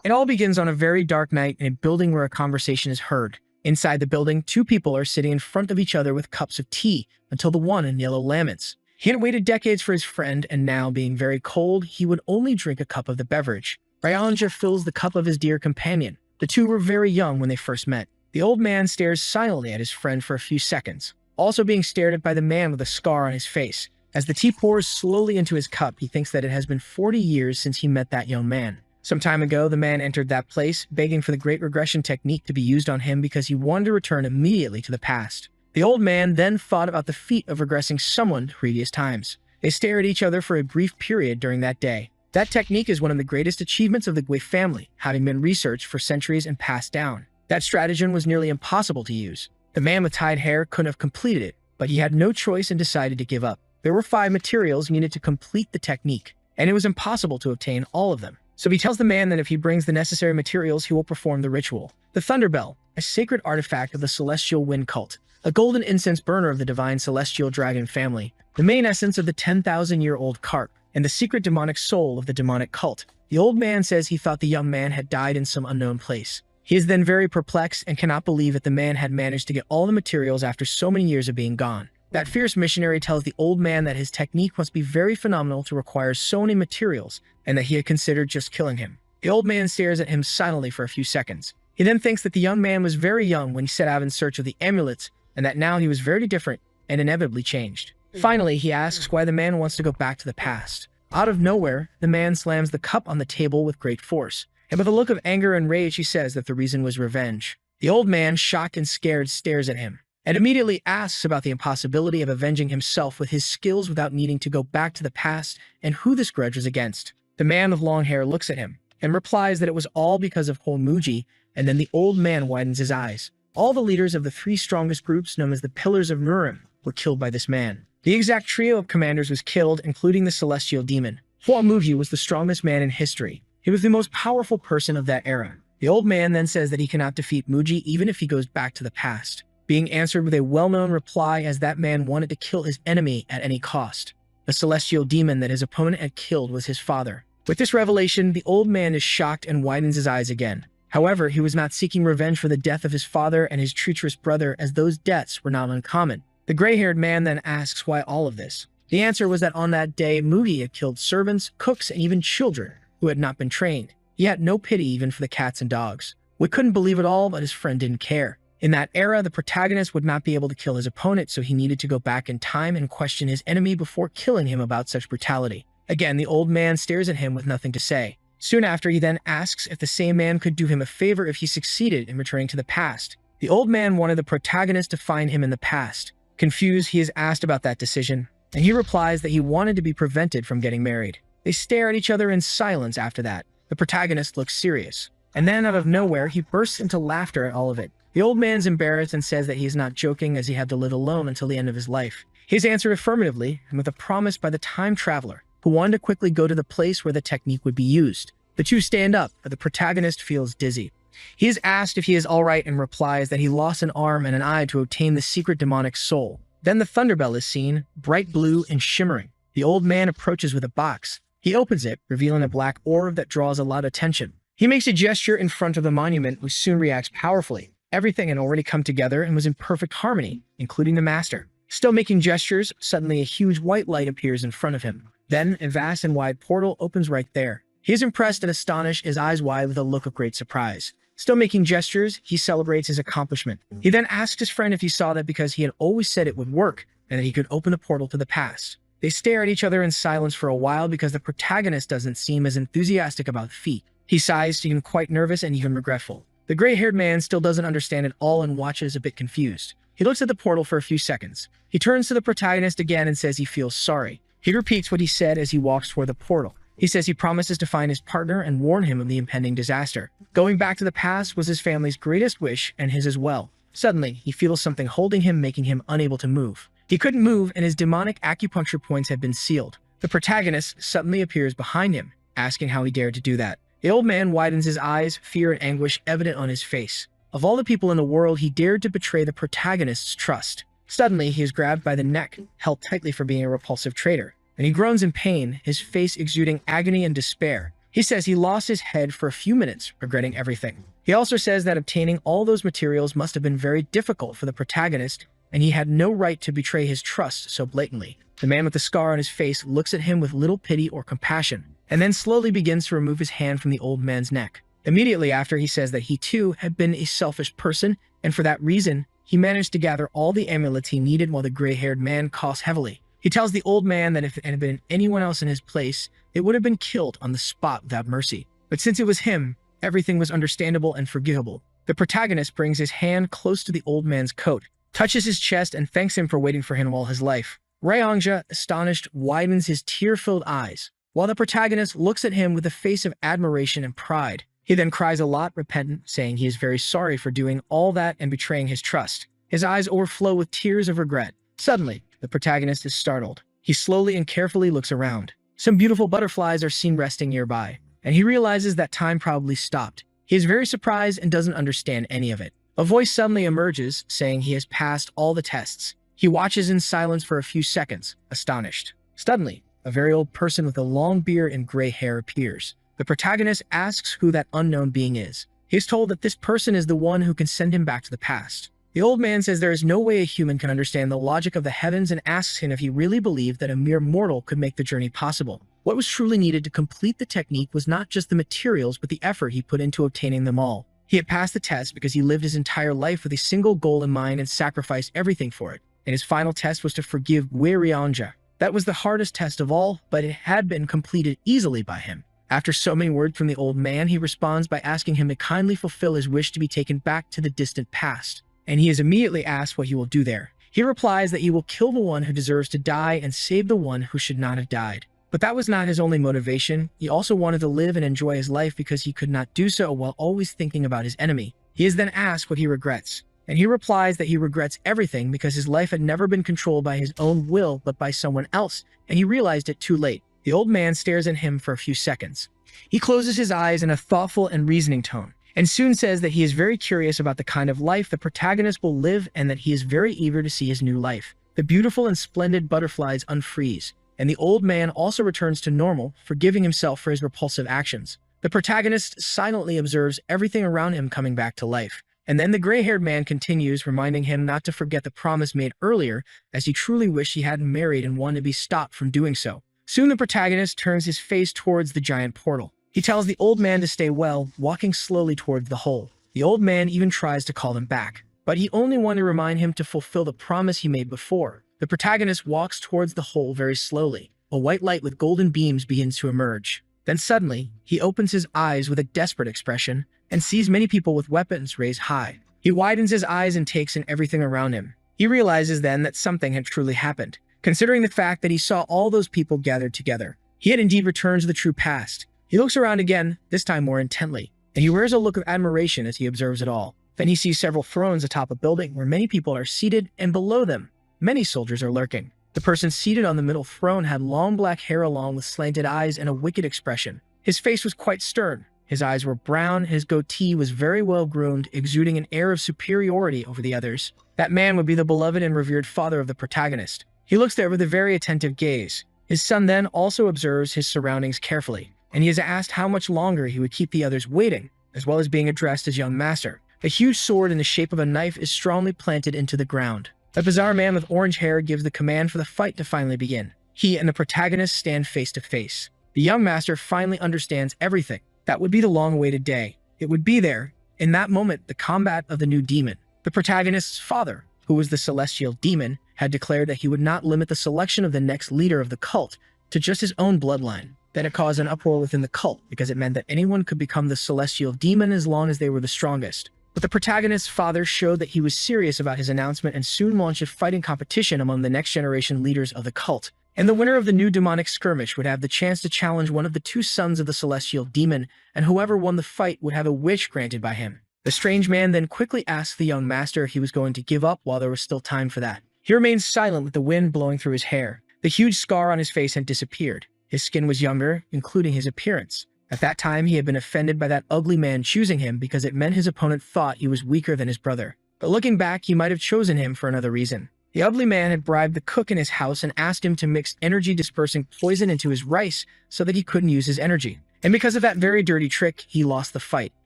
It all begins on a very dark night in a building where a conversation is heard. Inside the building, two people are sitting in front of each other with cups of tea until the one in yellow laments. He had waited decades for his friend, and now, being very cold, he would only drink a cup of the beverage. Ryanja fills the cup of his dear companion. The two were very young when they first met. The old man stares silently at his friend for a few seconds, also being stared at by the man with a scar on his face. As the tea pours slowly into his cup, he thinks that it has been 40 years since he met that young man. Some time ago, the man entered that place, begging for the great regression technique to be used on him because he wanted to return immediately to the past. The old man then thought about the feat of regressing someone to previous times. They stare at each other for a brief period during that day. That technique is one of the greatest achievements of the Gui family, having been researched for centuries and passed down. That stratagem was nearly impossible to use. The man with tied hair couldn't have completed it, but he had no choice and decided to give up. There were 5 materials needed to complete the technique, and it was impossible to obtain all of them. So he tells the man that if he brings the necessary materials, he will perform the ritual. The Thunderbell, a sacred artifact of the celestial wind cult, a golden incense burner of the divine celestial dragon family, the main essence of the 10,000-year-old carp, and the secret demonic soul of the demonic cult. The old man says he thought the young man had died in some unknown place. He is then very perplexed and cannot believe that the man had managed to get all the materials after so many years of being gone. That fierce missionary tells the old man that his technique must be very phenomenal to require so many materials, and that he had considered just killing him. The old man stares at him silently for a few seconds. He then thinks that the young man was very young when he set out in search of the amulets, and that now he was very different and inevitably changed. Finally, he asks why the man wants to go back to the past. Out of nowhere, the man slams the cup on the table with great force, and with a look of anger and rage, he says that the reason was revenge. The old man, shocked and scared, stares at him, and immediately asks about the impossibility of avenging himself with his skills without needing to go back to the past and who this grudge was against. The man with long hair looks at him and replies that it was all because of Homuji, and then the old man widens his eyes. All the leaders of the 3 strongest groups, known as the Pillars of Nurim, were killed by this man. The exact trio of commanders was killed, including the celestial demon. Homuji was the strongest man in history. He was the most powerful person of that era. The old man then says that he cannot defeat Muji even if he goes back to the past, being answered with a well-known reply as that man wanted to kill his enemy at any cost. The celestial demon that his opponent had killed was his father. With this revelation, the old man is shocked and widens his eyes again. However, he was not seeking revenge for the death of his father and his treacherous brother, as those deaths were not uncommon. The gray-haired man then asks why all of this. The answer was that on that day, Mugi had killed servants, cooks, and even children who had not been trained. He had no pity even for the cats and dogs. We couldn't believe it all, but his friend didn't care. In that era, the protagonist would not be able to kill his opponent, so he needed to go back in time and question his enemy before killing him about such brutality. Again, the old man stares at him with nothing to say. Soon after, he then asks if the same man could do him a favor if he succeeded in returning to the past. The old man wanted the protagonist to find him in the past. Confused, he is asked about that decision, and he replies that he wanted to be prevented from getting married. They stare at each other in silence after that. The protagonist looks serious, and then out of nowhere, he bursts into laughter at all of it. The old man's embarrassed and says that he is not joking, as he had to live alone until the end of his life. He is answered affirmatively, and with a promise by the time traveler, who wanted to quickly go to the place where the technique would be used. The two stand up, but the protagonist feels dizzy. He is asked if he is alright and replies that he lost an arm and an eye to obtain the secret demonic soul. Then the Thunderbell is seen, bright blue and shimmering. The old man approaches with a box. He opens it, revealing a black orb that draws a lot of attention. He makes a gesture in front of the monument, which soon reacts powerfully. Everything had already come together and was in perfect harmony, including the master. Still making gestures, suddenly a huge white light appears in front of him. Then a vast and wide portal opens right there. He is impressed and astonished, his eyes wide with a look of great surprise. Still making gestures, he celebrates his accomplishment. He then asks his friend if he saw that because he had always said it would work and that he could open the portal to the past. They stare at each other in silence for a while because the protagonist doesn't seem as enthusiastic about the feat. He sighs, seeming quite nervous and even regretful. The gray-haired man still doesn't understand it all and watches a bit confused. He looks at the portal for a few seconds. He turns to the protagonist again and says he feels sorry. He repeats what he said as he walks toward the portal. He says he promises to find his partner and warn him of the impending disaster. Going back to the past was his family's greatest wish and his as well. Suddenly, he feels something holding him, making him unable to move. He couldn't move, and his demonic acupuncture points had been sealed. The protagonist suddenly appears behind him, asking how he dared to do that. The old man widens his eyes, fear and anguish evident on his face. Of all the people in the world, he dared to betray the protagonist's trust. Suddenly, he is grabbed by the neck, held tightly for being a repulsive traitor, and he groans in pain, his face exuding agony and despair. He says he lost his head for a few minutes, regretting everything. He also says that obtaining all those materials must have been very difficult for the protagonist, and he had no right to betray his trust so blatantly. The man with the scar on his face looks at him with little pity or compassion, and then slowly begins to remove his hand from the old man's neck. Immediately after, he says that he too had been a selfish person, and for that reason, he managed to gather all the amulets he needed while the gray-haired man costs heavily. He tells the old man that if it had been anyone else in his place, it would have been killed on the spot without mercy. But since it was him, everything was understandable and forgivable. The protagonist brings his hand close to the old man's coat, touches his chest, and thanks him for waiting for him all his life. Ryongja, astonished, widens his tear-filled eyes, while the protagonist looks at him with a face of admiration and pride. He then cries a lot, repentant, saying he is very sorry for doing all that and betraying his trust. His eyes overflow with tears of regret. Suddenly, the protagonist is startled. He slowly and carefully looks around. Some beautiful butterflies are seen resting nearby, and he realizes that time probably stopped. He is very surprised and doesn't understand any of it. A voice suddenly emerges, saying he has passed all the tests. He watches in silence for a few seconds, astonished. Suddenly, a very old person with a long beard and gray hair appears. The protagonist asks who that unknown being is. He is told that this person is the one who can send him back to the past. The old man says there is no way a human can understand the logic of the heavens and asks him if he really believed that a mere mortal could make the journey possible. What was truly needed to complete the technique was not just the materials, but the effort he put into obtaining them all. He had passed the test because he lived his entire life with a single goal in mind and sacrificed everything for it. And his final test was to forgive Ryongja. That was the hardest test of all, but it had been completed easily by him. After so many words from the old man, he responds by asking him to kindly fulfill his wish to be taken back to the distant past. And he is immediately asked what he will do there. He replies that he will kill the one who deserves to die and save the one who should not have died. But that was not his only motivation. He also wanted to live and enjoy his life because he could not do so while always thinking about his enemy. He is then asked what he regrets, and he replies that he regrets everything because his life had never been controlled by his own will but by someone else, and he realized it too late. The old man stares at him for a few seconds. He closes his eyes in a thoughtful and reasoning tone, and soon says that he is very curious about the kind of life the protagonist will live and that he is very eager to see his new life. The beautiful and splendid butterflies unfreeze, and the old man also returns to normal, forgiving himself for his repulsive actions. The protagonist silently observes everything around him coming back to life. And then the gray-haired man continues, reminding him not to forget the promise made earlier, as he truly wished he hadn't married and wanted to be stopped from doing so. Soon the protagonist turns his face towards the giant portal. He tells the old man to stay well, walking slowly towards the hole. The old man even tries to call him back, but he only wanted to remind him to fulfill the promise he made before. The protagonist walks towards the hole very slowly. A white light with golden beams begins to emerge. Then suddenly, he opens his eyes with a desperate expression and sees many people with weapons raised high. He widens his eyes and takes in everything around him. He realizes then that something had truly happened, considering the fact that he saw all those people gathered together. He had indeed returned to the true past. He looks around again, this time more intently, and he wears a look of admiration as he observes it all. Then he sees several thrones atop a building where many people are seated, and below them, many soldiers are lurking. The person seated on the middle throne had long black hair along with slanted eyes and a wicked expression. His face was quite stern. His eyes were brown, his goatee was very well groomed, exuding an air of superiority over the others. That man would be the beloved and revered father of the protagonist. He looks there with a very attentive gaze. His son then also observes his surroundings carefully, and he is asked how much longer he would keep the others waiting, as well as being addressed as young master. A huge sword in the shape of a knife is strongly planted into the ground. A bizarre man with orange hair gives the command for the fight to finally begin. He and the protagonist stand face to face. The young master finally understands everything. That would be the long-awaited day. It would be there, in that moment, the combat of the new demon. The protagonist's father, who was the celestial demon, had declared that he would not limit the selection of the next leader of the cult to just his own bloodline. Then it caused an uproar within the cult because it meant that anyone could become the celestial demon as long as they were the strongest. But the protagonist's father showed that he was serious about his announcement and soon launched a fighting competition among the next generation leaders of the cult. And the winner of the new demonic skirmish would have the chance to challenge one of the two sons of the celestial demon, and whoever won the fight would have a wish granted by him. The strange man then quickly asked the young master if he was going to give up while there was still time for that. He remained silent with the wind blowing through his hair. The huge scar on his face had disappeared. His skin was younger, including his appearance. At that time, he had been offended by that ugly man choosing him because it meant his opponent thought he was weaker than his brother. But looking back, he might have chosen him for another reason. The ugly man had bribed the cook in his house and asked him to mix energy-dispersing poison into his rice so that he couldn't use his energy. And because of that very dirty trick, he lost the fight.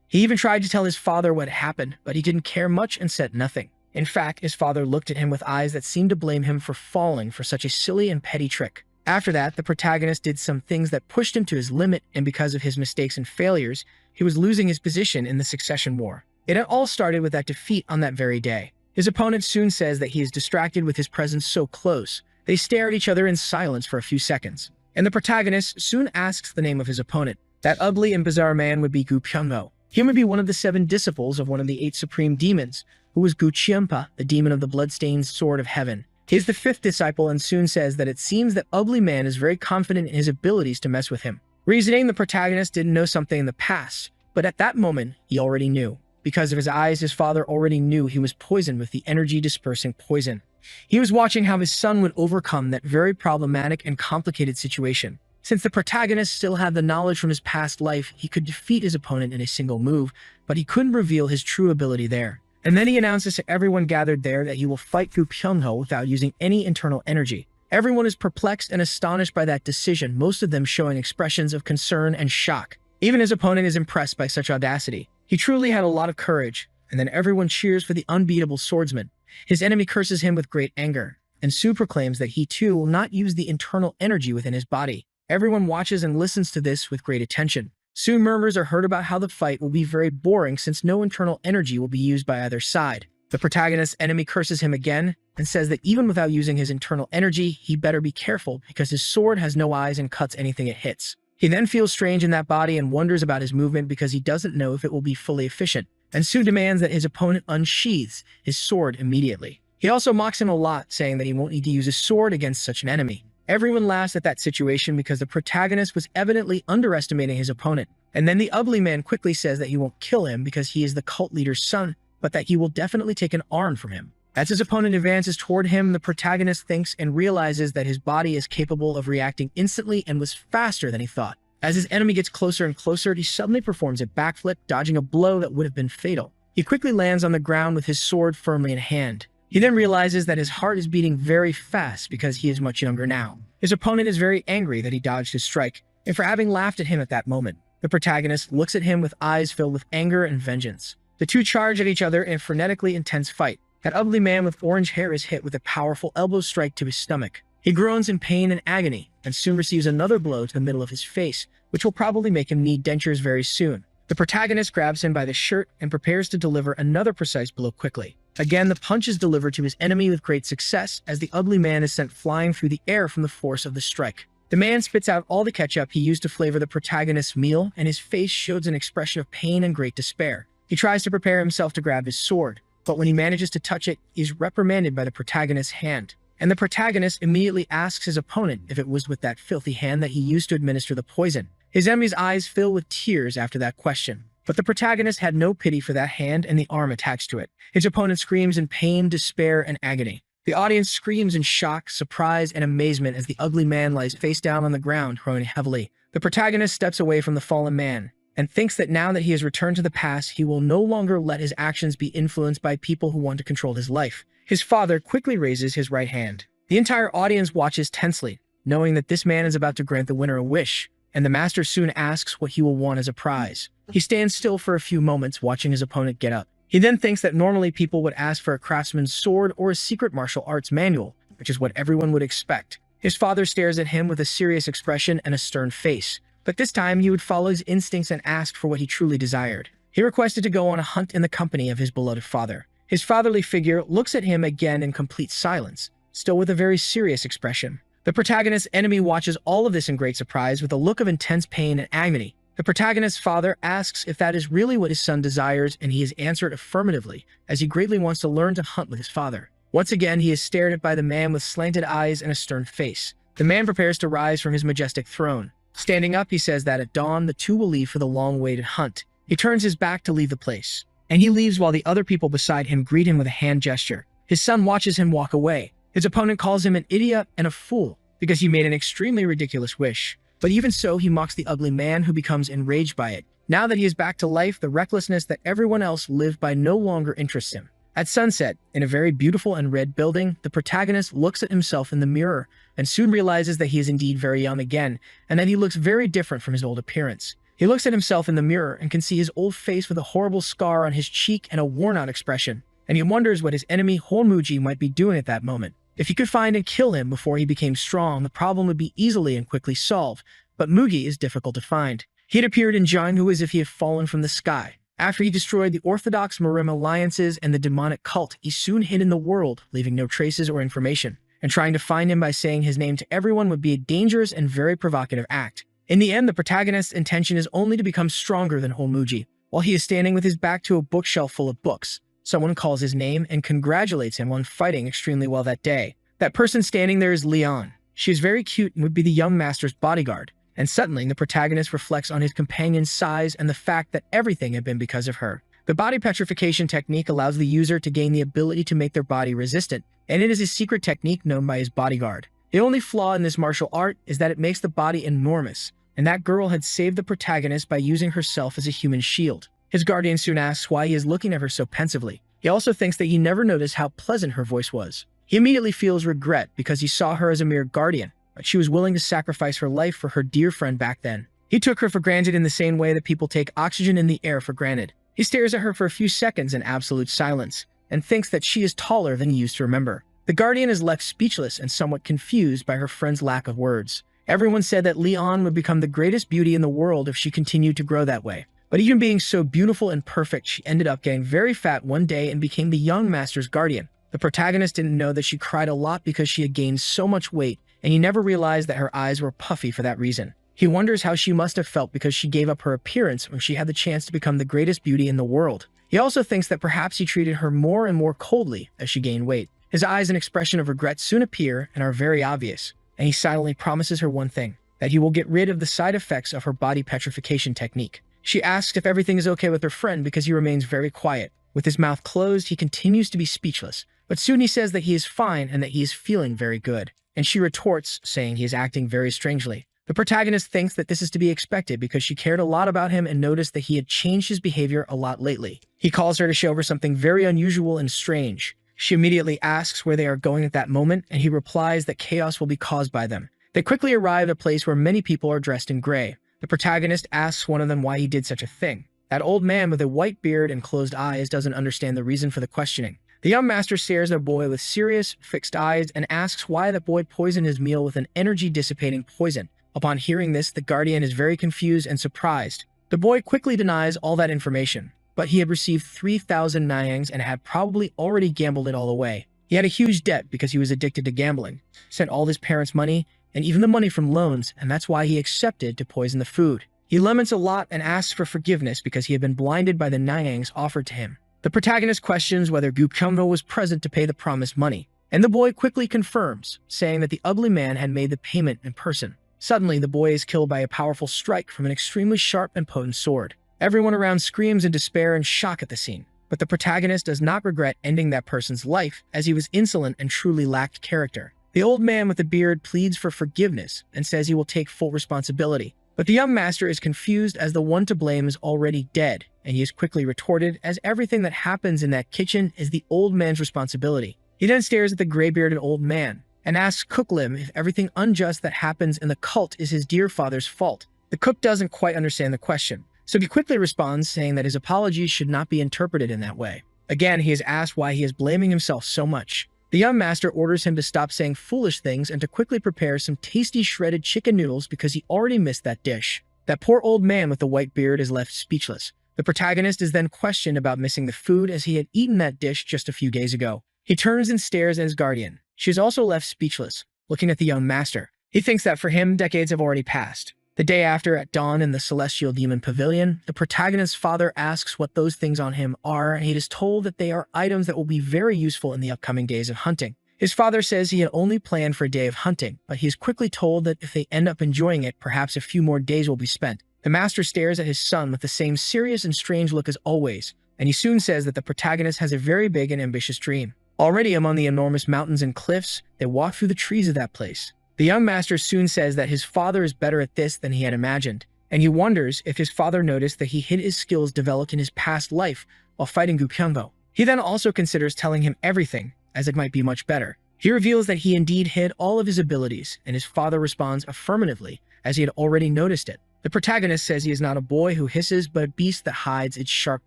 He even tried to tell his father what happened, but he didn't care much and said nothing. In fact, his father looked at him with eyes that seemed to blame him for falling for such a silly and petty trick. After that, the protagonist did some things that pushed him to his limit, and because of his mistakes and failures, he was losing his position in the succession war. It had all started with that defeat on that very day. His opponent soon says that he is distracted with his presence so close. They stare at each other in silence for a few seconds. And the protagonist soon asks the name of his opponent. That ugly and bizarre man would be Gu Pyungho. He would be one of the 7 disciples of one of the 8 supreme demons, who was Gu Chiempa, the demon of the bloodstained sword of heaven. He is the 5th disciple and soon says that it seems that ugly man is very confident in his abilities to mess with him. Reasoning the protagonist didn't know something in the past, but at that moment, he already knew. Because of his eyes, his father already knew he was poisoned with the energy-dispersing poison. He was watching how his son would overcome that very problematic and complicated situation. Since the protagonist still had the knowledge from his past life, he could defeat his opponent in a single move, but he couldn't reveal his true ability there. And then he announces to everyone gathered there that he will fight Gu Pyungho without using any internal energy. Everyone is perplexed and astonished by that decision, most of them showing expressions of concern and shock. Even his opponent is impressed by such audacity. He truly had a lot of courage, and then everyone cheers for the unbeatable swordsman. His enemy curses him with great anger, and Su proclaims that he too will not use the internal energy within his body. Everyone watches and listens to this with great attention. Soon murmurs are heard about how the fight will be very boring since no internal energy will be used by either side. The protagonist's enemy curses him again and says that even without using his internal energy, he better be careful because his sword has no eyes and cuts anything it hits. He then feels strange in that body and wonders about his movement because he doesn't know if it will be fully efficient, and Su demands that his opponent unsheathes his sword immediately. He also mocks him a lot, saying that he won't need to use his sword against such an enemy. Everyone laughs at that situation because the protagonist was evidently underestimating his opponent. And then the ugly man quickly says that he won't kill him because he is the cult leader's son, but that he will definitely take an arm from him. As his opponent advances toward him, the protagonist thinks and realizes that his body is capable of reacting instantly and was faster than he thought. As his enemy gets closer and closer, he suddenly performs a backflip, dodging a blow that would have been fatal. He quickly lands on the ground with his sword firmly in hand. He then realizes that his heart is beating very fast because he is much younger now. His opponent is very angry that he dodged his strike, and for having laughed at him at that moment. The protagonist looks at him with eyes filled with anger and vengeance. The two charge at each other in a frenetically intense fight. That ugly man with orange hair is hit with a powerful elbow strike to his stomach. He groans in pain and agony, and soon receives another blow to the middle of his face, which will probably make him need dentures very soon. The protagonist grabs him by the shirt and prepares to deliver another precise blow quickly. Again, the punch is delivered to his enemy with great success as the ugly man is sent flying through the air from the force of the strike. The man spits out all the ketchup he used to flavor the protagonist's meal, and his face shows an expression of pain and great despair. He tries to prepare himself to grab his sword, but when he manages to touch it, he is reprimanded by the protagonist's hand. And the protagonist immediately asks his opponent if it was with that filthy hand that he used to administer the poison. His enemy's eyes fill with tears after that question. But the protagonist had no pity for that hand and the arm attached to it. His opponent screams in pain, despair, and agony. The audience screams in shock, surprise, and amazement as the ugly man lies face down on the ground, groaning heavily. The protagonist steps away from the fallen man and thinks that now that he has returned to the past, he will no longer let his actions be influenced by people who want to control his life. His father quickly raises his right hand. The entire audience watches tensely, knowing that this man is about to grant the winner a wish, and the master soon asks what he will want as a prize. He stands still for a few moments, watching his opponent get up. He then thinks that normally people would ask for a craftsman's sword or a secret martial arts manual, which is what everyone would expect. His father stares at him with a serious expression and a stern face, but this time he would follow his instincts and ask for what he truly desired. He requested to go on a hunt in the company of his beloved father. His fatherly figure looks at him again in complete silence, still with a very serious expression. The protagonist's enemy watches all of this in great surprise with a look of intense pain and agony. The protagonist's father asks if that is really what his son desires, and he is answered affirmatively, as he greatly wants to learn to hunt with his father. Once again, he is stared at by the man with slanted eyes and a stern face. The man prepares to rise from his majestic throne. Standing up, he says that at dawn, the two will leave for the long-awaited hunt. He turns his back to leave the place, and he leaves while the other people beside him greet him with a hand gesture. His son watches him walk away. His opponent calls him an idiot and a fool because he made an extremely ridiculous wish. But even so, he mocks the ugly man, who becomes enraged by it. Now that he is back to life, the recklessness that everyone else lived by no longer interests him. At sunset, in a very beautiful and red building, the protagonist looks at himself in the mirror and soon realizes that he is indeed very young again, and that he looks very different from his old appearance. He looks at himself in the mirror and can see his old face with a horrible scar on his cheek and a worn-out expression, and he wonders what his enemy Hormuji might be doing at that moment. If he could find and kill him before he became strong, the problem would be easily and quickly solved, but Mugi is difficult to find. He had appeared in Jianghu as if he had fallen from the sky. After he destroyed the Orthodox Marim alliances and the demonic cult, he soon hid in the world, leaving no traces or information, and trying to find him by saying his name to everyone would be a dangerous and very provocative act. In the end, the protagonist's intention is only to become stronger than Hormuji. While he is standing with his back to a bookshelf full of books, someone calls his name and congratulates him on fighting extremely well that day. That person standing there is Leon. She is very cute and would be the young master's bodyguard. And suddenly, the protagonist reflects on his companion's size and the fact that everything had been because of her. The body petrification technique allows the user to gain the ability to make their body resistant, and it is a secret technique known by his bodyguard. The only flaw in this martial art is that it makes the body enormous, and that girl had saved the protagonist by using herself as a human shield. His guardian soon asks why he is looking at her so pensively. He also thinks that he never noticed how pleasant her voice was. He immediately feels regret because he saw her as a mere guardian, but she was willing to sacrifice her life for her dear friend back then. He took her for granted in the same way that people take oxygen in the air for granted. He stares at her for a few seconds in absolute silence, and thinks that she is taller than he used to remember. The guardian is left speechless and somewhat confused by her friend's lack of words. Everyone said that Leon would become the greatest beauty in the world if she continued to grow that way. But even being so beautiful and perfect, she ended up getting very fat one day and became the young master's guardian. The protagonist didn't know that she cried a lot because she had gained so much weight, and he never realized that her eyes were puffy for that reason. He wonders how she must have felt because she gave up her appearance when she had the chance to become the greatest beauty in the world. He also thinks that perhaps he treated her more and more coldly as she gained weight. His eyes and expression of regret soon appear and are very obvious, and he silently promises her one thing, that he will get rid of the side effects of her body petrification technique. She asks if everything is okay with her friend because he remains very quiet. With his mouth closed, he continues to be speechless, but soon he says that he is fine and that he is feeling very good. And she retorts, saying he is acting very strangely. The protagonist thinks that this is to be expected because she cared a lot about him and noticed that he had changed his behavior a lot lately. He calls her to show her something very unusual and strange. She immediately asks where they are going at that moment, and he replies that chaos will be caused by them. They quickly arrive at a place where many people are dressed in gray. The protagonist asks one of them why he did such a thing. That old man with a white beard and closed eyes doesn't understand the reason for the questioning. The young master stares at a boy with serious, fixed eyes and asks why the boy poisoned his meal with an energy-dissipating poison. Upon hearing this, the guardian is very confused and surprised. The boy quickly denies all that information, but he had received 3,000 Nyangs and had probably already gambled it all away. He had a huge debt because he was addicted to gambling, sent all his parents' money, and even the money from loans, and that's why he accepted to poison the food. He laments a lot and asks for forgiveness because he had been blinded by the Nyangs offered to him. The protagonist questions whether Gupkyungho was present to pay the promised money, and the boy quickly confirms, saying that the ugly man had made the payment in person. Suddenly, the boy is killed by a powerful strike from an extremely sharp and potent sword. Everyone around screams in despair and shock at the scene, but the protagonist does not regret ending that person's life as he was insolent and truly lacked character. The old man with the beard pleads for forgiveness and says he will take full responsibility. But the young master is confused as the one to blame is already dead, and he is quickly retorted as everything that happens in that kitchen is the old man's responsibility. He then stares at the gray-bearded old man and asks Cook Lim if everything unjust that happens in the cult is his dear father's fault. The cook doesn't quite understand the question, so he quickly responds saying that his apologies should not be interpreted in that way. Again, he is asked why he is blaming himself so much. The young master orders him to stop saying foolish things and to quickly prepare some tasty shredded chicken noodles because he already missed that dish. That poor old man with the white beard is left speechless. The protagonist is then questioned about missing the food as he had eaten that dish just a few days ago. He turns and stares at his guardian. She is also left speechless, looking at the young master. He thinks that for him, decades have already passed. The day after, at dawn in the Celestial Demon Pavilion, the protagonist's father asks what those things on him are, and he is told that they are items that will be very useful in the upcoming days of hunting. His father says he had only planned for a day of hunting, but he is quickly told that if they end up enjoying it, perhaps a few more days will be spent. The master stares at his son with the same serious and strange look as always, and he soon says that the protagonist has a very big and ambitious dream. Already among the enormous mountains and cliffs, they walk through the trees of that place. The young master soon says that his father is better at this than he had imagined, and he wonders if his father noticed that he hid his skills developed in his past life while fighting Gupkyungho. He then also considers telling him everything, as it might be much better. He reveals that he indeed hid all of his abilities, and his father responds affirmatively, as he had already noticed it. The protagonist says he is not a boy who hisses, but a beast that hides its sharp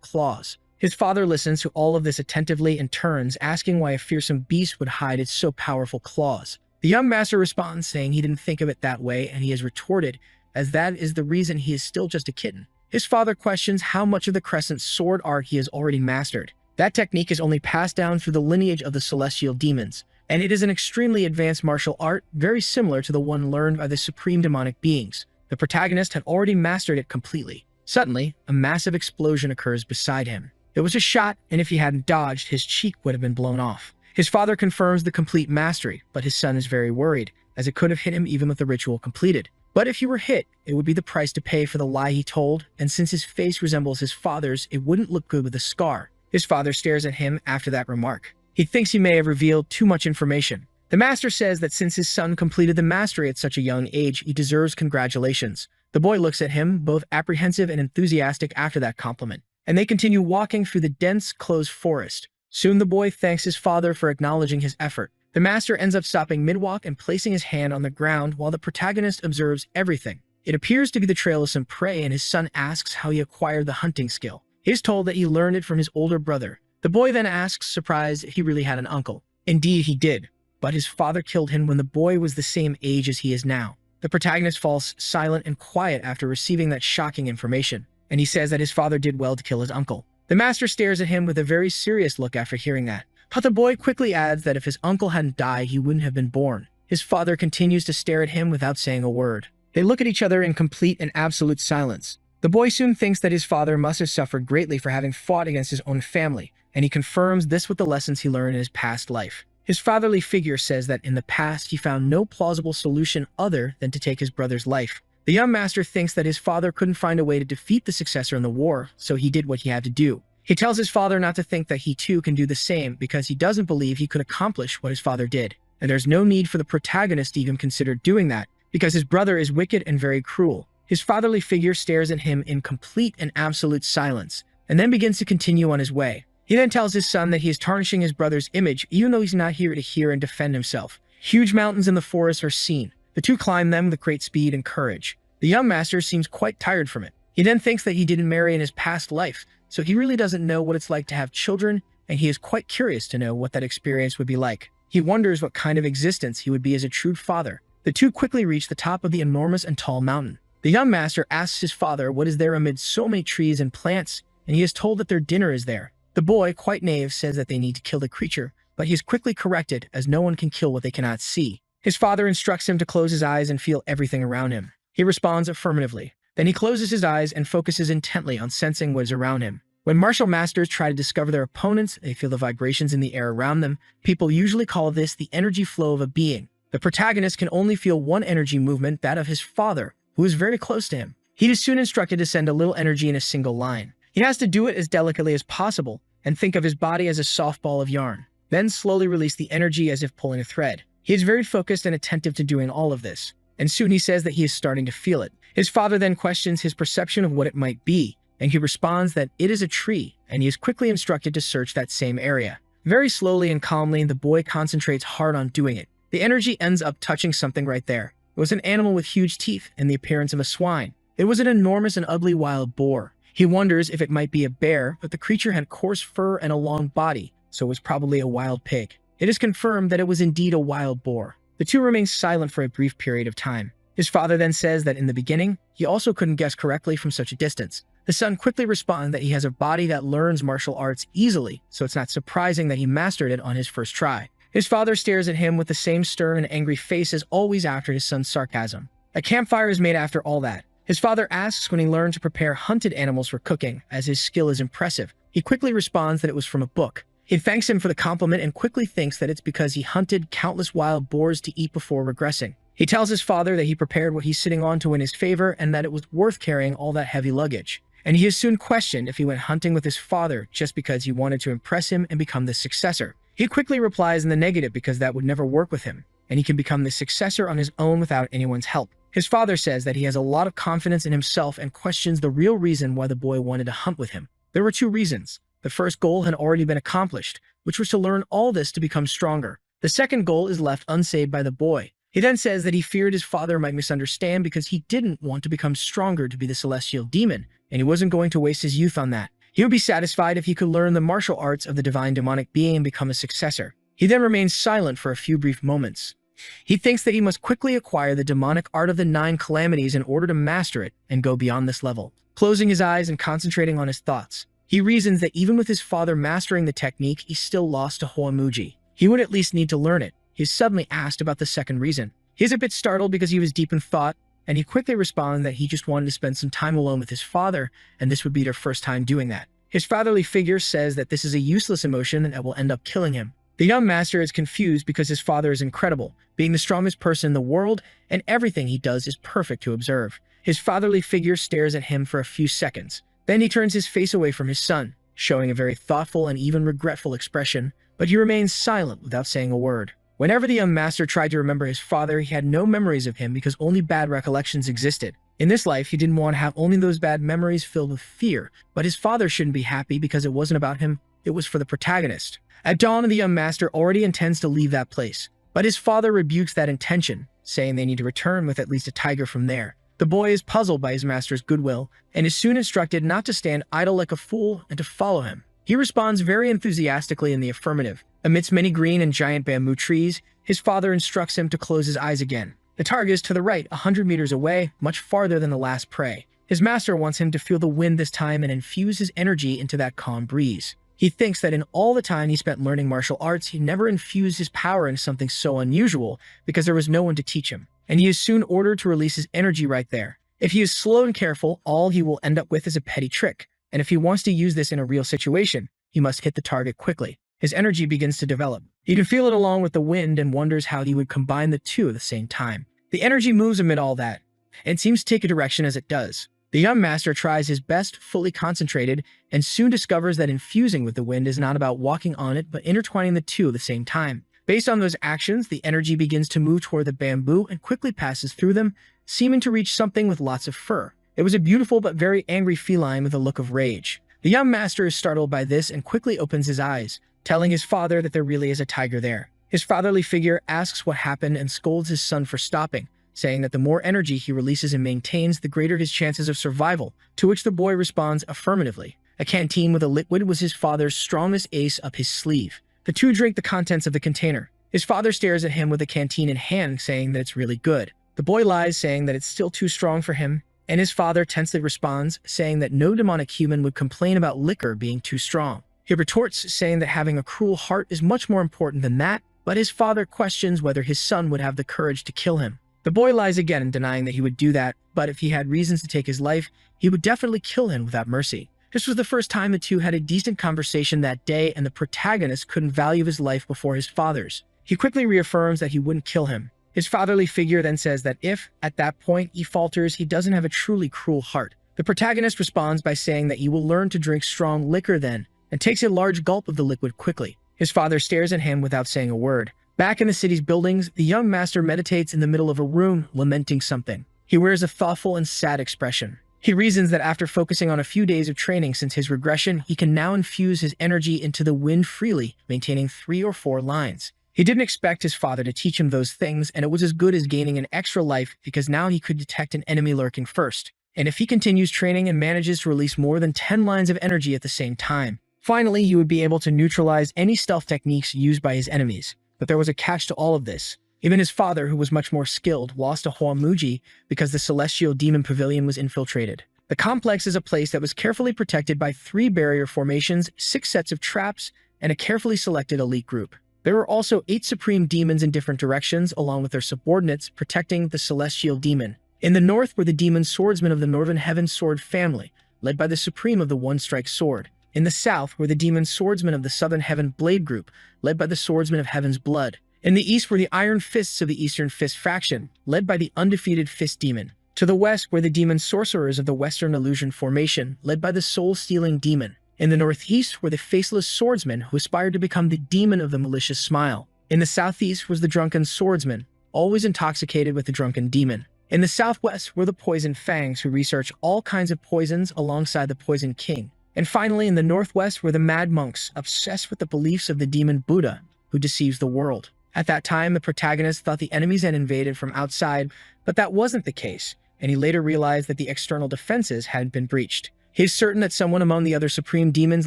claws. His father listens to all of this attentively and turns, asking why a fearsome beast would hide its so powerful claws. The young master responds, saying he didn't think of it that way, and he has retorted, as that is the reason he is still just a kitten. His father questions how much of the Crescent sword art he has already mastered. That technique is only passed down through the lineage of the celestial demons, and it is an extremely advanced martial art, very similar to the one learned by the supreme demonic beings. The protagonist had already mastered it completely. Suddenly, a massive explosion occurs beside him. It was a shot, and if he hadn't dodged, his cheek would have been blown off. His father confirms the complete mastery, but his son is very worried, as it could have hit him even with the ritual completed. But if he were hit, it would be the price to pay for the lie he told, and since his face resembles his father's, it wouldn't look good with a scar. His father stares at him after that remark. He thinks he may have revealed too much information. The master says that since his son completed the mastery at such a young age, he deserves congratulations. The boy looks at him, both apprehensive and enthusiastic after that compliment, and they continue walking through the dense, closed forest. Soon the boy thanks his father for acknowledging his effort. The master ends up stopping mid-walk and placing his hand on the ground while the protagonist observes everything. It appears to be the trail of some prey, and his son asks how he acquired the hunting skill. He is told that he learned it from his older brother. The boy then asks, surprised, if he really had an uncle. Indeed, he did, but his father killed him when the boy was the same age as he is now. The protagonist falls silent and quiet after receiving that shocking information, and he says that his father did well to kill his uncle. The master stares at him with a very serious look after hearing that. But the boy quickly adds that if his uncle hadn't died, he wouldn't have been born. His father continues to stare at him without saying a word. They look at each other in complete and absolute silence. The boy soon thinks that his father must have suffered greatly for having fought against his own family, and he confirms this with the lessons he learned in his past life. His fatherly figure says that in the past he found no plausible solution other than to take his brother's life. The young master thinks that his father couldn't find a way to defeat the successor in the war, so he did what he had to do. He tells his father not to think that he too can do the same because he doesn't believe he could accomplish what his father did. And there's no need for the protagonist to even consider doing that, because his brother is wicked and very cruel. His fatherly figure stares at him in complete and absolute silence, and then begins to continue on his way. He then tells his son that he is tarnishing his brother's image, even though he's not here to hear and defend himself. Huge mountains in the forest are seen. The two climb them with great speed and courage. The young master seems quite tired from it. He then thinks that he didn't marry in his past life, so he really doesn't know what it's like to have children, and he is quite curious to know what that experience would be like. He wonders what kind of existence he would be as a true father. The two quickly reach the top of the enormous and tall mountain. The young master asks his father what is there amid so many trees and plants, and he is told that their dinner is there. The boy, quite naive, says that they need to kill the creature, but he is quickly corrected as no one can kill what they cannot see. His father instructs him to close his eyes and feel everything around him. He responds affirmatively. Then he closes his eyes and focuses intently on sensing what is around him. When martial masters try to discover their opponents, they feel the vibrations in the air around them. People usually call this the energy flow of a being. The protagonist can only feel one energy movement, that of his father, who is very close to him. He is soon instructed to send a little energy in a single line. He has to do it as delicately as possible and think of his body as a soft ball of yarn. Then slowly release the energy as if pulling a thread. He is very focused and attentive to doing all of this, and soon he says that he is starting to feel it. His father then questions his perception of what it might be, and he responds that it is a tree, and he is quickly instructed to search that same area. Very slowly and calmly, the boy concentrates hard on doing it. The energy ends up touching something right there. It was an animal with huge teeth and the appearance of a swine. It was an enormous and ugly wild boar. He wonders if it might be a bear, but the creature had coarse fur and a long body, so it was probably a wild pig. It is confirmed that it was indeed a wild boar. The two remain silent for a brief period of time. His father then says that in the beginning, he also couldn't guess correctly from such a distance. The son quickly responds that he has a body that learns martial arts easily, so it's not surprising that he mastered it on his first try. His father stares at him with the same stern and angry face as always after his son's sarcasm. A campfire is made after all that. His father asks when he learned to prepare hunted animals for cooking, as his skill is impressive. He quickly responds that it was from a book. He thanks him for the compliment and quickly thinks that it's because he hunted countless wild boars to eat before regressing. He tells his father that he prepared what he's sitting on to win his favor and that it was worth carrying all that heavy luggage. And he is soon questioned if he went hunting with his father just because he wanted to impress him and become the successor. He quickly replies in the negative because that would never work with him, and he can become the successor on his own without anyone's help. His father says that he has a lot of confidence in himself and questions the real reason why the boy wanted to hunt with him. There were two reasons. The first goal had already been accomplished, which was to learn all this to become stronger. The second goal is left unsaved by the boy. He then says that he feared his father might misunderstand because he didn't want to become stronger to be the celestial demon, and he wasn't going to waste his youth on that. He would be satisfied if he could learn the martial arts of the divine demonic being and become a successor. He then remains silent for a few brief moments. He thinks that he must quickly acquire the demonic art of the 9 calamities in order to master it and go beyond this level. Closing his eyes and concentrating on his thoughts, he reasons that even with his father mastering the technique, he still lost to Hoamuji. He would at least need to learn it. He is suddenly asked about the second reason. He is a bit startled because he was deep in thought, and he quickly responds that he just wanted to spend some time alone with his father, and this would be their first time doing that. His fatherly figure says that this is a useless emotion and that will end up killing him. The young master is confused because his father is incredible, being the strongest person in the world, and everything he does is perfect to observe. His fatherly figure stares at him for a few seconds. Then he turns his face away from his son, showing a very thoughtful and even regretful expression, but he remains silent without saying a word. Whenever the young master tried to remember his father, he had no memories of him because only bad recollections existed. In this life, he didn't want to have only those bad memories filled with fear, but his father shouldn't be happy because it wasn't about him, it was for the protagonist. At dawn, the young master already intends to leave that place, but his father rebukes that intention, saying they need to return with at least a tiger from there. The boy is puzzled by his master's goodwill, and is soon instructed not to stand idle like a fool and to follow him. He responds very enthusiastically in the affirmative. Amidst many green and giant bamboo trees, his father instructs him to close his eyes again. The target is to the right, 100 meters away, much farther than the last prey. His master wants him to feel the wind this time and infuse his energy into that calm breeze. He thinks that in all the time he spent learning martial arts, he never infused his power into something so unusual because there was no one to teach him, and he is soon ordered to release his energy right there. If he is slow and careful, all he will end up with is a petty trick, and if he wants to use this in a real situation, he must hit the target quickly. His energy begins to develop. He can feel it along with the wind and wonders how he would combine the two at the same time. The energy moves amid all that, and seems to take a direction as it does. The young master tries his best, fully concentrated, and soon discovers that infusing with the wind is not about walking on it, but intertwining the two at the same time. Based on those actions, the energy begins to move toward the bamboo and quickly passes through them, seeming to reach something with lots of fur. It was a beautiful but very angry feline with a look of rage. The young master is startled by this and quickly opens his eyes, telling his father that there really is a tiger there. His fatherly figure asks what happened and scolds his son for stopping, saying that the more energy he releases and maintains, the greater his chances of survival, to which the boy responds affirmatively. A canteen with a liquid was his father's strongest ace up his sleeve. The two drink the contents of the container. His father stares at him with the canteen in hand, saying that it's really good. The boy lies, saying that it's still too strong for him, and his father tensely responds, saying that no demonic human would complain about liquor being too strong. He retorts, saying that having a cruel heart is much more important than that, but his father questions whether his son would have the courage to kill him. The boy lies again in denying that he would do that, but if he had reasons to take his life, he would definitely kill him without mercy. This was the first time the two had a decent conversation that day, and the protagonist couldn't value his life before his father's. He quickly reaffirms that he wouldn't kill him. His fatherly figure then says that if, at that point, he falters, he doesn't have a truly cruel heart. The protagonist responds by saying that he will learn to drink strong liquor then, and takes a large gulp of the liquid quickly. His father stares at him without saying a word. Back in the city's buildings, the young master meditates in the middle of a room, lamenting something. He wears a thoughtful and sad expression. He reasons that after focusing on a few days of training since his regression, he can now infuse his energy into the wind freely, maintaining 3 or 4 lines. He didn't expect his father to teach him those things, and it was as good as gaining an extra life because now he could detect an enemy lurking first. And if he continues training and manages to release more than 10 lines of energy at the same time, finally he would be able to neutralize any stealth techniques used by his enemies. But there was a catch to all of this. Even his father, who was much more skilled, lost to Hoamuji because the Celestial Demon Pavilion was infiltrated. The complex is a place that was carefully protected by 3 barrier formations, 6 sets of traps, and a carefully selected elite group. There were also 8 supreme demons in different directions, along with their subordinates, protecting the Celestial Demon. In the north were the demon swordsmen of the Northern Heaven Sword family, led by the supreme of the One-Strike Sword. In the south were the demon swordsmen of the Southern Heaven Blade Group, led by the swordsmen of Heaven's Blood. In the east were the Iron Fists of the Eastern Fist faction, led by the undefeated Fist Demon. To the west were the demon sorcerers of the Western Illusion formation, led by the Soul-Stealing Demon. In the northeast were the Faceless Swordsmen, who aspired to become the demon of the Malicious Smile. In the southeast was the Drunken Swordsman, always intoxicated with the Drunken Demon. In the southwest were the Poison Fangs, who research all kinds of poisons alongside the Poison King. And finally, in the northwest were the Mad Monks, obsessed with the beliefs of the demon Buddha, who deceives the world. At that time, the protagonist thought the enemies had invaded from outside, but that wasn't the case, and he later realized that the external defenses had been breached. He is certain that someone among the other supreme demons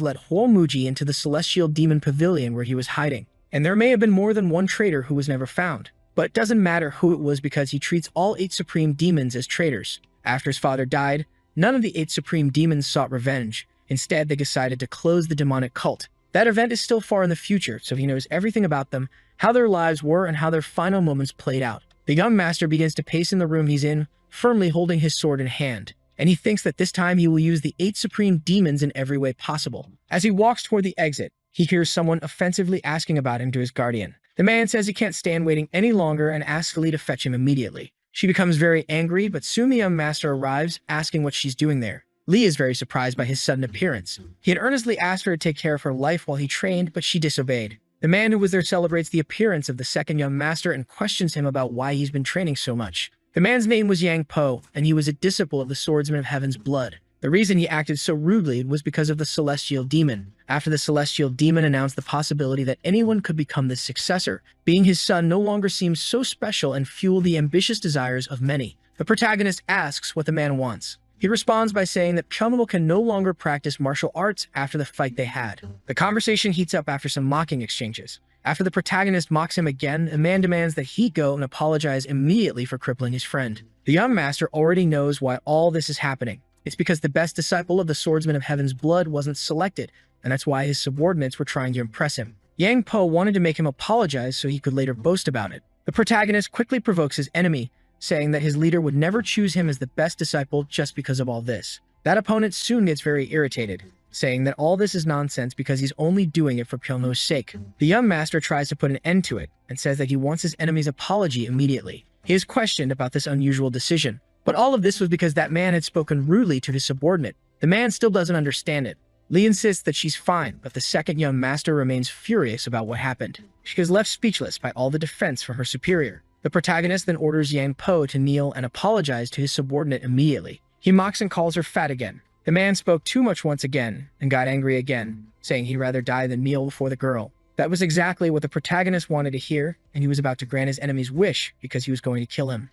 let Huomuji into the celestial demon pavilion where he was hiding, and there may have been more than one traitor who was never found. But it doesn't matter who it was because he treats all 8 supreme demons as traitors. After his father died, none of the 8 supreme demons sought revenge. Instead, they decided to close the demonic cult. That event is still far in the future, so he knows everything about them, how their lives were, and how their final moments played out. The young master begins to pace in the room he's in, firmly holding his sword in hand, and he thinks that this time he will use the 8 supreme demons in every way possible. As he walks toward the exit, he hears someone offensively asking about him to his guardian. The man says he can't stand waiting any longer and asks Lee to fetch him immediately. She becomes very angry, but soon the young master arrives, asking what she's doing there. Lee is very surprised by his sudden appearance. He had earnestly asked her to take care of her life while he trained, but she disobeyed. The man who was there celebrates the appearance of the second young master and questions him about why he's been training so much. The man's name was Yang Po, and he was a disciple of the Swordsman of Heaven's Blood. The reason he acted so rudely was because of the Celestial Demon. After the Celestial Demon announced the possibility that anyone could become the successor, being his son no longer seemed so special and fueled the ambitious desires of many. The protagonist asks what the man wants. He responds by saying that Chumel can no longer practice martial arts after the fight they had. The conversation heats up after some mocking exchanges. After the protagonist mocks him again, the man demands that he go and apologize immediately for crippling his friend. The young master already knows why all this is happening. It's because the best disciple of the Swordsman of Heaven's Blood wasn't selected, and that's why his subordinates were trying to impress him. Yang Po wanted to make him apologize so he could later boast about it. The protagonist quickly provokes his enemy, saying that his leader would never choose him as the best disciple just because of all this. That opponent soon gets very irritated, saying that all this is nonsense because he's only doing it for Pyeongno's sake. The young master tries to put an end to it and says that he wants his enemy's apology immediately. He is questioned about this unusual decision, but all of this was because that man had spoken rudely to his subordinate. The man still doesn't understand it. Lee insists that she's fine, but the second young master remains furious about what happened. She is left speechless by all the defense from her superior. The protagonist then orders Yang Po to kneel and apologize to his subordinate immediately. He mocks and calls her fat again. The man spoke too much once again and got angry again, saying he'd rather die than kneel before the girl. That was exactly what the protagonist wanted to hear, and he was about to grant his enemy's wish because he was going to kill him.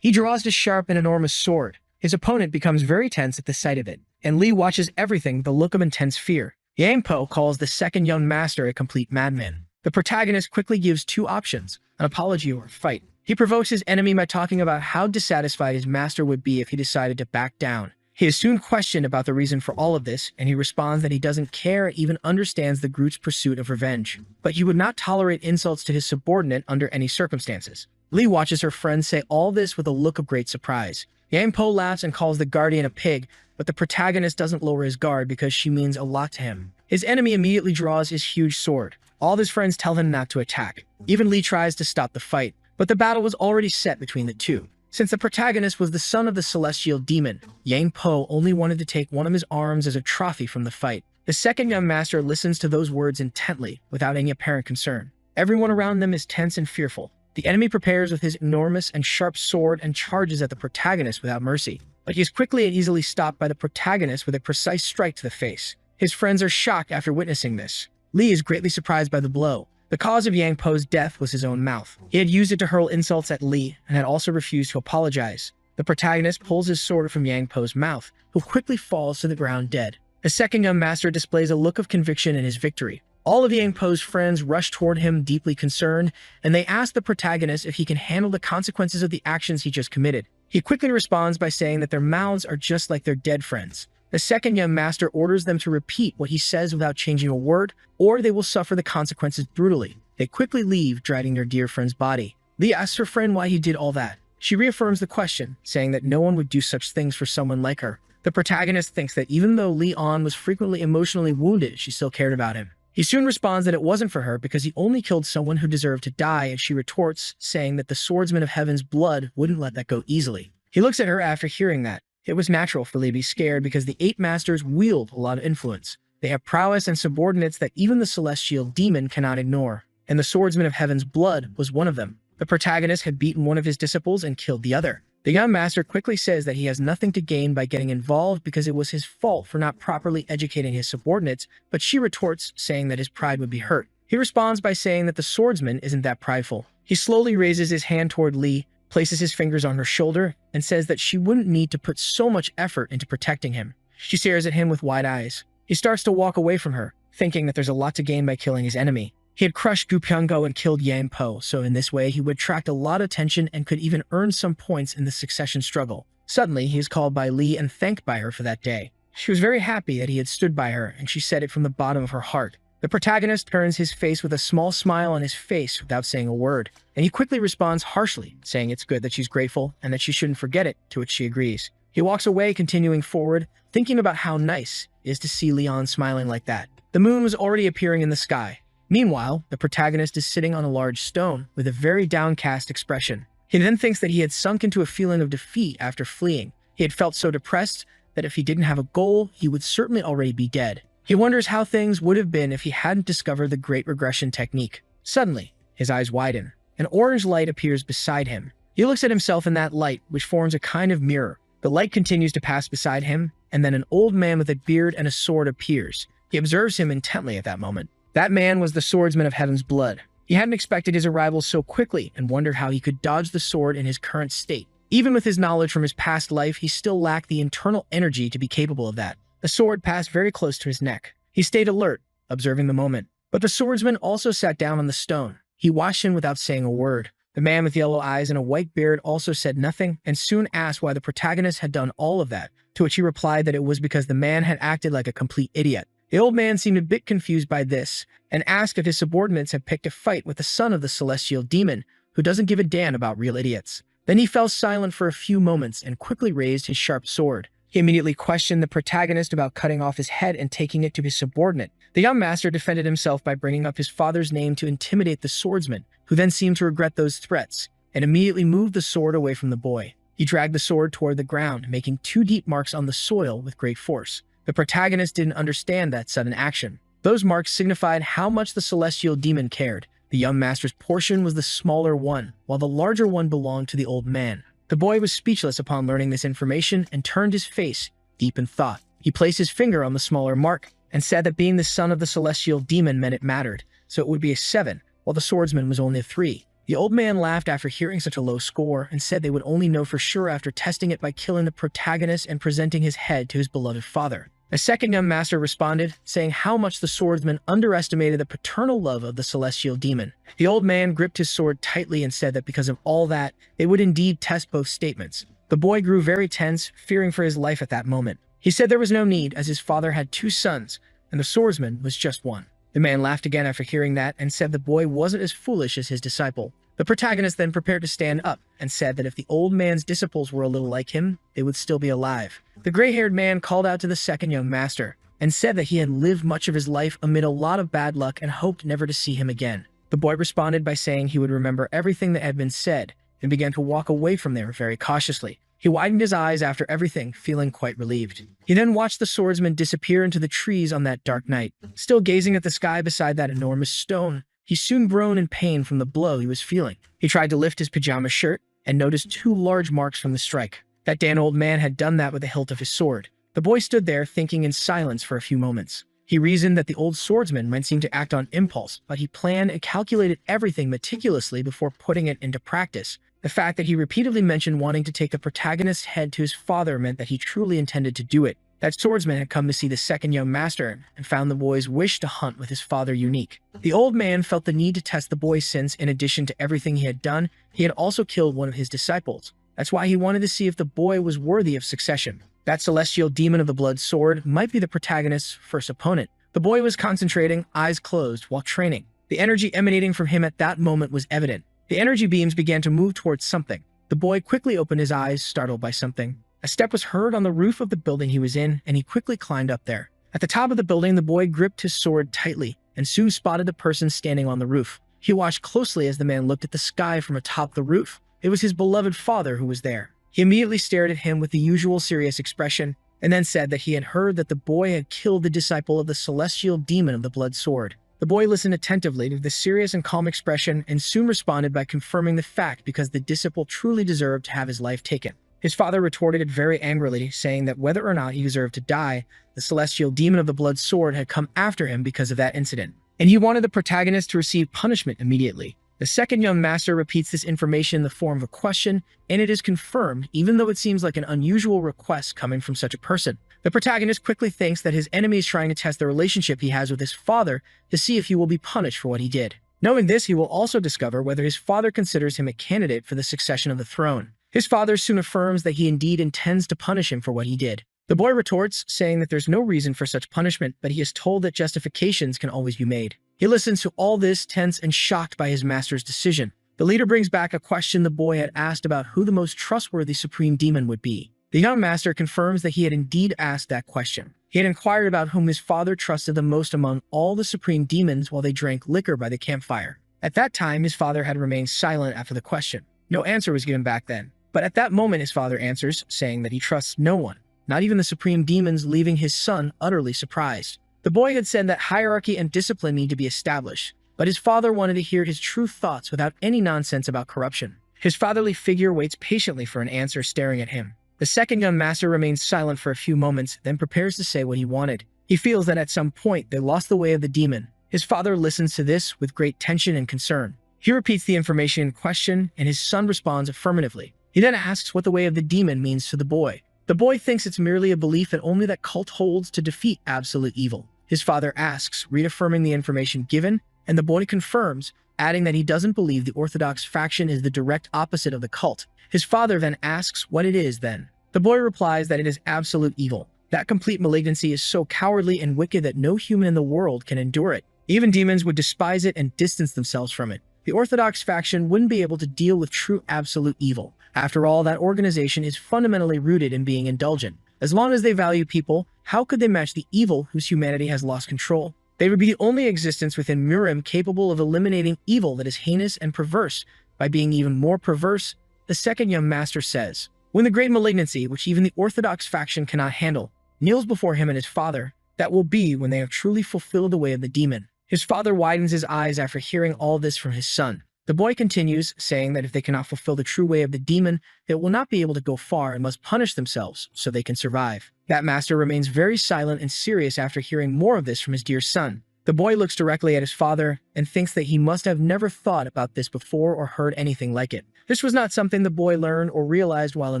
He draws his sharp and enormous sword. His opponent becomes very tense at the sight of it, and Lee watches everything with a look of intense fear. Yang Po calls the second young master a complete madman. The protagonist quickly gives 2 options, an apology or a fight. He provokes his enemy by talking about how dissatisfied his master would be if he decided to back down. He is soon questioned about the reason for all of this, and he responds that he doesn't care and even understands the group's pursuit of revenge. But he would not tolerate insults to his subordinate under any circumstances. Lee watches her friend say all this with a look of great surprise. Yang Po laughs and calls the guardian a pig, but the protagonist doesn't lower his guard because she means a lot to him. His enemy immediately draws his huge sword. All of his friends tell him not to attack. Even Lee tries to stop the fight, but the battle was already set between the two. Since the protagonist was the son of the Celestial Demon, Yang Po only wanted to take one of his arms as a trophy from the fight. The second young master listens to those words intently, without any apparent concern. Everyone around them is tense and fearful. The enemy prepares with his enormous and sharp sword and charges at the protagonist without mercy. But he is quickly and easily stopped by the protagonist with a precise strike to the face. His friends are shocked after witnessing this. Lee is greatly surprised by the blow. The cause of Yang Po's death was his own mouth. He had used it to hurl insults at Lee and had also refused to apologize. The protagonist pulls his sword from Yang Po's mouth, who quickly falls to the ground dead. The second young master displays a look of conviction in his victory. All of Yang Po's friends rush toward him deeply concerned, and they ask the protagonist if he can handle the consequences of the actions he just committed. He quickly responds by saying that their mouths are just like their dead friends. The second young master orders them to repeat what he says without changing a word, or they will suffer the consequences brutally. They quickly leave, dragging their dear friend's body. Lee asks her friend why he did all that. She reaffirms the question, saying that no one would do such things for someone like her. The protagonist thinks that even though Lee On was frequently emotionally wounded, she still cared about him. He soon responds that it wasn't for her because he only killed someone who deserved to die, and she retorts, saying that the Swordsman of Heaven's Blood wouldn't let that go easily. He looks at her after hearing that. It was natural for Lee to be scared because the 8 masters wield a lot of influence. They have prowess and subordinates that even the Celestial Demon cannot ignore, and the Swordsman of Heaven's Blood was one of them. The protagonist had beaten one of his disciples and killed the other. The young master quickly says that he has nothing to gain by getting involved because it was his fault for not properly educating his subordinates, but she retorts, saying that his pride would be hurt. He responds by saying that the swordsman isn't that prideful. He slowly raises his hand toward Lee, places his fingers on her shoulder, and says that she wouldn't need to put so much effort into protecting him. She stares at him with wide eyes. He starts to walk away from her, thinking that there's a lot to gain by killing his enemy. He had crushed Gu Pyongo and killed Yang Po, so in this way he would attract a lot of attention and could even earn some points in the succession struggle. Suddenly, he is called by Lee and thanked by her for that day. She was very happy that he had stood by her, and she said it from the bottom of her heart. The protagonist turns his face with a small smile on his face without saying a word, and he quickly responds harshly, saying it's good that she's grateful and that she shouldn't forget it, to which she agrees. He walks away, continuing forward, thinking about how nice it is to see Leon smiling like that. The moon was already appearing in the sky. Meanwhile, the protagonist is sitting on a large stone with a very downcast expression. He then thinks that he had sunk into a feeling of defeat after fleeing. He had felt so depressed that if he didn't have a goal, he would certainly already be dead. He wonders how things would have been if he hadn't discovered the Great Regression technique. Suddenly, his eyes widen. An orange light appears beside him. He looks at himself in that light, which forms a kind of mirror. The light continues to pass beside him, and then an old man with a beard and a sword appears. He observes him intently at that moment. That man was the swordsman of Heaven's Blood. He hadn't expected his arrival so quickly and wondered how he could dodge the sword in his current state. Even with his knowledge from his past life, he still lacked the internal energy to be capable of that. The sword passed very close to his neck. He stayed alert, observing the moment. But the swordsman also sat down on the stone. He watched him without saying a word. The man with yellow eyes and a white beard also said nothing and soon asked why the protagonist had done all of that, to which he replied that it was because the man had acted like a complete idiot. The old man seemed a bit confused by this and asked if his subordinates had picked a fight with the son of the celestial demon, who doesn't give a damn about real idiots. Then he fell silent for a few moments and quickly raised his sharp sword. He immediately questioned the protagonist about cutting off his head and taking it to his subordinate. The young master defended himself by bringing up his father's name to intimidate the swordsman, who then seemed to regret those threats, and immediately moved the sword away from the boy. He dragged the sword toward the ground, making 2 deep marks on the soil with great force. The protagonist didn't understand that sudden action. Those marks signified how much the celestial demon cared. The young master's portion was the smaller one, while the larger one belonged to the old man. The boy was speechless upon learning this information and turned his face, deep in thought. He placed his finger on the smaller mark and said that being the son of the celestial demon meant it mattered, so it would be a 7, while the swordsman was only a 3. The old man laughed after hearing such a low score and said they would only know for sure after testing it by killing the protagonist and presenting his head to his beloved father. A second young master responded, saying how much the swordsman underestimated the paternal love of the celestial demon. The old man gripped his sword tightly and said that because of all that, they would indeed test both statements. The boy grew very tense, fearing for his life at that moment. He said there was no need, as his father had 2 sons, and the swordsman was just one. The man laughed again after hearing that and said the boy wasn't as foolish as his disciple. The protagonist then prepared to stand up and said that if the old man's disciples were a little like him, they would still be alive. The gray-haired man called out to the second young master and said that he had lived much of his life amid a lot of bad luck and hoped never to see him again. The boy responded by saying he would remember everything that had been said and began to walk away from there very cautiously. He widened his eyes after everything, feeling quite relieved. He then watched the swordsman disappear into the trees on that dark night. Still gazing at the sky beside that enormous stone, he soon groaned in pain from the blow he was feeling. He tried to lift his pajama shirt and noticed 2 large marks from the strike. That damn old man had done that with the hilt of his sword. The boy stood there thinking in silence for a few moments. He reasoned that the old swordsman might seem to act on impulse, but he planned and calculated everything meticulously before putting it into practice. The fact that he repeatedly mentioned wanting to take the protagonist's head to his father meant that he truly intended to do it. That swordsman had come to see the second young master and found the boy's wish to hunt with his father unique. The old man felt the need to test the boy since, in addition to everything he had done, he had also killed one of his disciples. That's why he wanted to see if the boy was worthy of succession. That celestial demon of the blood sword might be the protagonist's first opponent. The boy was concentrating, eyes closed, while training. The energy emanating from him at that moment was evident. The energy beams began to move towards something. The boy quickly opened his eyes, startled by something. A step was heard on the roof of the building he was in, and he quickly climbed up there. At the top of the building, the boy gripped his sword tightly and soon spotted the person standing on the roof. He watched closely as the man looked at the sky from atop the roof. It was his beloved father who was there. He immediately stared at him with the usual serious expression, and then said that he had heard that the boy had killed the disciple of the celestial demon of the blood sword. The boy listened attentively to the serious and calm expression and soon responded by confirming the fact because the disciple truly deserved to have his life taken. His father retorted it very angrily, saying that whether or not he deserved to die, the celestial demon of the blood sword had come after him because of that incident. and he wanted the protagonist to receive punishment immediately. The second young master repeats this information in the form of a question, and it is confirmed, even though it seems like an unusual request coming from such a person. The protagonist quickly thinks that his enemy is trying to test the relationship he has with his father to see if he will be punished for what he did. Knowing this, he will also discover whether his father considers him a candidate for the succession of the throne. His father soon affirms that he indeed intends to punish him for what he did. The boy retorts, saying that there's no reason for such punishment, but he is told that justifications can always be made. He listens to all this, tense and shocked by his master's decision. The leader brings back a question the boy had asked about who the most trustworthy supreme demon would be. The young master confirms that he had indeed asked that question. He had inquired about whom his father trusted the most among all the supreme demons while they drank liquor by the campfire. At that time, his father had remained silent after the question. No answer was given back then. But at that moment, his father answers, saying that he trusts no one, not even the supreme demons, leaving his son utterly surprised. The boy had said that hierarchy and discipline need to be established, but his father wanted to hear his true thoughts without any nonsense about corruption. His fatherly figure waits patiently for an answer, staring at him. The second young master remains silent for a few moments, then prepares to say what he wanted. He feels that at some point they lost the way of the demon. His father listens to this with great tension and concern. He repeats the information in question, and his son responds affirmatively. He then asks what the way of the demon means to the boy. The boy thinks it's merely a belief that only that cult holds to defeat absolute evil. His father asks, reaffirming the information given, and the boy confirms, adding that he doesn't believe the Orthodox faction is the direct opposite of the cult. His father then asks what it is then. The boy replies that it is absolute evil. That complete malignancy is so cowardly and wicked that no human in the world can endure it. Even demons would despise it and distance themselves from it. The Orthodox faction wouldn't be able to deal with true absolute evil. After all, that organization is fundamentally rooted in being indulgent. As long as they value people, how could they match the evil whose humanity has lost control? They would be the only existence within Murim capable of eliminating evil that is heinous and perverse by being even more perverse, the second young master says. When the great malignancy, which even the Orthodox faction cannot handle, kneels before him and his father, that will be when they have truly fulfilled the way of the demon. His father widens his eyes after hearing all this from his son. The boy continues, saying that if they cannot fulfill the true way of the demon, they will not be able to go far and must punish themselves so they can survive. That master remains very silent and serious after hearing more of this from his dear son. The boy looks directly at his father and thinks that he must have never thought about this before or heard anything like it. This was not something the boy learned or realized while in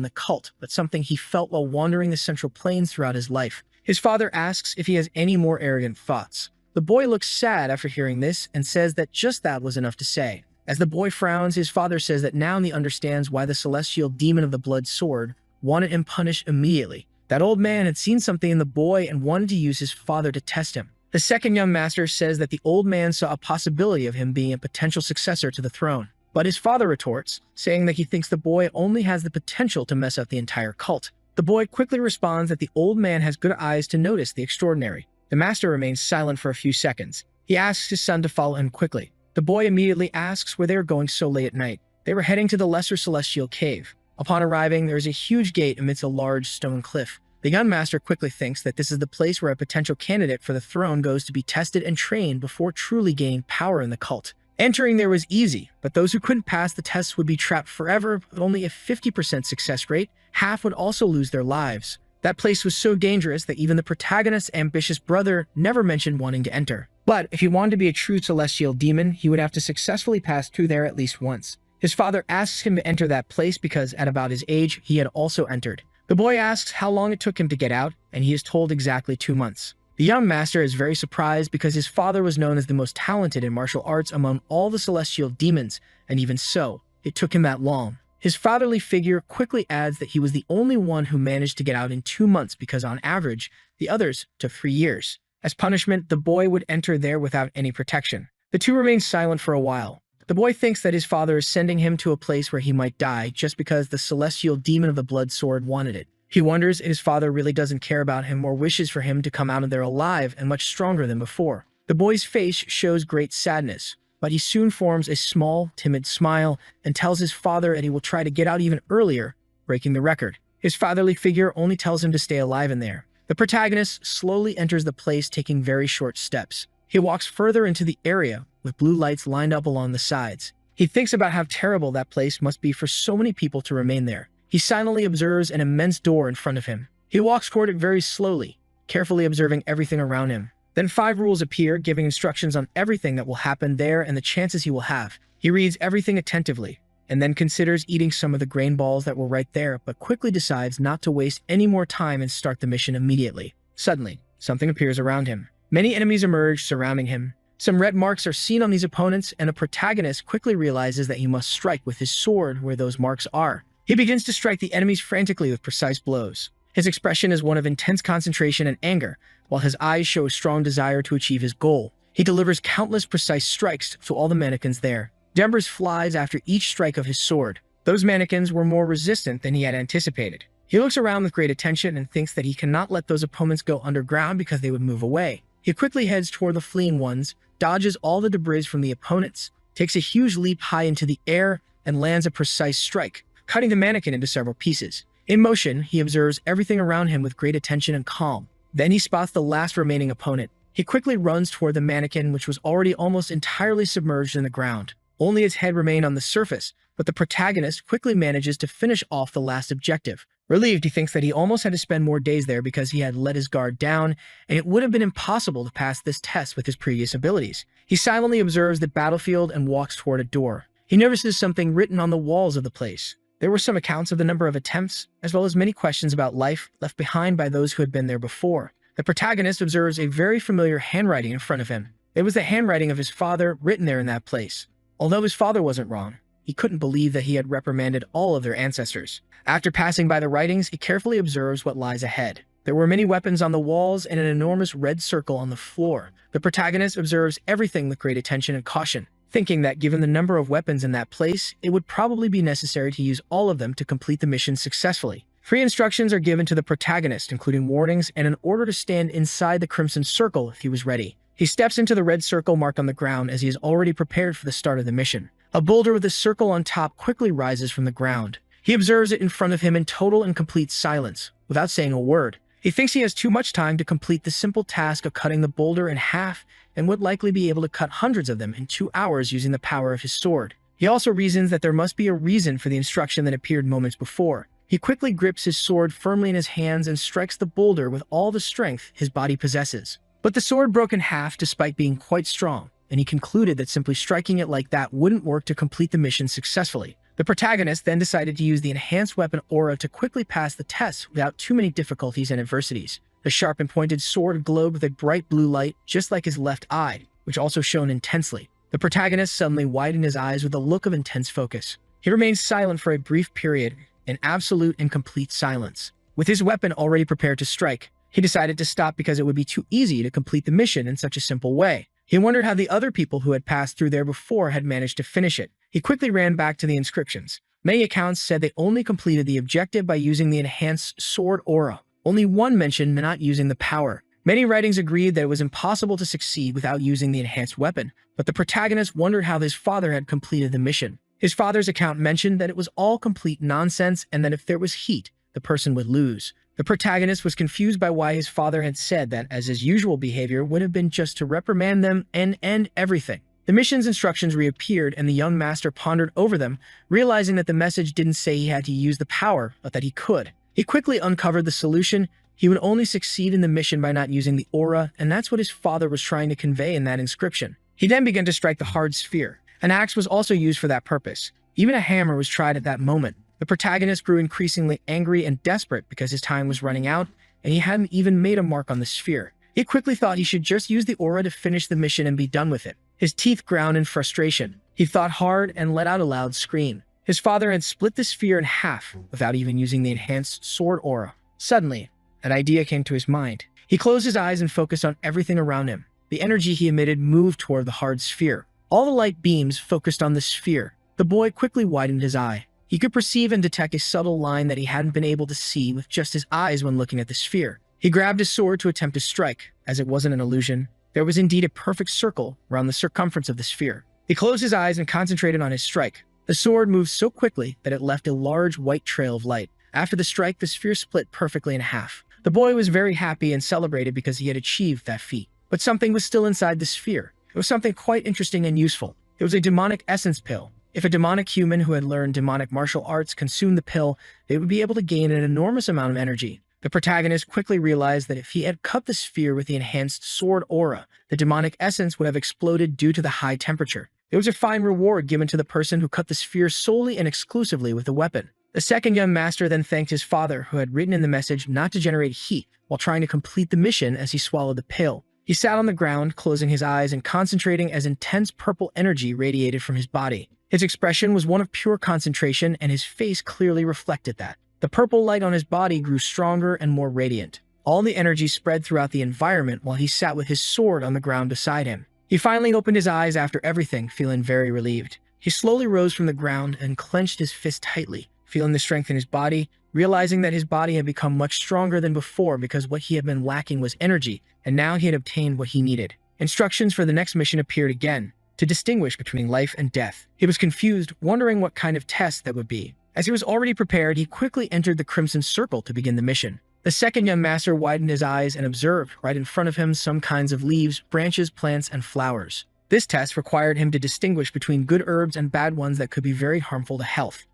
the cult, but something he felt while wandering the Central Plains throughout his life. His father asks if he has any more arrogant thoughts. The boy looks sad after hearing this and says that just that was enough to say. As the boy frowns, his father says that now he understands why the celestial demon of the blood sword wanted him punished immediately. That old man had seen something in the boy and wanted to use his father to test him. The second young master says that the old man saw a possibility of him being a potential successor to the throne. But his father retorts, saying that he thinks the boy only has the potential to mess up the entire cult. The boy quickly responds that the old man has good eyes to notice the extraordinary. The master remains silent for a few seconds. He asks his son to follow him quickly. The boy immediately asks where they are going so late at night. They were heading to the Lesser Celestial Cave. Upon arriving, there is a huge gate amidst a large stone cliff. The young master quickly thinks that this is the place where a potential candidate for the throne goes to be tested and trained before truly gaining power in the cult. Entering there was easy, but those who couldn't pass the tests would be trapped forever with only a 50% success rate. Half would also lose their lives. That place was so dangerous that even the protagonist's ambitious brother never mentioned wanting to enter. But if he wanted to be a true celestial demon, he would have to successfully pass through there at least once. His father asks him to enter that place because at about his age, he had also entered. The boy asks how long it took him to get out, and he is told exactly 2 months. The young master is very surprised because his father was known as the most talented in martial arts among all the celestial demons, and even so, it took him that long. His fatherly figure quickly adds that he was the only one who managed to get out in 2 months because on average, the others took 3 years. As punishment, the boy would enter there without any protection. The two remain silent for a while. The boy thinks that his father is sending him to a place where he might die just because the celestial demon of the blood sword wanted it. He wonders if his father really doesn't care about him or wishes for him to come out of there alive and much stronger than before. The boy's face shows great sadness, but he soon forms a small, timid smile and tells his father that he will try to get out even earlier, breaking the record. His fatherly figure only tells him to stay alive in there. The protagonist slowly enters the place, taking very short steps. He walks further into the area, with blue lights lined up along the sides. He thinks about how terrible that place must be for so many people to remain there. He silently observes an immense door in front of him. He walks toward it very slowly, carefully observing everything around him. Then 5 rules appear, giving instructions on everything that will happen there and the chances he will have. He reads everything attentively, and then considers eating some of the grain balls that were right there, but quickly decides not to waste any more time and start the mission immediately. Suddenly, something appears around him. Many enemies emerge, surrounding him. Some red marks are seen on these opponents, and the protagonist quickly realizes that he must strike with his sword where those marks are. He begins to strike the enemies frantically with precise blows. His expression is one of intense concentration and anger, while his eyes show a strong desire to achieve his goal. He delivers countless precise strikes to all the mannequins there. Embers flies after each strike of his sword. Those mannequins were more resistant than he had anticipated. He looks around with great attention and thinks that he cannot let those opponents go underground because they would move away. He quickly heads toward the fleeing ones, dodges all the debris from the opponents, takes a huge leap high into the air, and lands a precise strike, cutting the mannequin into several pieces. In motion, he observes everything around him with great attention and calm. Then he spots the last remaining opponent. He quickly runs toward the mannequin, which was already almost entirely submerged in the ground. Only its head remained on the surface, but the protagonist quickly manages to finish off the last objective. Relieved, he thinks that he almost had to spend more days there because he had let his guard down, and it would have been impossible to pass this test with his previous abilities. He silently observes the battlefield and walks toward a door. He notices something written on the walls of the place. There were some accounts of the number of attempts, as well as many questions about life left behind by those who had been there before. The protagonist observes a very familiar handwriting in front of him. It was the handwriting of his father written there in that place. Although his father wasn't wrong, he couldn't believe that he had reprimanded all of their ancestors. After passing by the writings, he carefully observes what lies ahead. There were many weapons on the walls and an enormous red circle on the floor. The protagonist observes everything with great attention and caution, thinking that given the number of weapons in that place, it would probably be necessary to use all of them to complete the mission successfully. 3 instructions are given to the protagonist, including warnings and an order to stand inside the crimson circle if he was ready. He steps into the red circle marked on the ground as he is already prepared for the start of the mission. A boulder with a circle on top quickly rises from the ground. He observes it in front of him in total and complete silence, without saying a word. He thinks he has too much time to complete the simple task of cutting the boulder in half and would likely be able to cut hundreds of them in 2 hours using the power of his sword. He also reasons that there must be a reason for the instruction that appeared moments before. He quickly grips his sword firmly in his hands and strikes the boulder with all the strength his body possesses. But the sword broke in half despite being quite strong, and he concluded that simply striking it like that wouldn't work to complete the mission successfully. The protagonist then decided to use the enhanced weapon aura to quickly pass the test without too many difficulties and adversities. The sharp and pointed sword glowed with a bright blue light, just like his left eye, which also shone intensely. The protagonist suddenly widened his eyes with a look of intense focus. He remained silent for a brief period, in absolute and complete silence. With his weapon already prepared to strike, he decided to stop because it would be too easy to complete the mission in such a simple way. He wondered how the other people who had passed through there before had managed to finish it. He quickly ran back to the inscriptions. Many accounts said they only completed the objective by using the enhanced sword aura. Only one mentioned not using the power. Many writings agreed that it was impossible to succeed without using the enhanced weapon, but the protagonist wondered how his father had completed the mission. His father's account mentioned that it was all complete nonsense and that if there was heat, the person would lose. The protagonist was confused by why his father had said that, as his usual behavior would have been just to reprimand them and end everything. The mission's instructions reappeared, and the young master pondered over them, realizing that the message didn't say he had to use the power, but that he could. He quickly uncovered the solution. He would only succeed in the mission by not using the aura, and that's what his father was trying to convey in that inscription. He then began to strike the hard sphere. An axe was also used for that purpose. Even a hammer was tried at that moment. The protagonist grew increasingly angry and desperate because his time was running out, and he hadn't even made a mark on the sphere. He quickly thought he should just use the aura to finish the mission and be done with it. His teeth ground in frustration. He thought hard and let out a loud scream. His father had split the sphere in half without even using the enhanced sword aura. Suddenly, an idea came to his mind. He closed his eyes and focused on everything around him. The energy he emitted moved toward the hard sphere. All the light beams focused on the sphere. The boy quickly widened his eye. He could perceive and detect a subtle line that he hadn't been able to see with just his eyes when looking at the sphere. He grabbed his sword to attempt to strike. As it wasn't an illusion, there was indeed a perfect circle around the circumference of the sphere. He closed his eyes and concentrated on his strike. The sword moved so quickly that it left a large white trail of light. After the strike, the sphere split perfectly in half. The boy was very happy and celebrated because he had achieved that feat. But something was still inside the sphere. It was something quite interesting and useful. It was a demonic essence pill. If a demonic human who had learned demonic martial arts consumed the pill, they would be able to gain an enormous amount of energy. The protagonist quickly realized that if he had cut the sphere with the enhanced sword aura, the demonic essence would have exploded due to the high temperature. There was a fine reward given to the person who cut the sphere solely and exclusively with the weapon. The second young master then thanked his father, who had written in the message not to generate heat while trying to complete the mission, as he swallowed the pill. He sat on the ground, closing his eyes and concentrating as intense purple energy radiated from his body. His expression was one of pure concentration, and his face clearly reflected that. The purple light on his body grew stronger and more radiant. All the energy spread throughout the environment while he sat with his sword on the ground beside him. He finally opened his eyes after everything, feeling very relieved. He slowly rose from the ground and clenched his fist tightly, feeling the strength in his body, realizing that his body had become much stronger than before because what he had been lacking was energy, and now he had obtained what he needed. Instructions for the next mission appeared again, to distinguish between life and death. He was confused, wondering what kind of test that would be. As he was already prepared, he quickly entered the Crimson Circle to begin the mission. The second young master widened his eyes and observed, right in front of him, some kinds of leaves, branches, plants, and flowers. This test required him to distinguish between good herbs and bad ones that could be very harmful to health.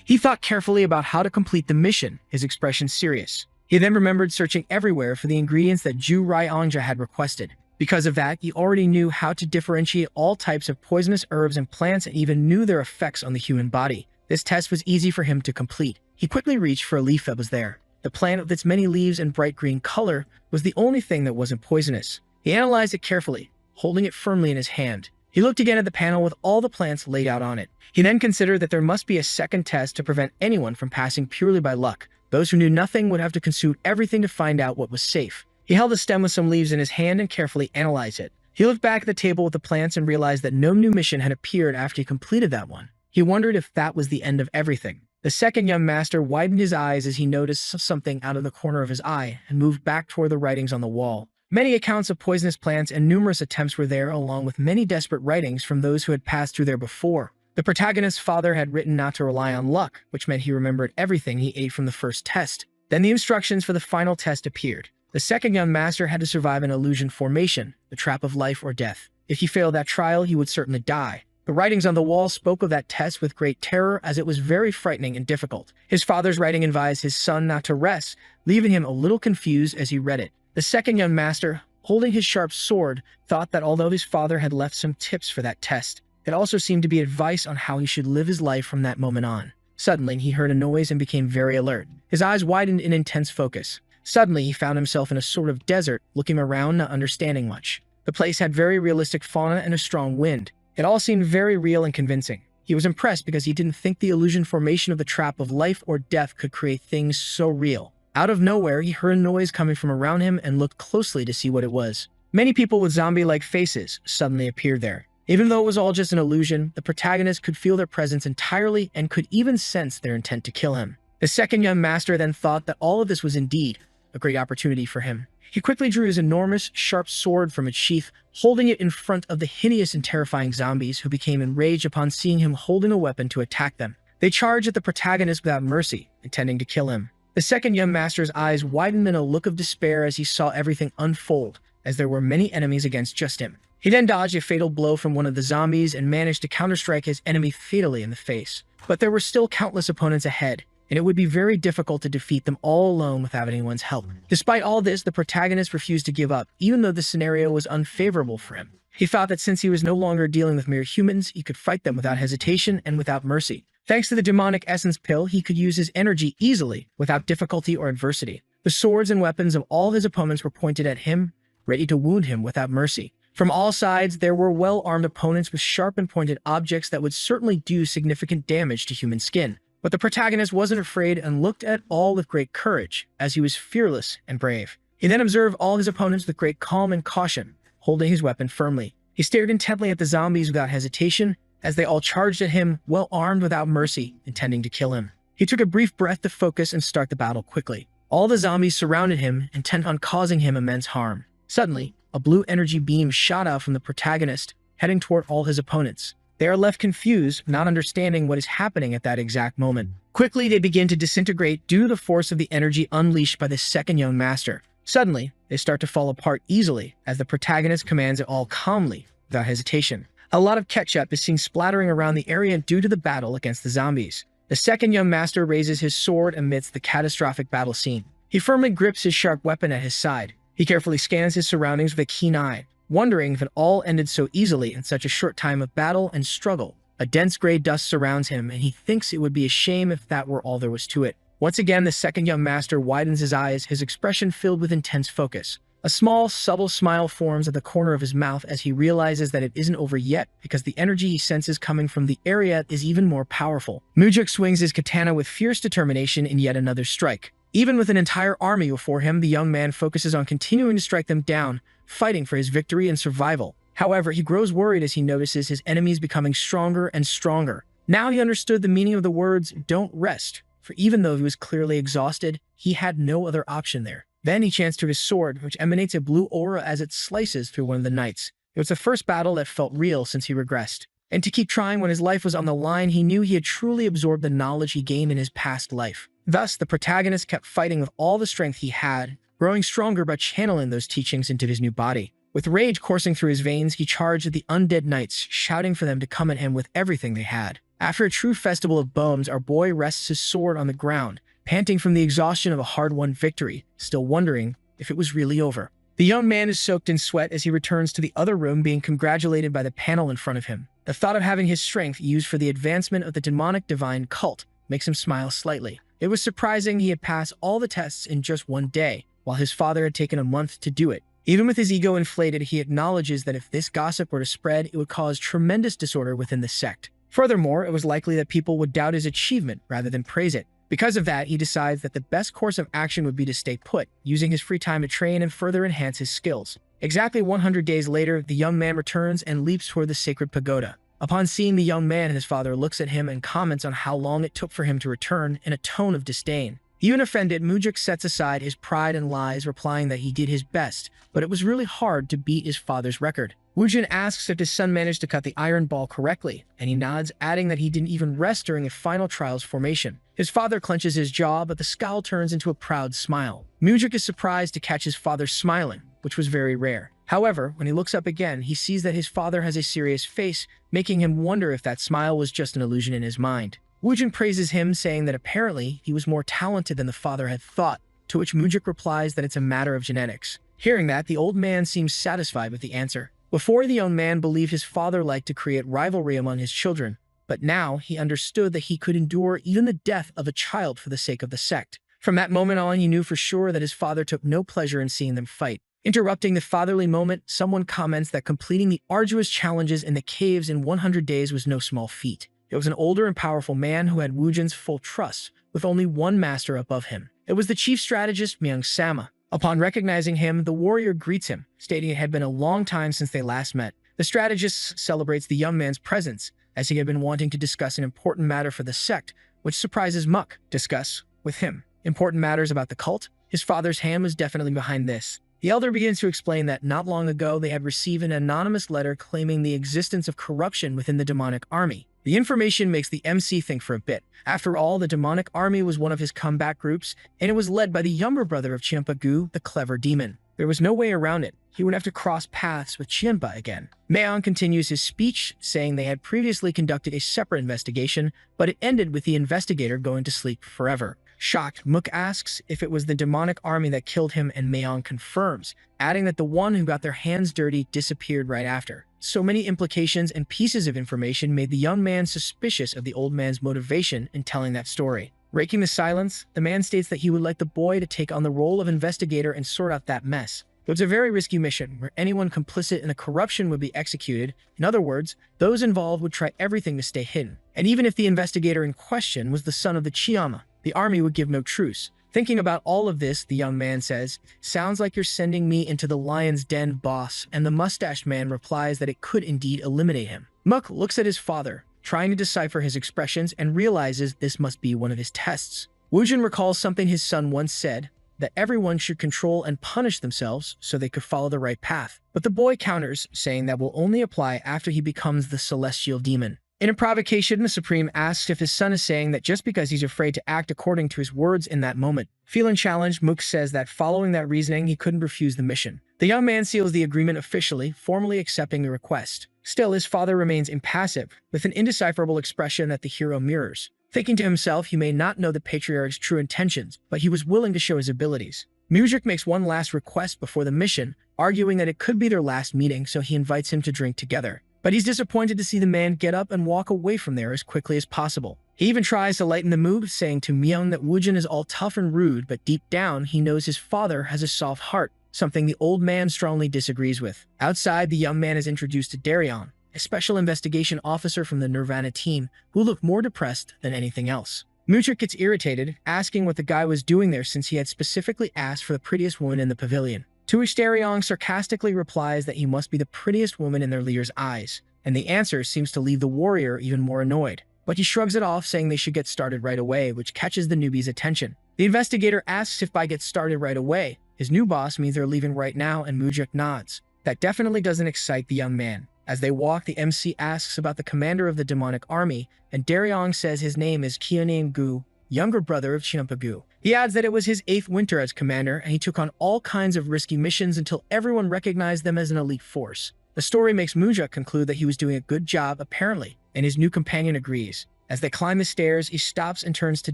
He thought carefully about how to complete the mission, his expression serious. He then remembered searching everywhere for the ingredients that Ju Raiangja had requested. Because of that, he already knew how to differentiate all types of poisonous herbs and plants and even knew their effects on the human body. This test was easy for him to complete. He quickly reached for a leaf that was there. The plant with its many leaves and bright green color was the only thing that wasn't poisonous. He analyzed it carefully, holding it firmly in his hand. He looked again at the panel with all the plants laid out on it. He then considered that there must be a second test to prevent anyone from passing purely by luck. Those who knew nothing would have to consume everything to find out what was safe. He held a stem with some leaves in his hand and carefully analyzed it. He looked back at the table with the plants and realized that no new mission had appeared after he completed that one. He wondered if that was the end of everything. The second young master widened his eyes as he noticed something out of the corner of his eye and moved back toward the writings on the wall. Many accounts of poisonous plants and numerous attempts were there, along with many desperate writings from those who had passed through there before. The protagonist's father had written not to rely on luck, which meant he remembered everything he ate from the first test. Then the instructions for the final test appeared. The second young master had to survive an illusion formation, the trap of life or death. If he failed that trial, he would certainly die. The writings on the wall spoke of that test with great terror, as it was very frightening and difficult. His father's writing advised his son not to rest, leaving him a little confused as he read it. The second young master, holding his sharp sword, thought that although his father had left some tips for that test, it also seemed to be advice on how he should live his life from that moment on. Suddenly, he heard a noise and became very alert. His eyes widened in intense focus. Suddenly, he found himself in a sort of desert, looking around, not understanding much. The place had very realistic fauna and a strong wind. It all seemed very real and convincing. He was impressed because he didn't think the illusion formation of the trap of life or death could create things so real. Out of nowhere, he heard a noise coming from around him and looked closely to see what it was. Many people with zombie-like faces suddenly appeared there. Even though it was all just an illusion, the protagonist could feel their presence entirely and could even sense their intent to kill him. The second young master then thought that all of this was indeed a great opportunity for him. He quickly drew his enormous, sharp sword from its sheath, holding it in front of the hideous and terrifying zombies, who became enraged upon seeing him holding a weapon to attack them. They charged at the protagonist without mercy, intending to kill him. The second young master's eyes widened in a look of despair as he saw everything unfold, as there were many enemies against just him. He then dodged a fatal blow from one of the zombies and managed to counterstrike his enemy fatally in the face. But there were still countless opponents ahead, and it would be very difficult to defeat them all alone without anyone's help. Despite all this, the protagonist refused to give up, even though the scenario was unfavorable for him. He thought that since he was no longer dealing with mere humans, he could fight them without hesitation and without mercy. Thanks to the demonic essence pill, he could use his energy easily, without difficulty or adversity. The swords and weapons of all his opponents were pointed at him, ready to wound him without mercy. From all sides, there were well-armed opponents with sharp and pointed objects that would certainly do significant damage to human skin. But the protagonist wasn't afraid and looked at all with great courage, as he was fearless and brave. He then observed all his opponents with great calm and caution, holding his weapon firmly. He stared intently at the zombies without hesitation, as they all charged at him, well-armed without mercy, intending to kill him. He took a brief breath to focus and start the battle quickly. All the zombies surrounded him, intent on causing him immense harm. Suddenly, a blue energy beam shot out from the protagonist, heading toward all his opponents. They are left confused, not understanding what is happening at that exact moment. Quickly, they begin to disintegrate due to the force of the energy unleashed by the second young master. Suddenly, they start to fall apart easily, as the protagonist commands it all calmly, without hesitation. A lot of ketchup is seen splattering around the area due to the battle against the zombies. The second young master raises his sword amidst the catastrophic battle scene. He firmly grips his sharp weapon at his side. He carefully scans his surroundings with a keen eye, wondering if it all ended so easily in such a short time of battle and struggle. A dense gray dust surrounds him, and he thinks it would be a shame if that were all there was to it. Once again, the second young master widens his eyes, his expression filled with intense focus. A small, subtle smile forms at the corner of his mouth as he realizes that it isn't over yet, because the energy he senses coming from the area is even more powerful. Mujuk swings his katana with fierce determination in yet another strike. Even with an entire army before him, the young man focuses on continuing to strike them down, fighting for his victory and survival. However, he grows worried as he notices his enemies becoming stronger and stronger. Now he understood the meaning of the words, "Don't rest," for even though he was clearly exhausted, he had no other option there. Then he chanced to his sword, which emanates a blue aura as it slices through one of the knights. It was the first battle that felt real since he regressed. And to keep trying when his life was on the line, he knew he had truly absorbed the knowledge he gained in his past life. Thus, the protagonist kept fighting with all the strength he had, growing stronger by channeling those teachings into his new body. With rage coursing through his veins, he charged at the undead knights, shouting for them to come at him with everything they had. After a true festival of bones, our boy rests his sword on the ground, panting from the exhaustion of a hard-won victory, still wondering if it was really over. The young man is soaked in sweat as he returns to the other room, being congratulated by the panel in front of him. The thought of having his strength used for the advancement of the demonic divine cult makes him smile slightly. It was surprising he had passed all the tests in just one day, while his father had taken a month to do it. Even with his ego inflated, he acknowledges that if this gossip were to spread, it would cause tremendous disorder within the sect. Furthermore, it was likely that people would doubt his achievement rather than praise it. Because of that, he decides that the best course of action would be to stay put, using his free time to train and further enhance his skills. Exactly 100 days later, the young man returns and leaps toward the sacred pagoda. Upon seeing the young man, his father looks at him and comments on how long it took for him to return in a tone of disdain. Even offended, Mujuk sets aside his pride and lies, replying that he did his best, but it was really hard to beat his father's record. Wujin asks if his son managed to cut the iron ball correctly, and he nods, adding that he didn't even rest during a final trials formation. His father clenches his jaw, but the scowl turns into a proud smile. Mujuk is surprised to catch his father smiling, which was very rare. However, when he looks up again, he sees that his father has a serious face, making him wonder if that smile was just an illusion in his mind. Wujin praises him, saying that apparently he was more talented than the father had thought, to which Mujuk replies that it's a matter of genetics. Hearing that, the old man seems satisfied with the answer. Before, the young man believed his father liked to create rivalry among his children, but now he understood that he could endure even the death of a child for the sake of the sect. From that moment on, he knew for sure that his father took no pleasure in seeing them fight. Interrupting the fatherly moment, someone comments that completing the arduous challenges in the caves in 100 days was no small feat. It was an older and powerful man who had Wujin's full trust, with only one master above him. It was the chief strategist, Myung Sama. Upon recognizing him, the warrior greets him, stating it had been a long time since they last met. The strategist celebrates the young man's presence, as he had been wanting to discuss an important matter for the sect, which surprises Muk. Discuss with him important matters about the cult? His father's hand was definitely behind this. The elder begins to explain that not long ago they had received an anonymous letter claiming the existence of corruption within the demonic army. The information makes the MC think for a bit. After all, the demonic army was one of his comeback groups, and it was led by the younger brother of Chiempa-gu, the clever demon. There was no way around it. He would have to cross paths with Chienpa again. Mayon continues his speech, saying they had previously conducted a separate investigation, but it ended with the investigator going to sleep forever. Shocked, Muk asks if it was the demonic army that killed him, and Mayon confirms, adding that the one who got their hands dirty disappeared right after. So many implications and pieces of information made the young man suspicious of the old man's motivation in telling that story. Breaking the silence, the man states that he would like the boy to take on the role of investigator and sort out that mess. It was a very risky mission, where anyone complicit in the corruption would be executed. In other words, those involved would try everything to stay hidden. And even if the investigator in question was the son of the Chiyama, the army would give no truce. Thinking about all of this, the young man says, "Sounds like you're sending me into the lion's den, boss," and the mustached man replies that it could indeed eliminate him. Muk looks at his father, trying to decipher his expressions, and realizes this must be one of his tests. Wujin recalls something his son once said, that everyone should control and punish themselves so they could follow the right path. But the boy counters, saying that will only apply after he becomes the celestial demon. In a provocation, the Supreme asks if his son is saying that just because he's afraid to act according to his words in that moment. Feeling challenged, Muk says that following that reasoning, he couldn't refuse the mission. The young man seals the agreement officially, formally accepting the request. Still, his father remains impassive, with an indecipherable expression that the hero mirrors. Thinking to himself he may not know the patriarch's true intentions, but he was willing to show his abilities. Mudrik makes one last request before the mission, arguing that it could be their last meeting, so he invites him to drink together. But he's disappointed to see the man get up and walk away from there as quickly as possible. He even tries to lighten the mood, saying to Myung that Woojin is all tough and rude, but deep down he knows his father has a soft heart, something the old man strongly disagrees with. Outside, the young man is introduced to Daryong, a special investigation officer from the Nirvana team, who looked more depressed than anything else. Mudrik gets irritated, asking what the guy was doing there since he had specifically asked for the prettiest woman in the pavilion. To which Daryong sarcastically replies that he must be the prettiest woman in their leader's eyes, and the answer seems to leave the warrior even more annoyed. But he shrugs it off, saying they should get started right away, which catches the newbie's attention. The investigator asks if by get started right away, his new boss means they're leaving right now, and Mudrik nods. That definitely doesn't excite the young man. As they walk, the MC asks about the commander of the demonic army, and Daryong says his name is Kyeonang-gu, younger brother of Chinpa-gu. He adds that it was his 8th winter as commander, and he took on all kinds of risky missions until everyone recognized them as an elite force. The story makes Mudrik conclude that he was doing a good job, apparently, and his new companion agrees. As they climb the stairs, he stops and turns to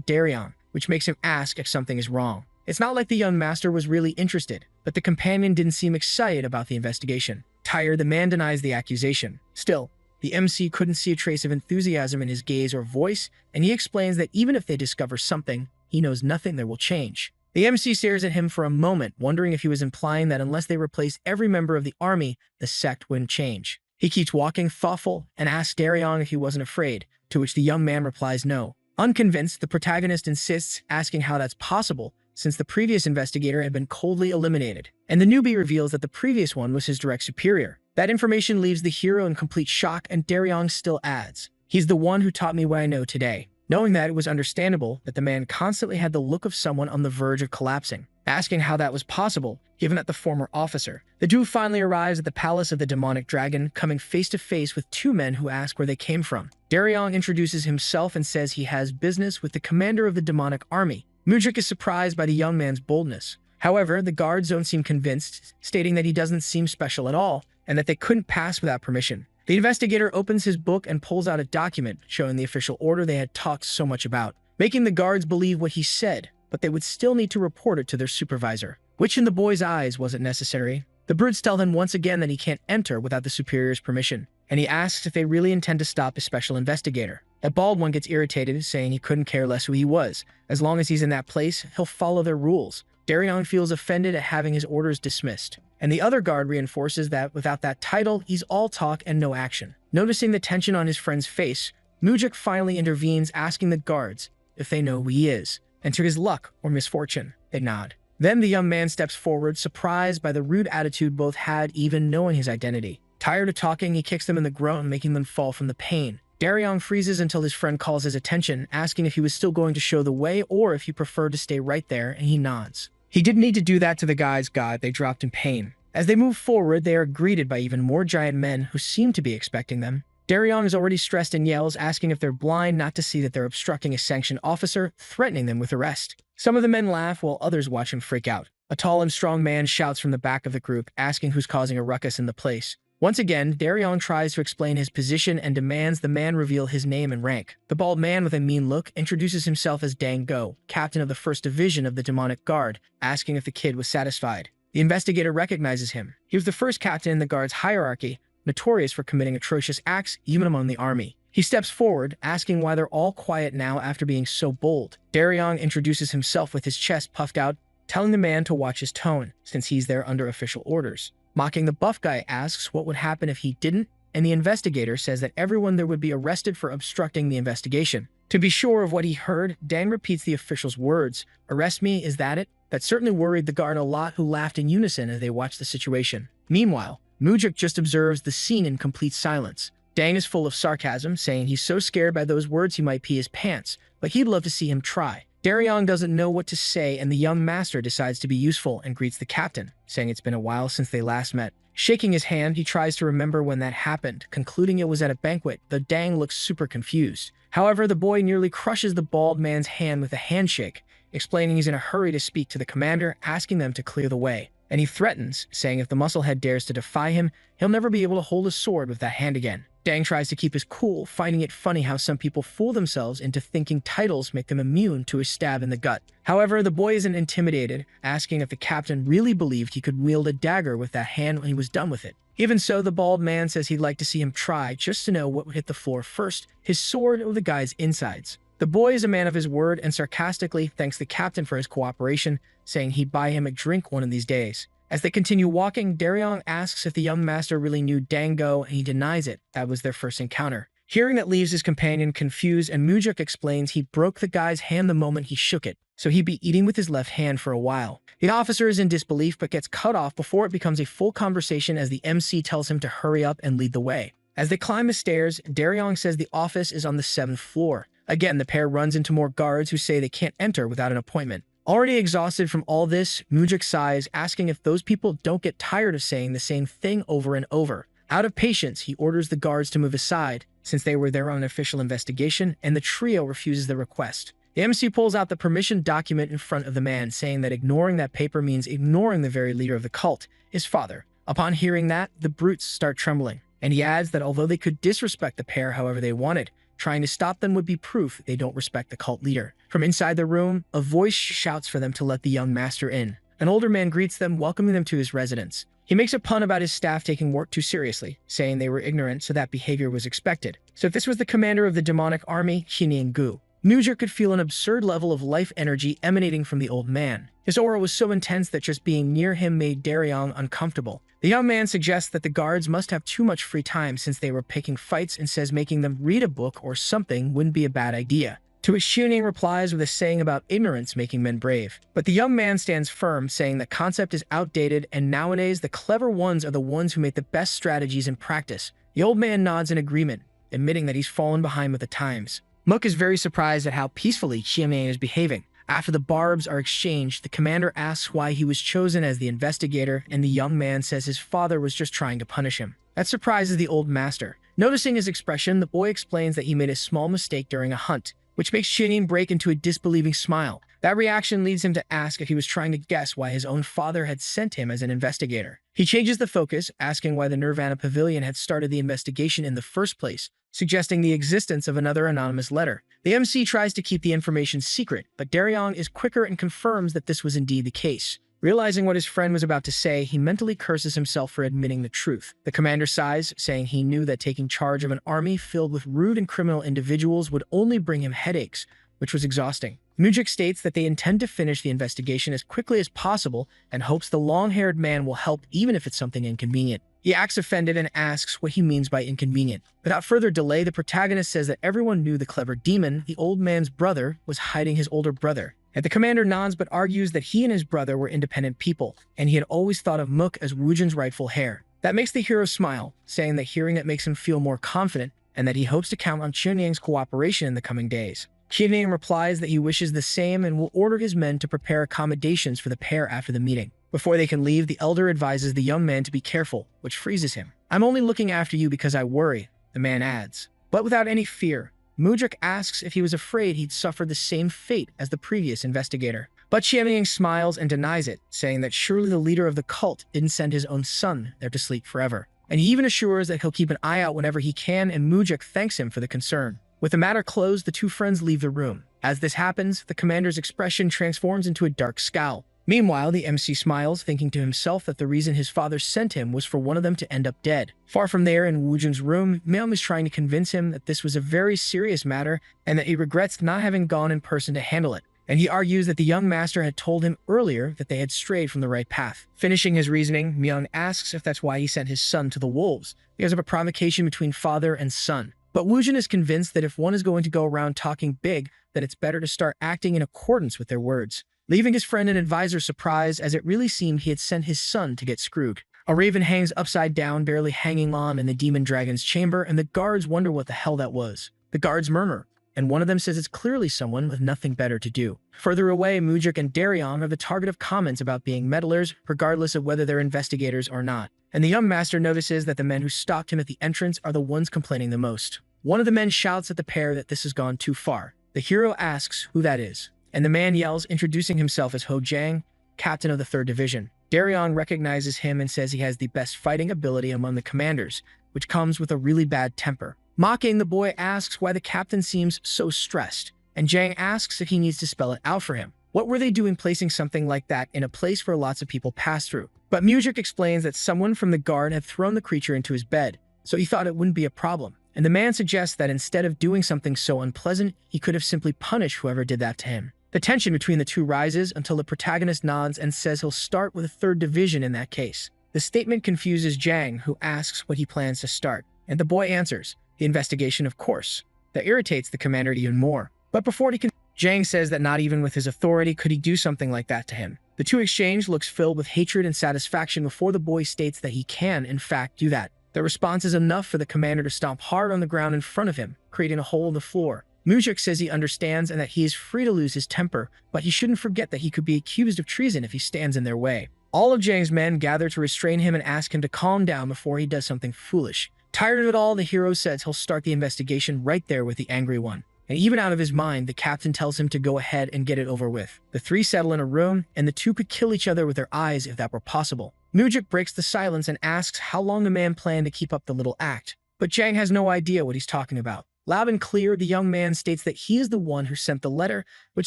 Daryong, which makes him ask if something is wrong. It's not like the young master was really interested, but the companion didn't seem excited about the investigation. Tired, the man denies the accusation. Still, the MC couldn't see a trace of enthusiasm in his gaze or voice, and he explains that even if they discover something, he knows nothing there will change. The MC stares at him for a moment, wondering if he was implying that unless they replace every member of the army, the sect wouldn't change. He keeps walking, thoughtful, and asks Daryong if he wasn't afraid, to which the young man replies no. Unconvinced, the protagonist insists, asking how that's possible, since the previous investigator had been coldly eliminated, and the newbie reveals that the previous one was his direct superior. That information leaves the hero in complete shock, and Daryong still adds, "He's the one who taught me what I know today." Knowing that, it was understandable that the man constantly had the look of someone on the verge of collapsing, asking how that was possible, given that the former officer. The duo finally arrives at the palace of the demonic dragon, coming face to face with two men who ask where they came from. Daryong introduces himself and says he has business with the commander of the demonic army. Mudrik is surprised by the young man's boldness. However, the guards don't seem convinced, stating that he doesn't seem special at all, and that they couldn't pass without permission. The investigator opens his book and pulls out a document showing the official order they had talked so much about, making the guards believe what he said, but they would still need to report it to their supervisor, which in the boy's eyes wasn't necessary. The brutes tell him once again that he can't enter without the superior's permission, and he asks if they really intend to stop his special investigator. The bald one gets irritated, saying he couldn't care less who he was. As long as he's in that place, he'll follow their rules. Daryong feels offended at having his orders dismissed, and the other guard reinforces that without that title, he's all talk and no action. Noticing the tension on his friend's face, Mudrik finally intervenes, asking the guards if they know who he is, and to his luck or misfortune, they nod. Then the young man steps forward, surprised by the rude attitude both had, even knowing his identity. Tired of talking, he kicks them in the groin, making them fall from the pain. Daryong freezes until his friend calls his attention, asking if he was still going to show the way or if he preferred to stay right there, and he nods. He didn't need to do that to the guy's god, they dropped in pain. As they move forward, they are greeted by even more giant men who seem to be expecting them. Daryong is already stressed and yells, asking if they're blind not to see that they're obstructing a sanctioned officer, threatening them with arrest. Some of the men laugh while others watch him freak out. A tall and strong man shouts from the back of the group, asking who's causing a ruckus in the place. Once again, Daryong tries to explain his position and demands the man reveal his name and rank. The bald man with a mean look introduces himself as Dang Go, captain of the 1st Division of the Demonic Guard, asking if the kid was satisfied. The investigator recognizes him. He was the first captain in the guard's hierarchy, notorious for committing atrocious acts even among the army. He steps forward, asking why they're all quiet now after being so bold. Daryong introduces himself with his chest puffed out, telling the man to watch his tone, since he's there under official orders. Mocking, the buff guy asks what would happen if he didn't, and the investigator says that everyone there would be arrested for obstructing the investigation. To be sure of what he heard, Dan repeats the official's words, "Arrest me, is that it?" That certainly worried the guard a lot, who laughed in unison as they watched the situation. Meanwhile, Mudrik just observes the scene in complete silence. Dang is full of sarcasm, saying he's so scared by those words he might pee his pants, but he'd love to see him try. Daryong doesn't know what to say, and the young master decides to be useful and greets the captain, saying it's been a while since they last met. Shaking his hand, he tries to remember when that happened, concluding it was at a banquet, though Dang looks super confused. However, the boy nearly crushes the bald man's hand with a handshake, explaining he's in a hurry to speak to the commander, asking them to clear the way. and he threatens, saying if the musclehead dares to defy him, he'll never be able to hold a sword with that hand again. Dang tries to keep his cool, finding it funny how some people fool themselves into thinking titles make them immune to a stab in the gut. However, the boy isn't intimidated, asking if the captain really believed he could wield a dagger with that hand when he was done with it. Even so, the bald man says he'd like to see him try just to know what would hit the floor first, his sword or the guy's insides. The boy is a man of his word and sarcastically thanks the captain for his cooperation, saying he'd buy him a drink one of these days. As they continue walking, Daryong asks if the young master really knew Dango, and he denies it. That was their first encounter. Hearing that leaves his companion confused, and Mujuk explains he broke the guy's hand the moment he shook it, so he'd be eating with his left hand for a while. The officer is in disbelief but gets cut off before it becomes a full conversation as the MC tells him to hurry up and lead the way. As they climb the stairs, Daryong says the office is on the 7th floor. Again, the pair runs into more guards who say they can't enter without an appointment. Already exhausted from all this, Mujuk sighs, asking if those people don't get tired of saying the same thing over and over. Out of patience, he orders the guards to move aside, since they were there on an official investigation, and the trio refuses the request. The MC pulls out the permission document in front of the man, saying that ignoring that paper means ignoring the very leader of the cult, his father. Upon hearing that, the brutes start trembling, and he adds that although they could disrespect the pair however they wanted, trying to stop them would be proof they don't respect the cult leader. From inside the room, a voice shouts for them to let the young master in. An older man greets them, welcoming them to his residence. He makes a pun about his staff taking work too seriously, saying they were ignorant so that behavior was expected. So if this was the commander of the demonic army, Gu, Mujuk could feel an absurd level of life energy emanating from the old man. His aura was so intense that just being near him made Daryong uncomfortable. The young man suggests that the guards must have too much free time since they were picking fights and says making them read a book or something wouldn't be a bad idea. To which Xiuning replies with a saying about ignorance making men brave. But the young man stands firm, saying the concept is outdated and nowadays the clever ones are the ones who make the best strategies in practice. The old man nods in agreement, admitting that he's fallen behind with the times. Mook is very surprised at how peacefully Xiuning is behaving. After the barbs are exchanged, the commander asks why he was chosen as the investigator, and the young man says his father was just trying to punish him. That surprises the old master. Noticing his expression, the boy explains that he made a small mistake during a hunt, which makes Xiuning break into a disbelieving smile. That reaction leads him to ask if he was trying to guess why his own father had sent him as an investigator. He changes the focus, asking why the Nirvana Pavilion had started the investigation in the first place, suggesting the existence of another anonymous letter. The MC tries to keep the information secret, but Daryong is quicker and confirms that this was indeed the case. Realizing what his friend was about to say, he mentally curses himself for admitting the truth. The commander sighs, saying he knew that taking charge of an army filled with rude and criminal individuals would only bring him headaches, which was exhausting. Mujuk states that they intend to finish the investigation as quickly as possible and hopes the long-haired man will help even if it's something inconvenient. He acts offended and asks what he means by inconvenient. Without further delay, the protagonist says that everyone knew the clever demon, the old man's brother, was hiding his older brother. And the commander nods but argues that he and his brother were independent people, and he had always thought of Mook as Wujin's rightful heir. That makes the hero smile, saying that hearing it makes him feel more confident, and that he hopes to count on Xiuning's cooperation in the coming days. Xiuning replies that he wishes the same and will order his men to prepare accommodations for the pair after the meeting. Before they can leave, the elder advises the young man to be careful, which freezes him. "I'm only looking after you because I worry," the man adds. But without any fear, Mujuk asks if he was afraid he'd suffer the same fate as the previous investigator. But Xiuning smiles and denies it, saying that surely the leader of the cult didn't send his own son there to sleep forever. And he even assures that he'll keep an eye out whenever he can, and Mujuk thanks him for the concern. With the matter closed, the two friends leave the room. As this happens, the commander's expression transforms into a dark scowl. Meanwhile, the MC smiles, thinking to himself that the reason his father sent him was for one of them to end up dead. Far from there, in Wujin's room, Meom is trying to convince him that this was a very serious matter and that he regrets not having gone in person to handle it. And he argues that the young master had told him earlier that they had strayed from the right path. Finishing his reasoning, Myung asks if that's why he sent his son to the wolves, because of a provocation between father and son. But Wujin is convinced that if one is going to go around talking big, that it's better to start acting in accordance with their words. Leaving his friend and advisor surprised, as it really seemed he had sent his son to get screwed. A raven hangs upside down, barely hanging on in the demon dragon's chamber, and the guards wonder what the hell that was. The guards murmur, and one of them says it's clearly someone with nothing better to do. Further away, Mujuk and Daryong are the target of comments about being meddlers, regardless of whether they're investigators or not. And the young master notices that the men who stopped him at the entrance are the ones complaining the most. One of the men shouts at the pair that this has gone too far. The hero asks who that is, and the man yells, introducing himself as Ho Jiang, captain of the 3rd Division. Darion recognizes him and says he has the best fighting ability among the commanders, which comes with a really bad temper. Mocking, the boy asks why the captain seems so stressed, and Jang asks if he needs to spell it out for him. What were they doing placing something like that in a place where lots of people pass through? But Mujik explains that someone from the guard had thrown the creature into his bed, so he thought it wouldn't be a problem. And the man suggests that instead of doing something so unpleasant, he could have simply punished whoever did that to him. The tension between the two rises until the protagonist nods and says he'll start with a third division in that case. The statement confuses Jang, who asks what he plans to start, and the boy answers, the investigation, of course. That irritates the commander even more. But before he can, Jang says that not even with his authority could he do something like that to him. The two exchange looks filled with hatred and satisfaction before the boy states that he can, in fact, do that. The response is enough for the commander to stomp hard on the ground in front of him, creating a hole in the floor. Mujik says he understands and that he is free to lose his temper, but he shouldn't forget that he could be accused of treason if he stands in their way. All of Jang's men gather to restrain him and ask him to calm down before he does something foolish. Tired of it all, the hero says he'll start the investigation right there with the angry one. And even out of his mind, the captain tells him to go ahead and get it over with. The three settle in a room, and the two could kill each other with their eyes if that were possible. Mujik breaks the silence and asks how long the man planned to keep up the little act. But Jang has no idea what he's talking about. Loud and clear, the young man states that he is the one who sent the letter, which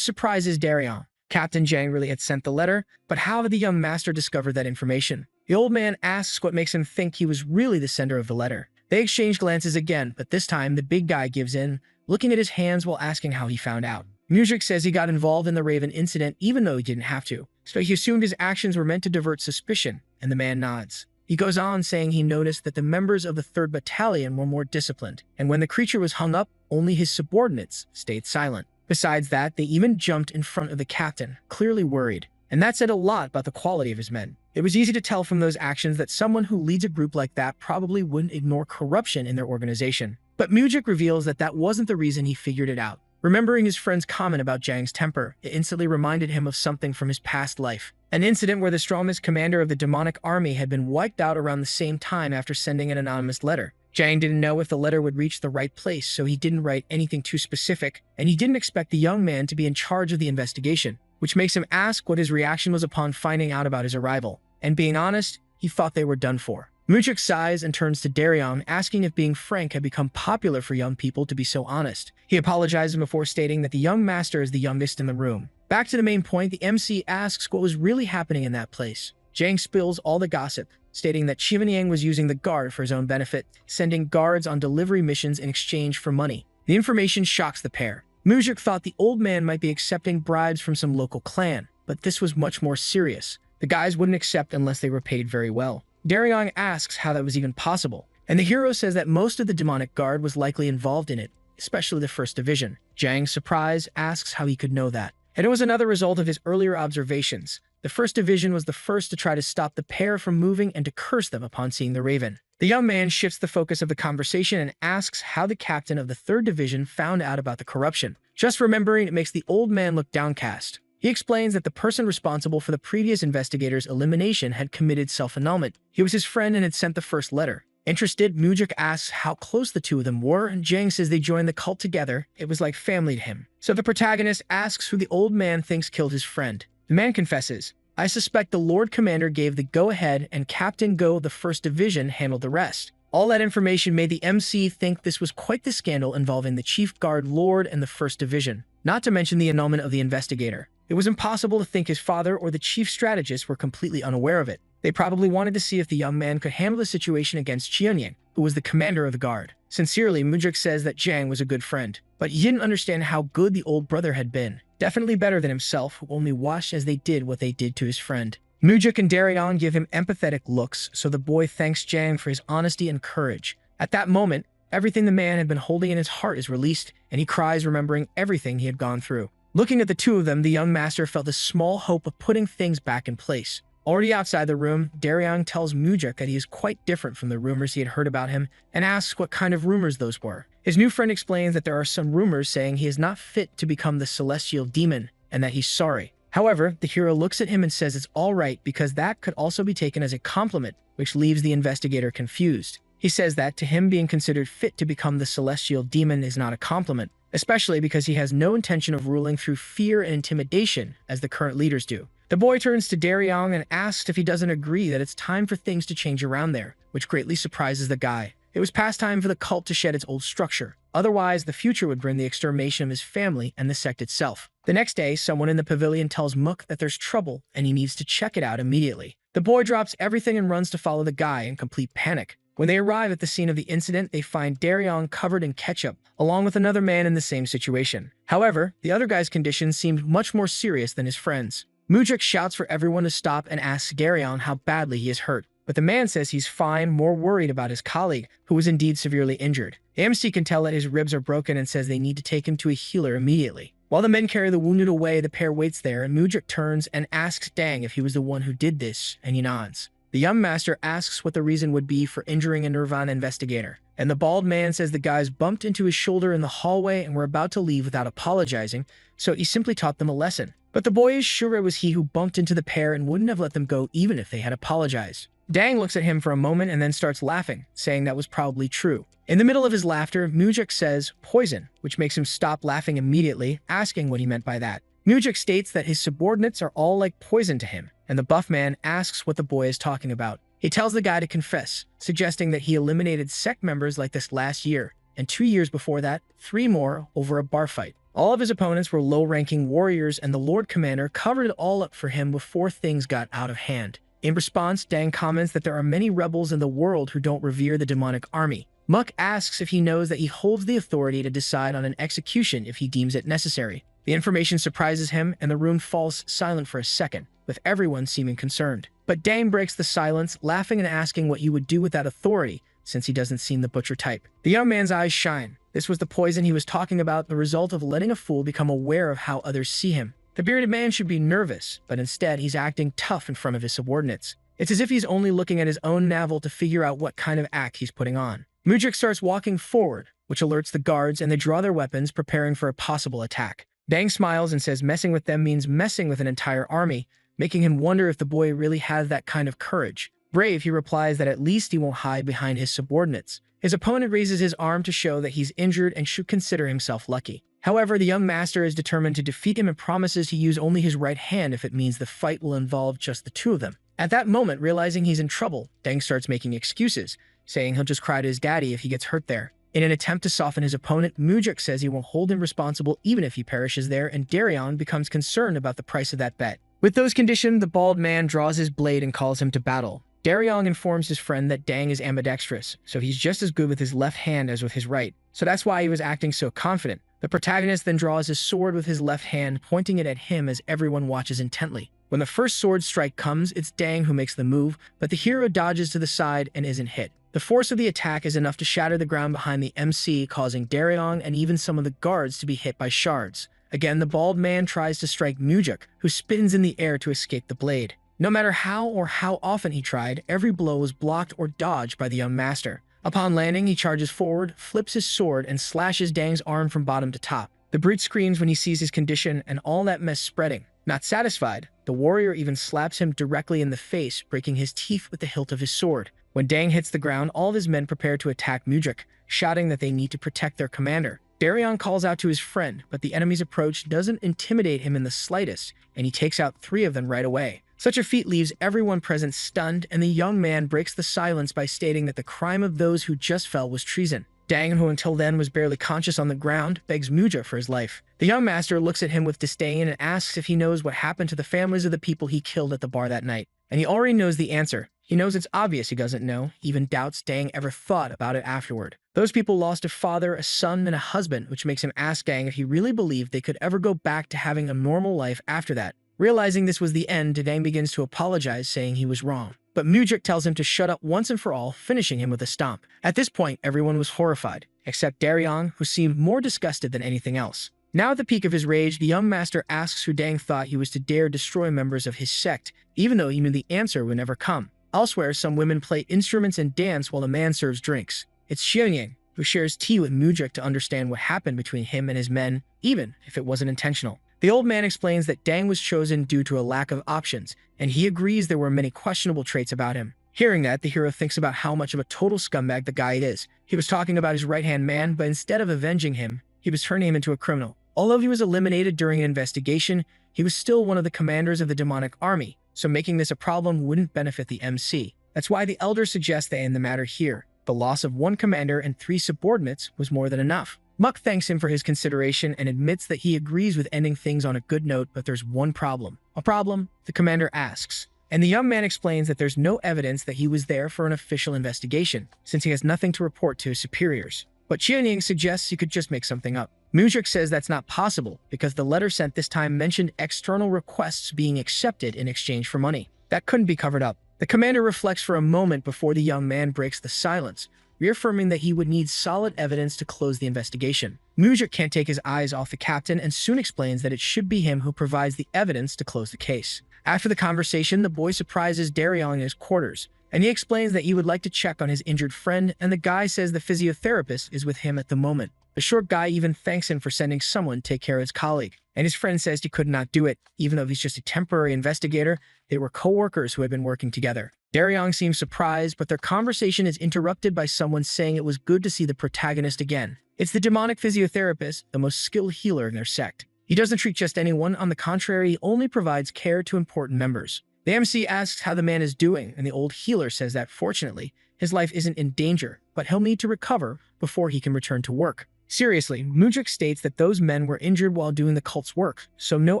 surprises Darion. Captain Jang really had sent the letter, but how had the young master discovered that information? The old man asks what makes him think he was really the sender of the letter. They exchange glances again, but this time the big guy gives in, looking at his hands while asking how he found out. Mujik says he got involved in the Raven incident even though he didn't have to, so he assumed his actions were meant to divert suspicion, and the man nods. He goes on saying he noticed that the members of the 3rd Battalion were more disciplined, and when the creature was hung up, only his subordinates stayed silent. Besides that, they even jumped in front of the captain, clearly worried. And that said a lot about the quality of his men. It was easy to tell from those actions that someone who leads a group like that probably wouldn't ignore corruption in their organization. But Mujik reveals that that wasn't the reason he figured it out. Remembering his friend's comment about Jang's temper, it instantly reminded him of something from his past life. An incident where the strongest commander of the demonic army had been wiped out around the same time after sending an anonymous letter. Jang didn't know if the letter would reach the right place, so he didn't write anything too specific, and he didn't expect the young man to be in charge of the investigation, which makes him ask what his reaction was upon finding out about his arrival. And being honest, he thought they were done for. Mujik sighs and turns to Darion, asking if being frank had become popular for young people to be so honest. He apologizes before stating that the young master is the youngest in the room. Back to the main point, the MC asks what was really happening in that place. Jang spills all the gossip, stating that Chivanyang was using the guard for his own benefit, sending guards on delivery missions in exchange for money. The information shocks the pair. Mujik thought the old man might be accepting bribes from some local clan, but this was much more serious. The guys wouldn't accept unless they were paid very well. Darion asks how that was even possible, and the hero says that most of the demonic guard was likely involved in it, especially the 1st Division. Jang, surprised, asks how he could know that. And it was another result of his earlier observations. The 1st Division was the first to try to stop the pair from moving and to curse them upon seeing the Raven. The young man shifts the focus of the conversation and asks how the captain of the 3rd Division found out about the corruption. Just remembering it makes the old man look downcast. He explains that the person responsible for the previous investigator's elimination had committed self-annulment. He was his friend and had sent the first letter. Interested, Mujik asks how close the two of them were, and Jang says they joined the cult together. It was like family to him. So the protagonist asks who the old man thinks killed his friend. The man confesses, "I suspect the Lord Commander gave the go-ahead and Captain Go of the 1st Division handled the rest." All that information made the MC think this was quite the scandal involving the Chief Guard Lord and the 1st Division, not to mention the annulment of the investigator. It was impossible to think his father or the chief strategist were completely unaware of it. They probably wanted to see if the young man could handle the situation against Qianyang, who was the commander of the guard. Sincerely, Mujik says that Jang was a good friend, but he didn't understand how good the old brother had been. Definitely better than himself, who only watched as they did what they did to his friend. Mujik and Darion give him empathetic looks, so the boy thanks Jang for his honesty and courage. At that moment, everything the man had been holding in his heart is released, and he cries remembering everything he had gone through. Looking at the two of them, the young master felt a small hope of putting things back in place. Already outside the room, Darion tells Mujik that he is quite different from the rumors he had heard about him and asks what kind of rumors those were. His new friend explains that there are some rumors saying he is not fit to become the celestial demon and that he's sorry. However, the hero looks at him and says it's all right because that could also be taken as a compliment, which leaves the investigator confused. He says that to him being considered fit to become the celestial demon is not a compliment, especially because he has no intention of ruling through fear and intimidation as the current leaders do. The boy turns to Daryong and asks if he doesn't agree that it's time for things to change around there, which greatly surprises the guy. It was past time for the cult to shed its old structure. Otherwise, the future would bring the extermination of his family and the sect itself. The next day, someone in the pavilion tells Mook that there's trouble and he needs to check it out immediately. The boy drops everything and runs to follow the guy in complete panic. When they arrive at the scene of the incident, they find Daryong covered in ketchup, along with another man in the same situation. However, the other guy's condition seemed much more serious than his friend's. Mudrik shouts for everyone to stop and asks Daryong how badly he is hurt. But the man says he's fine, more worried about his colleague, who was indeed severely injured. The MC can tell that his ribs are broken and says they need to take him to a healer immediately. While the men carry the wounded away, the pair waits there, and Mudrik turns and asks Dang if he was the one who did this, and he nods. The young master asks what the reason would be for injuring a Nirvana investigator, and the bald man says the guys bumped into his shoulder in the hallway and were about to leave without apologizing, so he simply taught them a lesson. But the boy is sure it was he who bumped into the pair and wouldn't have let them go even if they had apologized. Dang looks at him for a moment and then starts laughing, saying that was probably true. In the middle of his laughter, Mudrik says, "Poison," which makes him stop laughing immediately, asking what he meant by that. Mudrik states that his subordinates are all like poison to him, and the buff man asks what the boy is talking about. He tells the guy to confess, suggesting that he eliminated sect members like this last year, and 2 years before that, 3 more over a bar fight. All of his opponents were low-ranking warriors, and the Lord Commander covered it all up for him before things got out of hand. In response, Dang comments that there are many rebels in the world who don't revere the demonic army. Muck asks if he knows that he holds the authority to decide on an execution if he deems it necessary. The information surprises him, and the room falls silent for a second, with everyone seeming concerned. But Dang breaks the silence, laughing and asking what he would do with that authority, since he doesn't seem the butcher type. The young man's eyes shine. This was the poison he was talking about, the result of letting a fool become aware of how others see him. The bearded man should be nervous, but instead he's acting tough in front of his subordinates. It's as if he's only looking at his own navel to figure out what kind of act he's putting on. Mudrik starts walking forward, which alerts the guards, and they draw their weapons, preparing for a possible attack. Dang smiles and says messing with them means messing with an entire army, making him wonder if the boy really has that kind of courage. Brave, he replies that at least he won't hide behind his subordinates. His opponent raises his arm to show that he's injured and should consider himself lucky. However, the young master is determined to defeat him and promises to use only his right hand if it means the fight will involve just the two of them. At that moment, realizing he's in trouble, Deng starts making excuses, saying he'll just cry to his daddy if he gets hurt there. In an attempt to soften his opponent, Mudrik says he won't hold him responsible even if he perishes there, and Darion becomes concerned about the price of that bet. With those conditioned, the bald man draws his blade and calls him to battle. Daryong informs his friend that Dang is ambidextrous, so he's just as good with his left hand as with his right, so that's why he was acting so confident. The protagonist then draws his sword with his left hand, pointing it at him as everyone watches intently. When the first sword strike comes, it's Dang who makes the move, but the hero dodges to the side and isn't hit. The force of the attack is enough to shatter the ground behind the MC, causing Daryong and even some of the guards to be hit by shards. Again, the bald man tries to strike Mudrik, who spins in the air to escape the blade. No matter how or how often he tried, every blow was blocked or dodged by the young master. Upon landing, he charges forward, flips his sword, and slashes Dang's arm from bottom to top. The brute screams when he sees his condition and all that mess spreading. Not satisfied, the warrior even slaps him directly in the face, breaking his teeth with the hilt of his sword. When Dang hits the ground, all of his men prepare to attack Mudrik, shouting that they need to protect their commander. Daryong calls out to his friend, but the enemy's approach doesn't intimidate him in the slightest, and he takes out 3 of them right away. Such a feat leaves everyone present stunned, and the young man breaks the silence by stating that the crime of those who just fell was treason. Dang, who until then was barely conscious on the ground, begs Mudrik for his life. The young master looks at him with disdain and asks if he knows what happened to the families of the people he killed at the bar that night. And he already knows the answer. He knows it's obvious he doesn't know, even doubts Dang ever thought about it afterward. Those people lost a father, a son, and a husband, which makes him ask Dang if he really believed they could ever go back to having a normal life after that. Realizing this was the end, Dang begins to apologize, saying he was wrong. But Mudrik tells him to shut up once and for all, finishing him with a stomp. At this point, everyone was horrified, except Daryong, who seemed more disgusted than anything else. Now at the peak of his rage, the young master asks who Dang thought he was to dare destroy members of his sect, even though he knew the answer would never come. Elsewhere, some women play instruments and dance while a man serves drinks. It's Xianyang, who shares tea with Mudrik to understand what happened between him and his men, even if it wasn't intentional. The old man explains that Dang was chosen due to a lack of options, and he agrees there were many questionable traits about him. Hearing that, the hero thinks about how much of a total scumbag the guy is. He was talking about his right-hand man, but instead of avenging him, he was turning him into a criminal. Although he was eliminated during an investigation, he was still one of the commanders of the demonic army, so making this a problem wouldn't benefit the MC. That's why the elder suggests they end the matter here. The loss of one commander and 3 subordinates was more than enough. Muk thanks him for his consideration and admits that he agrees with ending things on a good note, but there's one problem. A problem? The commander asks. And the young man explains that there's no evidence that he was there for an official investigation, since he has nothing to report to his superiors. But Qianying suggests he could just make something up. Mujik says that's not possible, because the letter sent this time mentioned external requests being accepted in exchange for money. That couldn't be covered up. The commander reflects for a moment before the young man breaks the silence, reaffirming that he would need solid evidence to close the investigation. Mujik can't take his eyes off the captain and soon explains that it should be him who provides the evidence to close the case. After the conversation, the boy surprises Daryong in his quarters, and he explains that he would like to check on his injured friend, and the guy says the physiotherapist is with him at the moment. The short guy even thanks him for sending someone to take care of his colleague, and his friend says he could not do it, even though he's just a temporary investigator. They were co-workers who had been working together. Daryong seems surprised, but their conversation is interrupted by someone saying it was good to see the protagonist again. It's the demonic physiotherapist, the most skilled healer in their sect. He doesn't treat just anyone, on the contrary, he only provides care to important members. The MC asks how the man is doing, and the old healer says that, fortunately, his life isn't in danger, but he'll need to recover before he can return to work. Seriously, Mujik states that those men were injured while doing the cult's work, so no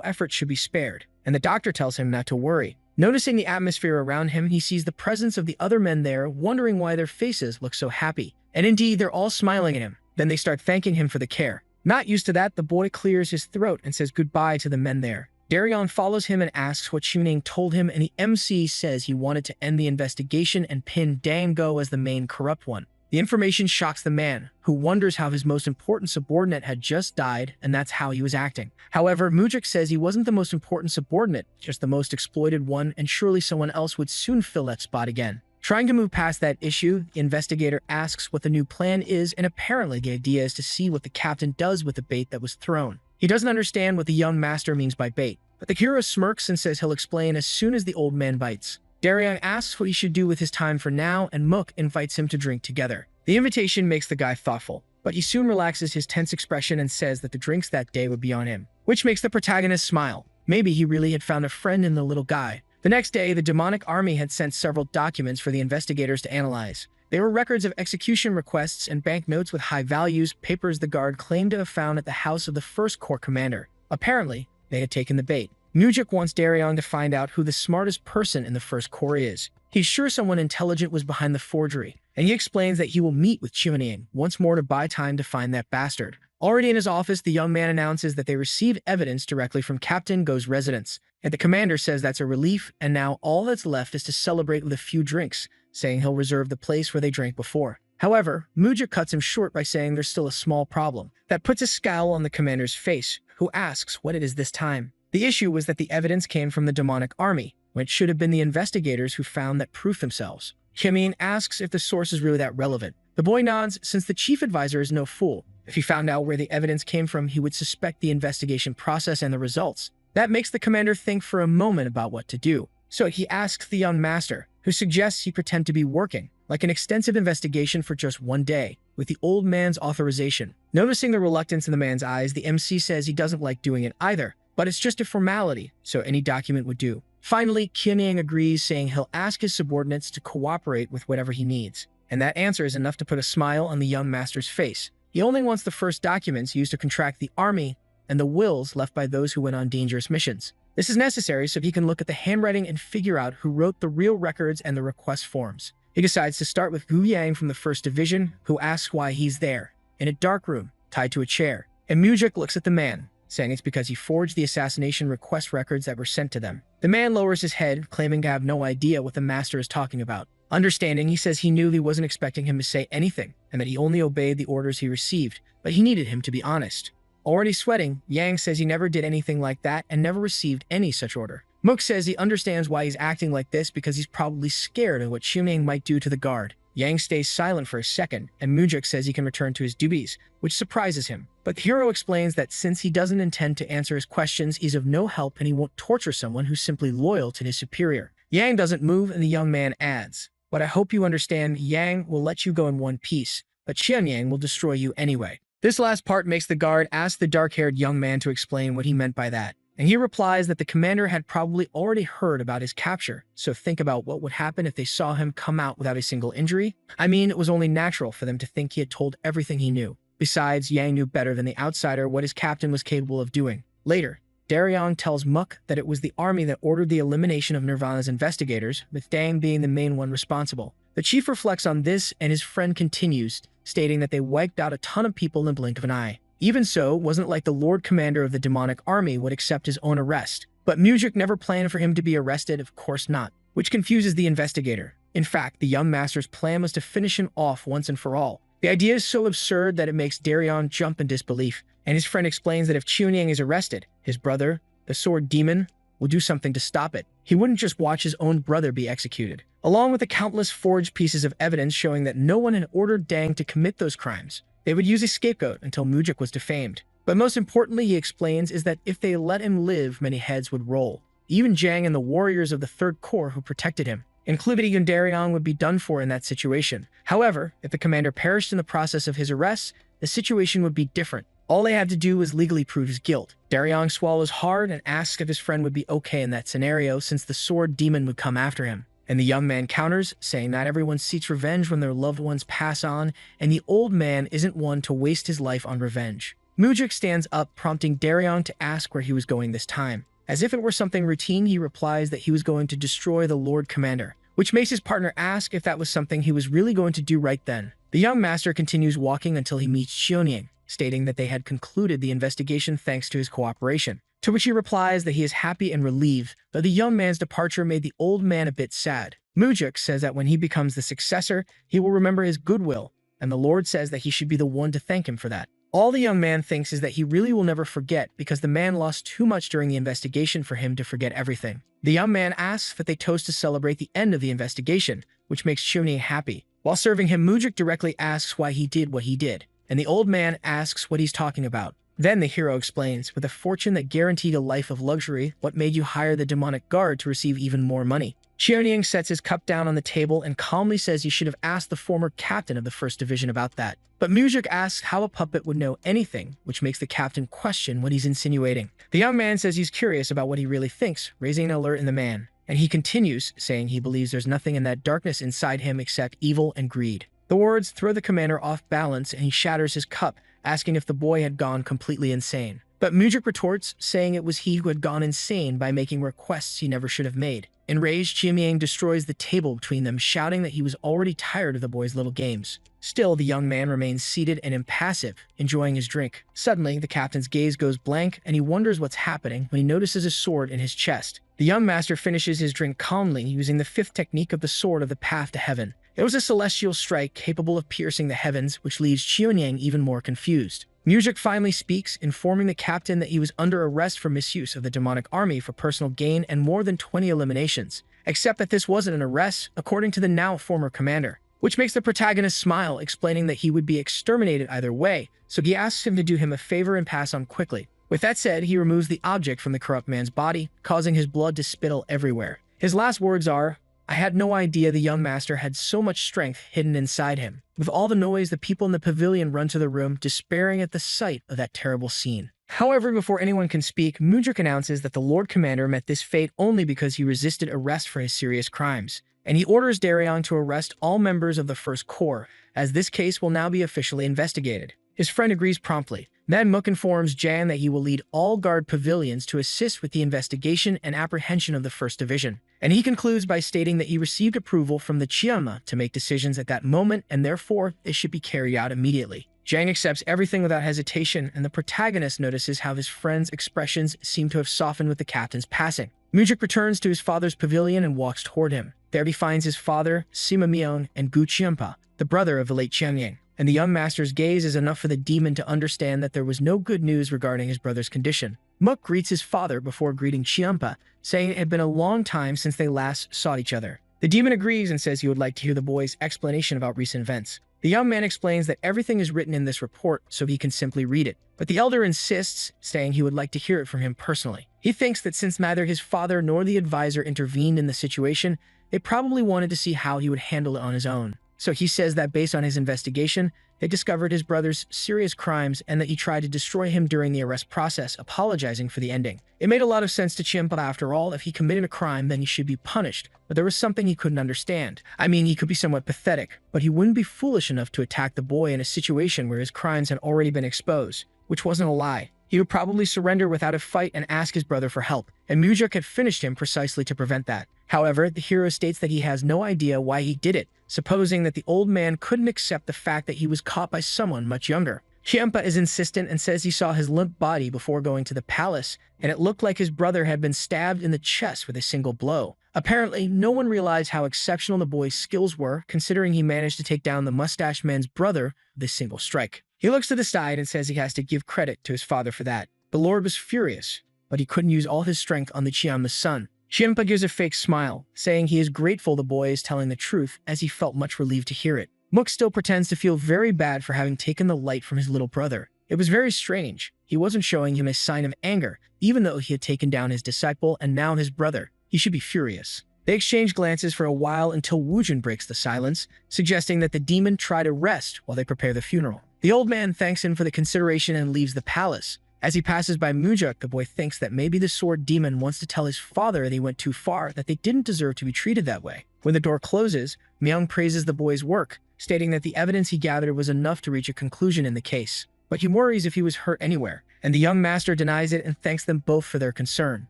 effort should be spared, and the doctor tells him not to worry. Noticing the atmosphere around him, he sees the presence of the other men there, wondering why their faces look so happy. And indeed, they're all smiling at him. Then they start thanking him for the care. Not used to that, the boy clears his throat and says goodbye to the men there. Daryong follows him and asks what Qianying told him, and the MC says he wanted to end the investigation and pin Dango as the main corrupt one. The information shocks the man, who wonders how his most important subordinate had just died, and that's how he was acting. However, Mujik says he wasn't the most important subordinate, just the most exploited one, and surely someone else would soon fill that spot again. Trying to move past that issue, the investigator asks what the new plan is, and apparently the idea is to see what the captain does with the bait that was thrown. He doesn't understand what the young master means by bait, but the hero smirks and says he'll explain as soon as the old man bites. Daryong asks what he should do with his time for now, and Mook invites him to drink together. The invitation makes the guy thoughtful, but he soon relaxes his tense expression and says that the drinks that day would be on him, which makes the protagonist smile. Maybe he really had found a friend in the little guy. The next day, the demonic army had sent several documents for the investigators to analyze. They were records of execution requests and banknotes with high values, papers the guard claimed to have found at the house of the first corps commander. Apparently, they had taken the bait. Mujik wants Daryong to find out who the smartest person in the first corps is. He's sure someone intelligent was behind the forgery, and he explains that he will meet with Qianying once more to buy time to find that bastard. Already in his office, the young man announces that they received evidence directly from Captain Go's residence, and the commander says that's a relief, and now all that's left is to celebrate with a few drinks, saying he'll reserve the place where they drank before. However, Mujik cuts him short by saying there's still a small problem. That puts a scowl on the commander's face, who asks what it is this time. The issue was that the evidence came from the demonic army, when it should have been the investigators who found that proof themselves. Qianying asks if the source is really that relevant. The boy nods, since the chief advisor is no fool. If he found out where the evidence came from, he would suspect the investigation process and the results. That makes the commander think for a moment about what to do. So he asks the young master, who suggests he pretend to be working, like an extensive investigation for just one day, with the old man's authorization. Noticing the reluctance in the man's eyes, the MC says he doesn't like doing it either, but it's just a formality, so any document would do. Finally, Qianying agrees, saying he'll ask his subordinates to cooperate with whatever he needs. And that answer is enough to put a smile on the young master's face. He only wants the first documents used to contract the army and the wills left by those who went on dangerous missions. This is necessary so he can look at the handwriting and figure out who wrote the real records and the request forms. He decides to start with Gu Yang from the 1st Division, who asks why he's there, in a dark room, tied to a chair. And Mujik looks at the man, saying it's because he forged the assassination request records that were sent to them. The man lowers his head, claiming to have no idea what the master is talking about. Understanding, he says he knew he wasn't expecting him to say anything, and that he only obeyed the orders he received, but he needed him to be honest. Already sweating, Yang says he never did anything like that and never received any such order. Mook says he understands why he's acting like this because he's probably scared of what Qianying might do to the guard. Yang stays silent for a second, and Mujik says he can return to his duties, which surprises him. But the hero explains that since he doesn't intend to answer his questions, he's of no help and he won't torture someone who's simply loyal to his superior. Yang doesn't move, and the young man adds, "But I hope you understand, Yang will let you go in one piece, but Qianying will destroy you anyway." This last part makes the guard ask the dark-haired young man to explain what he meant by that. And he replies that the commander had probably already heard about his capture, so think about what would happen if they saw him come out without a single injury. I mean, it was only natural for them to think he had told everything he knew. Besides, Yang knew better than the outsider what his captain was capable of doing. Later, Daryong tells Muk that it was the army that ordered the elimination of Nirvana's investigators, with Dang being the main one responsible. The chief reflects on this, and his friend continues, stating that they wiped out a ton of people in the blink of an eye. Even so, it wasn't like the Lord Commander of the demonic army would accept his own arrest. But Mujik never planned for him to be arrested, of course not, which confuses the investigator. In fact, the young master's plan was to finish him off once and for all. The idea is so absurd that it makes Daryong jump in disbelief, and his friend explains that if Chunyang is arrested, his brother, the sword demon, will do something to stop it. He wouldn't just watch his own brother be executed, along with the countless forged pieces of evidence showing that no one had ordered Dang to commit those crimes. They would use a scapegoat until Mujik was defamed. But most importantly, he explains, is that if they let him live, many heads would roll. Even Jang and the warriors of the Third Corps who protected him, including Daryong, would be done for in that situation. However, if the commander perished in the process of his arrest, the situation would be different. All they had to do was legally prove his guilt. Daryong swallows hard and asks if his friend would be okay in that scenario since the sword demon would come after him. And the young man counters, saying not everyone seeks revenge when their loved ones pass on, and the old man isn't one to waste his life on revenge. Mujik stands up, prompting Daryong to ask where he was going this time. As if it were something routine, he replies that he was going to destroy the Lord Commander, which makes his partner ask if that was something he was really going to do right then. The young master continues walking until he meets Xionying, stating that they had concluded the investigation thanks to his cooperation. To which he replies that he is happy and relieved, though the young man's departure made the old man a bit sad. Mujik says that when he becomes the successor, he will remember his goodwill, and the Lord says that he should be the one to thank him for that. All the young man thinks is that he really will never forget because the man lost too much during the investigation for him to forget everything. The young man asks that they toast to celebrate the end of the investigation, which makes Xionying happy. While serving him, Mujik directly asks why he did what he did, and the old man asks what he's talking about. Then the hero explains, with a fortune that guaranteed a life of luxury, what made you hire the demonic guard to receive even more money? Xionying sets his cup down on the table and calmly says he should have asked the former captain of the First Division about that. But Mujik asks how a puppet would know anything, which makes the captain question what he's insinuating. The young man says he's curious about what he really thinks, raising an alert in the man. And he continues, saying he believes there's nothing in that darkness inside him except evil and greed. The words throw the commander off balance and he shatters his cup, asking if the boy had gone completely insane. But Mujik retorts, saying it was he who had gone insane by making requests he never should have made. Enraged, Xionying destroys the table between them, shouting that he was already tired of the boy's little games. Still, the young man remains seated and impassive, enjoying his drink. Suddenly, the captain's gaze goes blank, and he wonders what's happening when he notices a sword in his chest. The young master finishes his drink calmly, using the fifth technique of the sword of the path to heaven. It was a celestial strike capable of piercing the heavens, which leaves Xionying even more confused. Mujik finally speaks, informing the captain that he was under arrest for misuse of the demonic army for personal gain and more than 20 eliminations, except that this wasn't an arrest, according to the now former commander, which makes the protagonist smile, explaining that he would be exterminated either way, so he asks him to do him a favor and pass on quickly. With that said, he removes the object from the corrupt man's body, causing his blood to spittle everywhere. His last words are, "I had no idea the young master had so much strength hidden inside him." With all the noise, the people in the pavilion run to the room, despairing at the sight of that terrible scene. However, before anyone can speak, Mujik announces that the Lord Commander met this fate only because he resisted arrest for his serious crimes, and he orders Daryong to arrest all members of the First Corps, as this case will now be officially investigated. His friend agrees promptly. Then Mook informs Jan that he will lead all guard pavilions to assist with the investigation and apprehension of the First Division. And he concludes by stating that he received approval from the Chiama to make decisions at that moment and therefore it should be carried out immediately. Jang accepts everything without hesitation, and the protagonist notices how his friend's expressions seem to have softened with the captain's passing. Mujik returns to his father's pavilion and walks toward him. There he finds his father, Sima Myung, and Gu Chiampa, the brother of the late Xianying. And the young master's gaze is enough for the demon to understand that there was no good news regarding his brother's condition. Mook greets his father before greeting Chiampa, saying it had been a long time since they last saw each other. The demon agrees and says he would like to hear the boy's explanation about recent events. The young man explains that everything is written in this report, so he can simply read it. But the elder insists, saying he would like to hear it from him personally. He thinks that since neither his father nor the advisor intervened in the situation, they probably wanted to see how he would handle it on his own. So he says that based on his investigation, they discovered his brother's serious crimes and that he tried to destroy him during the arrest process, apologizing for the ending. It made a lot of sense to Chimpa. After all, if he committed a crime, then he should be punished. But there was something he couldn't understand. I mean, he could be somewhat pathetic, but he wouldn't be foolish enough to attack the boy in a situation where his crimes had already been exposed, which wasn't a lie. He would probably surrender without a fight and ask his brother for help, and Mujuk had finished him precisely to prevent that. However, the hero states that he has no idea why he did it, supposing that the old man couldn't accept the fact that he was caught by someone much younger. Chiampa is insistent and says he saw his limp body before going to the palace, and it looked like his brother had been stabbed in the chest with a single blow. Apparently, no one realized how exceptional the boy's skills were, considering he managed to take down the mustache man's brother with a single strike. He looks to the side and says he has to give credit to his father for that. The Lord was furious, but he couldn't use all his strength on the Chiama's son. Chiampa gives a fake smile, saying he is grateful the boy is telling the truth, as he felt much relieved to hear it. Mook still pretends to feel very bad for having taken the light from his little brother. It was very strange. He wasn't showing him a sign of anger, even though he had taken down his disciple and now his brother. He should be furious. They exchange glances for a while until Woojin breaks the silence, suggesting that the demon try to rest while they prepare the funeral. The old man thanks him for the consideration and leaves the palace. As he passes by Mujuk, the boy thinks that maybe the sword demon wants to tell his father that he went too far, that they didn't deserve to be treated that way. When the door closes, Myung praises the boy's work, stating that the evidence he gathered was enough to reach a conclusion in the case. But he worries if he was hurt anywhere, and the young master denies it and thanks them both for their concern.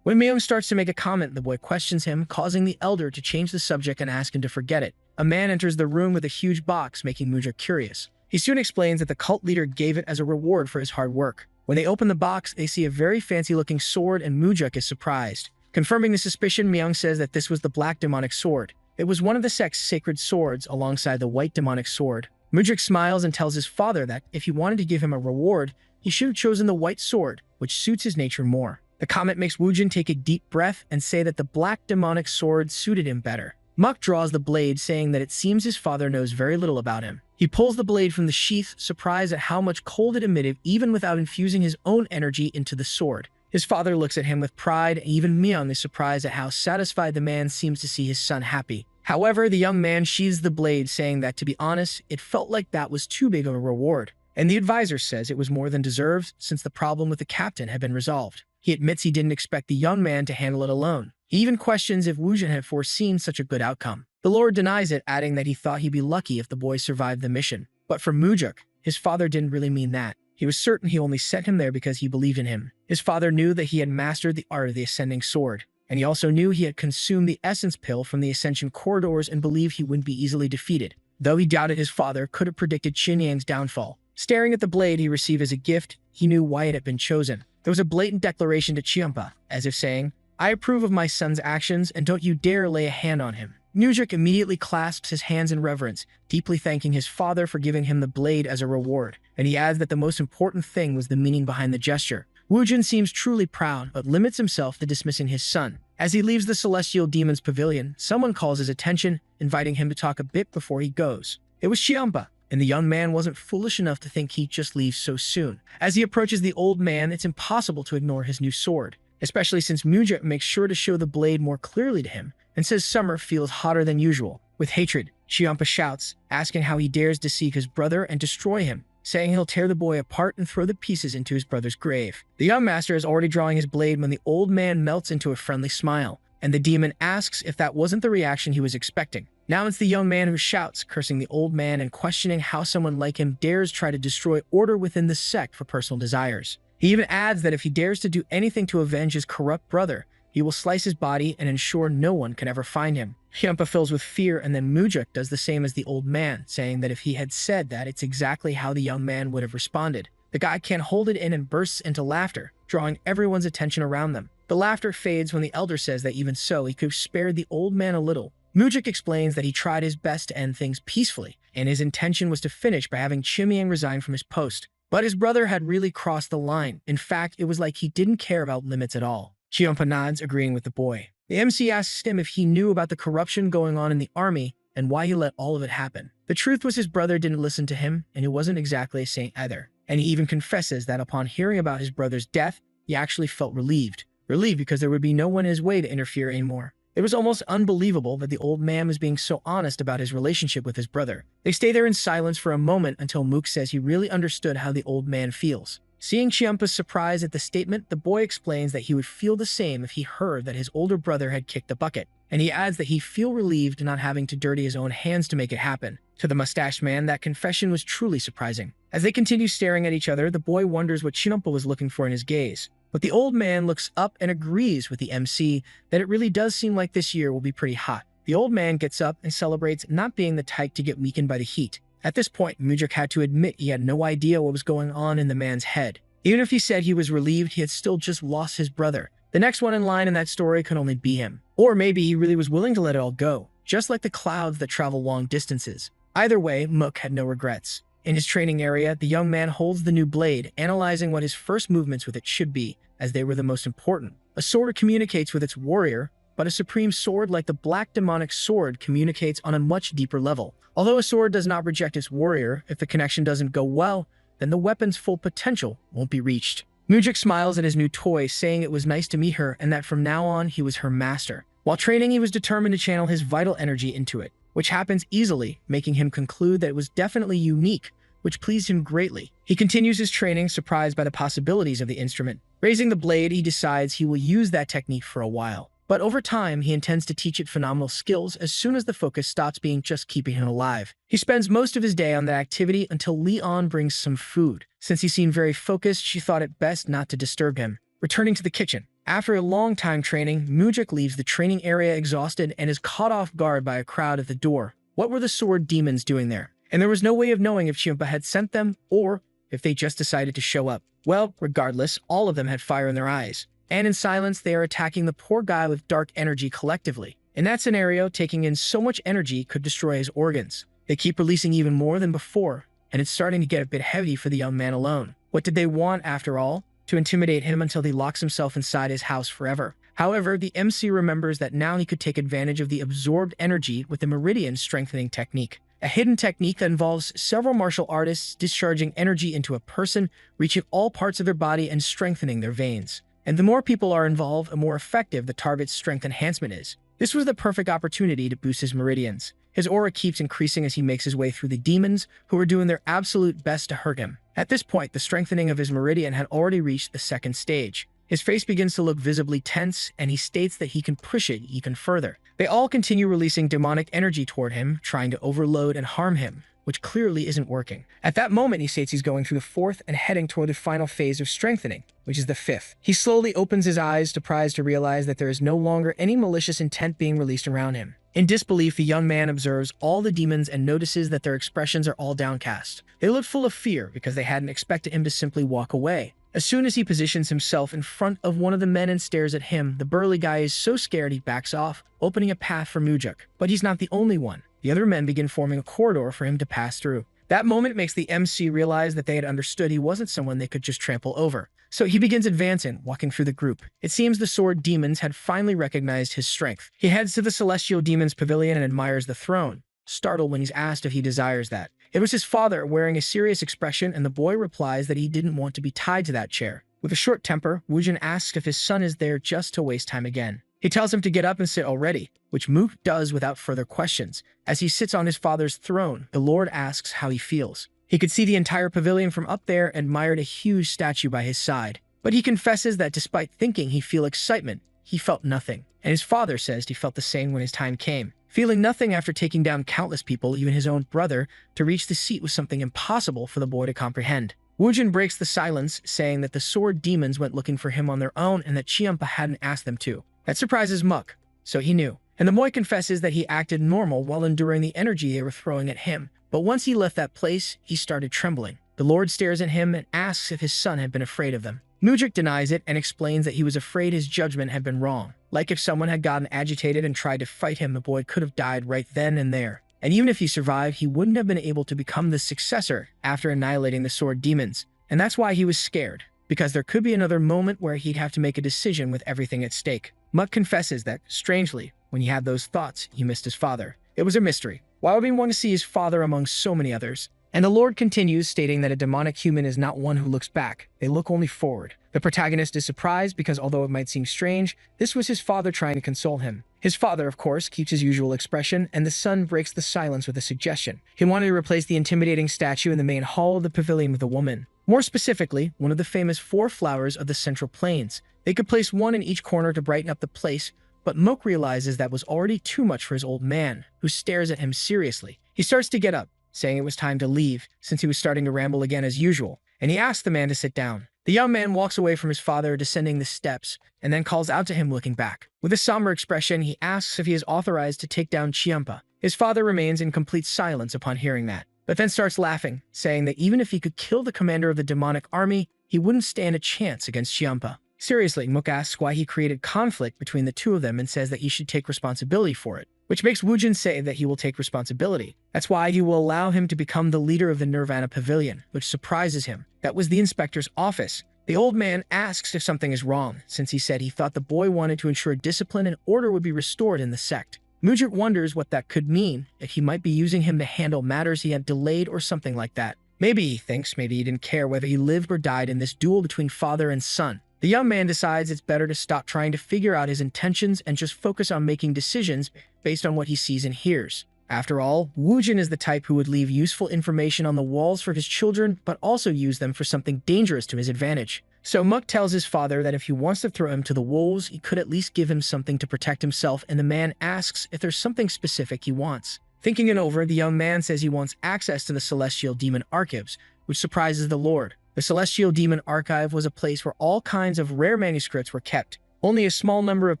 When Myung starts to make a comment, the boy questions him, causing the elder to change the subject and ask him to forget it. A man enters the room with a huge box, making Mujuk curious. He soon explains that the cult leader gave it as a reward for his hard work. When they open the box, they see a very fancy-looking sword, and Mujuk is surprised. Confirming the suspicion, Myung says that this was the black demonic sword. It was one of the sect's sacred swords alongside the white demonic sword. Mujuk smiles and tells his father that if he wanted to give him a reward, he should have chosen the white sword, which suits his nature more. The comment makes Woojin take a deep breath and say that the black demonic sword suited him better. Muk draws the blade, saying that it seems his father knows very little about him. He pulls the blade from the sheath, surprised at how much cold it emitted even without infusing his own energy into the sword. His father looks at him with pride, and even Myung is surprised at how satisfied the man seems to see his son happy. However, the young man sheathes the blade, saying that, to be honest, it felt like that was too big of a reward. And the advisor says it was more than deserved, since the problem with the captain had been resolved. He admits he didn't expect the young man to handle it alone. He even questions if Woojin had foreseen such a good outcome. The Lord denies it, adding that he thought he'd be lucky if the boy survived the mission. But for Mujuk, his father didn't really mean that. He was certain he only sent him there because he believed in him. His father knew that he had mastered the art of the ascending sword, and he also knew he had consumed the essence pill from the ascension corridors and believed he wouldn't be easily defeated. Though he doubted his father could have predicted Qin Yang's downfall. Staring at the blade he received as a gift, he knew why it had been chosen. There was a blatant declaration to Chiampa, as if saying, "I approve of my son's actions, and don't you dare lay a hand on him." Mujuk immediately clasps his hands in reverence, deeply thanking his father for giving him the blade as a reward, and he adds that the most important thing was the meaning behind the gesture. Woojin seems truly proud, but limits himself to dismissing his son. As he leaves the Celestial Demon's Pavilion, someone calls his attention, inviting him to talk a bit before he goes. It was Chiampa, and the young man wasn't foolish enough to think he'd just leave so soon. As he approaches the old man, it's impossible to ignore his new sword, especially since Mujuk makes sure to show the blade more clearly to him, and says summer feels hotter than usual. With hatred, Chiampa shouts, asking how he dares deceive his brother and destroy him, saying he'll tear the boy apart and throw the pieces into his brother's grave. The young master is already drawing his blade when the old man melts into a friendly smile, and the demon asks if that wasn't the reaction he was expecting. Now it's the young man who shouts, cursing the old man and questioning how someone like him dares try to destroy order within the sect for personal desires. He even adds that if he dares to do anything to avenge his corrupt brother, he will slice his body and ensure no one can ever find him. Chiampa fills with fear, and then Mujuk does the same as the old man, saying that if he had said that, it's exactly how the young man would have responded. The guy can't hold it in and bursts into laughter, drawing everyone's attention around them. The laughter fades when the elder says that even so, he could have spared the old man a little. Mujuk explains that he tried his best to end things peacefully, and his intention was to finish by having Qin Yang resign from his post. But his brother had really crossed the line. In fact, it was like he didn't care about limits at all. Chiampa nods, agreeing with the boy. The MC asks him if he knew about the corruption going on in the army and why he let all of it happen. The truth was his brother didn't listen to him, and he wasn't exactly a saint either. And he even confesses that upon hearing about his brother's death, he actually felt relieved. Relieved because there would be no one in his way to interfere anymore. It was almost unbelievable that the old man was being so honest about his relationship with his brother. They stay there in silence for a moment until Mook says he really understood how the old man feels. Seeing Chiampa's surprise at the statement, the boy explains that he would feel the same if he heard that his older brother had kicked the bucket, and he adds that he feel relieved not having to dirty his own hands to make it happen. To the mustached man, that confession was truly surprising. As they continue staring at each other, the boy wonders what Chiampa was looking for in his gaze. But the old man looks up and agrees with the MC that it really does seem like this year will be pretty hot. The old man gets up and celebrates not being the type to get weakened by the heat. At this point, Mujik had to admit he had no idea what was going on in the man's head. Even if he said he was relieved, he had still just lost his brother. The next one in line in that story could only be him. Or maybe he really was willing to let it all go, just like the clouds that travel long distances. Either way, Mook had no regrets. In his training area, the young man holds the new blade, analyzing what his first movements with it should be, as they were the most important. A sword communicates with its warrior, but a supreme sword like the Black Demonic Sword communicates on a much deeper level. Although a sword does not reject its warrior, if the connection doesn't go well, then the weapon's full potential won't be reached. Mujik smiles at his new toy, saying it was nice to meet her and that from now on he was her master. While training, he was determined to channel his vital energy into it, which happens easily, making him conclude that it was definitely unique, which pleased him greatly. He continues his training, surprised by the possibilities of the instrument. Raising the blade, he decides he will use that technique for a while. But over time, he intends to teach it phenomenal skills as soon as the focus stops being just keeping him alive. He spends most of his day on that activity until Leon brings some food. Since he seemed very focused, she thought it best not to disturb him. Returning to the kitchen. After a long time training, Mujik leaves the training area exhausted and is caught off guard by a crowd at the door. What were the sword demons doing there? And there was no way of knowing if Chiampa had sent them or if they just decided to show up. Well, regardless, all of them had fire in their eyes. And in silence, they are attacking the poor guy with dark energy collectively. In that scenario, taking in so much energy could destroy his organs. They keep releasing even more than before, and it's starting to get a bit heavy for the young man alone. What did they want, after all? To intimidate him until he locks himself inside his house forever. However, the MC remembers that now he could take advantage of the absorbed energy with the Meridian Strengthening Technique. A hidden technique that involves several martial artists discharging energy into a person, reaching all parts of their body and strengthening their veins. And the more people are involved, the more effective the target's strength enhancement is. This was the perfect opportunity to boost his meridians. His aura keeps increasing as he makes his way through the demons, who are doing their absolute best to hurt him. At this point, the strengthening of his meridian had already reached the second stage. His face begins to look visibly tense, and he states that he can push it even further. They all continue releasing demonic energy toward him, trying to overload and harm him, which clearly isn't working. At that moment, he states he's going through the fourth and heading toward the final phase of strengthening, which is the fifth. He slowly opens his eyes, surprised to realize that there is no longer any malicious intent being released around him. In disbelief, the young man observes all the demons and notices that their expressions are all downcast. They look full of fear because they hadn't expected him to simply walk away. As soon as he positions himself in front of one of the men and stares at him, the burly guy is so scared he backs off, opening a path for Mujik. But he's not the only one. The other men begin forming a corridor for him to pass through. That moment makes the MC realize that they had understood he wasn't someone they could just trample over. So he begins advancing, walking through the group. It seems the sword demons had finally recognized his strength. He heads to the Celestial Demons Pavilion and admires the throne, startled when he's asked if he desires that. It was his father, wearing a serious expression, and the boy replies that he didn't want to be tied to that chair. With a short temper, Woojin asks if his son is there just to waste time again. He tells him to get up and sit already, which Mook does without further questions. As he sits on his father's throne, the Lord asks how he feels. He could see the entire pavilion from up there and admired a huge statue by his side. But he confesses that despite thinking he felt excitement, he felt nothing. And his father says he felt the same when his time came. Feeling nothing after taking down countless people, even his own brother, to reach the seat was something impossible for the boy to comprehend. Woojin breaks the silence, saying that the sword demons went looking for him on their own and that Chiampa hadn't asked them to. That surprises Mook, so he knew. And the boy confesses that he acted normal while enduring the energy they were throwing at him. But once he left that place, he started trembling. The Lord stares at him and asks if his son had been afraid of them. Mujik denies it and explains that he was afraid his judgment had been wrong. Like if someone had gotten agitated and tried to fight him, the boy could have died right then and there. And even if he survived, he wouldn't have been able to become the successor after annihilating the sword demons. And that's why he was scared, because there could be another moment where he'd have to make a decision with everything at stake. Muck confesses that, strangely, when he had those thoughts, he missed his father. It was a mystery. Why would he want to see his father among so many others? And the Lord continues, stating that a demonic human is not one who looks back. They look only forward. The protagonist is surprised because although it might seem strange, this was his father trying to console him. His father, of course, keeps his usual expression, and the son breaks the silence with a suggestion. He wanted to replace the intimidating statue in the main hall of the pavilion with a woman. More specifically, one of the famous 4 flowers of the Central Plains. They could place one in each corner to brighten up the place, but Mook realizes that was already too much for his old man, who stares at him seriously. He starts to get up, saying it was time to leave, since he was starting to ramble again as usual, and he asks the man to sit down. The young man walks away from his father, descending the steps, and then calls out to him looking back. With a somber expression, he asks if he is authorized to take down Chiampa. His father remains in complete silence upon hearing that, but then starts laughing, saying that even if he could kill the commander of the demonic army, he wouldn't stand a chance against Chiampa. Seriously, Mook asks why he created conflict between the two of them and says that he should take responsibility for it, which makes Woojin say that he will take responsibility. That's why he will allow him to become the leader of the Nirvana Pavilion, which surprises him. That was the inspector's office. The old man asks if something is wrong, since he said he thought the boy wanted to ensure discipline and order would be restored in the sect. Mujik wonders what that could mean, if he might be using him to handle matters he had delayed or something like that. Maybe he thinks maybe he didn't care whether he lived or died in this duel between father and son. The young man decides it's better to stop trying to figure out his intentions and just focus on making decisions based on what he sees and hears. After all, Woojin is the type who would leave useful information on the walls for his children, but also use them for something dangerous to his advantage. So Mook tells his father that if he wants to throw him to the wolves, he could at least give him something to protect himself, and the man asks if there's something specific he wants. Thinking it over, the young man says he wants access to the Celestial Demon Archives, which surprises the Lord. The Celestial Demon Archive was a place where all kinds of rare manuscripts were kept. Only a small number of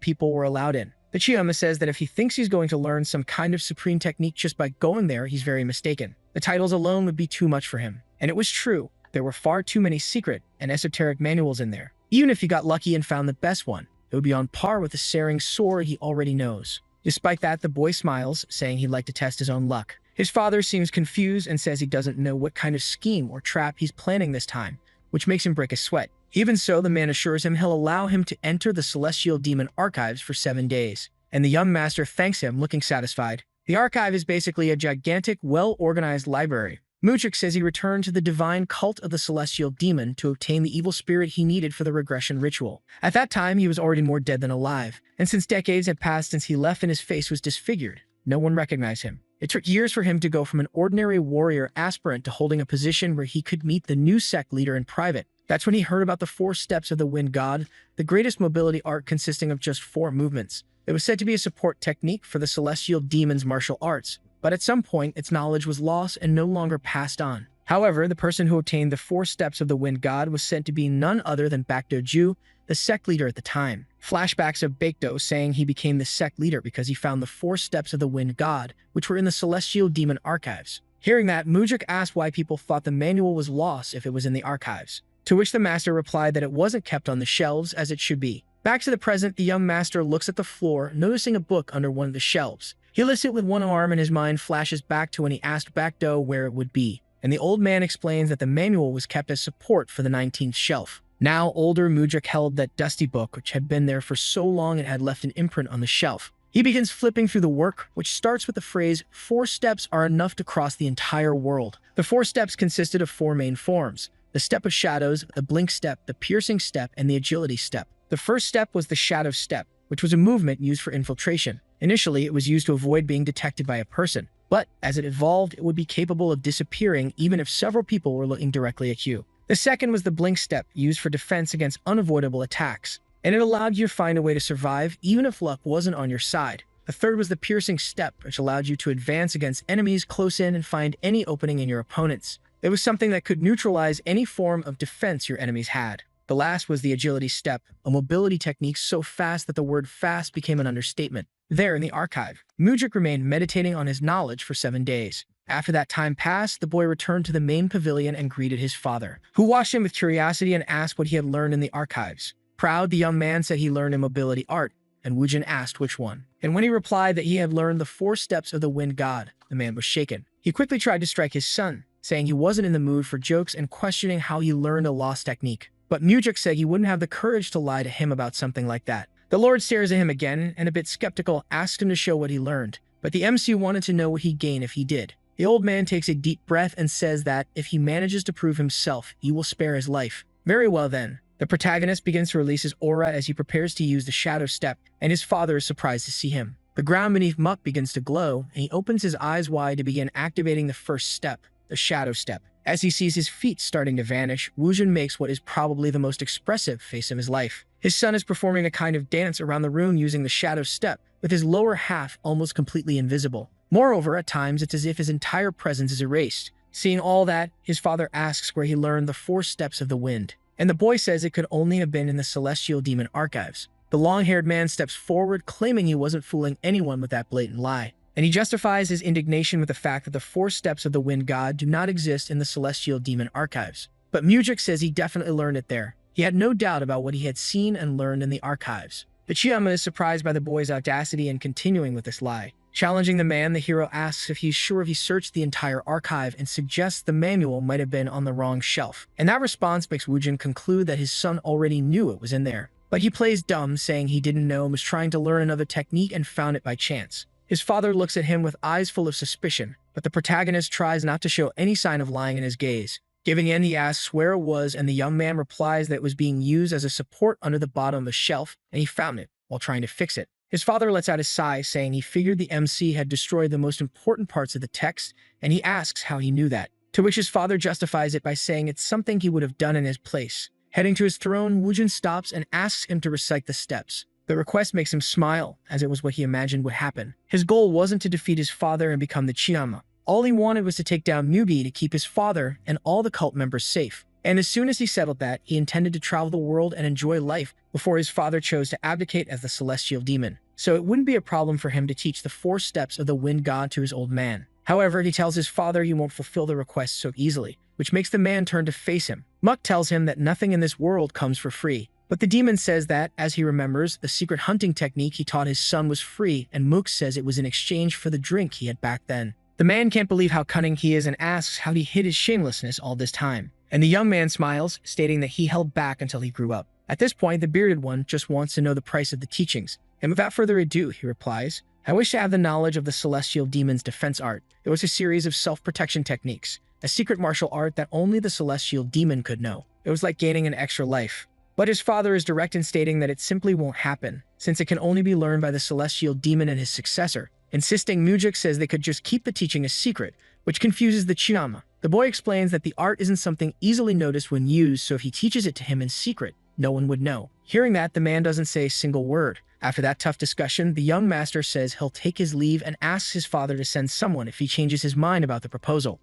people were allowed in. The Chiyama says that if he thinks he's going to learn some kind of supreme technique just by going there, he's very mistaken. The titles alone would be too much for him. And it was true. There were far too many secret and esoteric manuals in there. Even if he got lucky and found the best one, it would be on par with the Saring sword he already knows. Despite that, the boy smiles, saying he'd like to test his own luck. His father seems confused and says he doesn't know what kind of scheme or trap he's planning this time, which makes him break a sweat. Even so, the man assures him he'll allow him to enter the Celestial Demon Archives for 7 days, and the young master thanks him, looking satisfied. The archive is basically a gigantic, well-organized library. Muchik says he returned to the divine cult of the Celestial Demon to obtain the evil spirit he needed for the regression ritual. At that time, he was already more dead than alive, and since decades had passed since he left and his face was disfigured, no one recognized him. It took years for him to go from an ordinary warrior aspirant to holding a position where he could meet the new sect leader in private. That's when he heard about the 4 steps of the Wind God, the greatest mobility art consisting of just 4 movements. It was said to be a support technique for the Celestial Demon's martial arts, but at some point its knowledge was lost and no longer passed on. However, the person who obtained the 4 steps of the Wind God was said to be none other than Bakdo-ju, the sect leader at the time. Flashbacks of Bakdo saying he became the sect leader because he found the 4 steps of the Wind God, which were in the Celestial Demon Archives. Hearing that, Mujik asked why people thought the manual was lost if it was in the archives, to which the master replied that it wasn't kept on the shelves as it should be. Back to the present, the young master looks at the floor, noticing a book under one of the shelves. He lifts it with one arm and his mind flashes back to when he asked Bakdo where it would be, and the old man explains that the manual was kept as support for the 19th shelf. Now older, Mujik held that dusty book, which had been there for so long it had left an imprint on the shelf. He begins flipping through the work, which starts with the phrase, 4 steps are enough to cross the entire world. The 4 steps consisted of 4 main forms: the step of shadows, the blink step, the piercing step, and the agility step. The first step was the shadow step, which was a movement used for infiltration. Initially, it was used to avoid being detected by a person, but as it evolved, it would be capable of disappearing even if several people were looking directly at you. The second was the blink step, used for defense against unavoidable attacks, and it allowed you to find a way to survive even if luck wasn't on your side. The third was the piercing step, which allowed you to advance against enemies close in and find any opening in your opponents. It was something that could neutralize any form of defense your enemies had. The last was the agility step, a mobility technique so fast that the word fast became an understatement. There in the archive, Mujik remained meditating on his knowledge for 7 days. After that time passed, the boy returned to the main pavilion and greeted his father, who watched him with curiosity and asked what he had learned in the archives. Proud, the young man said he learned a mobility art, and Woojin asked which one. And when he replied that he had learned the 4 steps of the Wind God, the man was shaken. He quickly tried to strike his son, saying he wasn't in the mood for jokes and questioning how he learned a lost technique. But Mujik said he wouldn't have the courage to lie to him about something like that. The Lord stares at him again and, a bit skeptical, asked him to show what he learned, but the MC wanted to know what he'd gain if he did. The old man takes a deep breath and says that if he manages to prove himself, you will spare his life. Very well then. The protagonist begins to release his aura as he prepares to use the shadow step, and his father is surprised to see him. The ground beneath Muk begins to glow, and he opens his eyes wide to begin activating the first step, the shadow step. As he sees his feet starting to vanish, Wujin makes what is probably the most expressive face of his life. His son is performing a kind of dance around the room using the shadow step, with his lower half almost completely invisible. Moreover, at times it's as if his entire presence is erased. Seeing all that, his father asks where he learned the 4 steps of the wind, and the boy says it could only have been in the Celestial Demon archives. The long-haired man steps forward, claiming he wasn't fooling anyone with that blatant lie, and he justifies his indignation with the fact that the 4 steps of the wind god do not exist in the Celestial Demon archives. But Mujik says he definitely learned it there. He had no doubt about what he had seen and learned in the archives. The Chiyama is surprised by the boy's audacity and continuing with this lie. Challenging the man, the hero asks if he's sure if he searched the entire archive and suggests the manual might have been on the wrong shelf. And that response makes Wujin conclude that his son already knew it was in there. But he plays dumb, saying he didn't know and was trying to learn another technique and found it by chance. His father looks at him with eyes full of suspicion, but the protagonist tries not to show any sign of lying in his gaze. Giving in, he asks where it was, and the young man replies that it was being used as a support under the bottom of a shelf, and he found it while trying to fix it. His father lets out a sigh, saying he figured the MC had destroyed the most important parts of the text, and he asks how he knew that. To which his father justifies it by saying it's something he would have done in his place. Heading to his throne, Wujin stops and asks him to recite the steps. The request makes him smile, as it was what he imagined would happen. His goal wasn't to defeat his father and become the Chiyama. All he wanted was to take down Mugi to keep his father and all the cult members safe. And as soon as he settled that, he intended to travel the world and enjoy life before his father chose to abdicate as the Celestial Demon. So it wouldn't be a problem for him to teach the 4 steps of the Wind God to his old man. However, he tells his father he won't fulfill the request so easily, which makes the man turn to face him. Muk tells him that nothing in this world comes for free. But the demon says that, as he remembers, the secret hunting technique he taught his son was free, and Mook says it was in exchange for the drink he had back then. The man can't believe how cunning he is and asks how he hid his shamelessness all this time. And the young man smiles, stating that he held back until he grew up. At this point, the bearded one just wants to know the price of the teachings. And without further ado, he replies, I wish to have the knowledge of the Celestial Demon's defense art. It was a series of self-protection techniques, a secret martial art that only the Celestial Demon could know. It was like gaining an extra life. But his father is direct in stating that it simply won't happen, since it can only be learned by the Celestial Demon and his successor. Insisting, Mujik says they could just keep the teaching a secret, which confuses the Chiyama. The boy explains that the art isn't something easily noticed when used, so if he teaches it to him in secret, no one would know. Hearing that, the man doesn't say a single word. After that tough discussion, the young master says he'll take his leave and asks his father to send someone if he changes his mind about the proposal.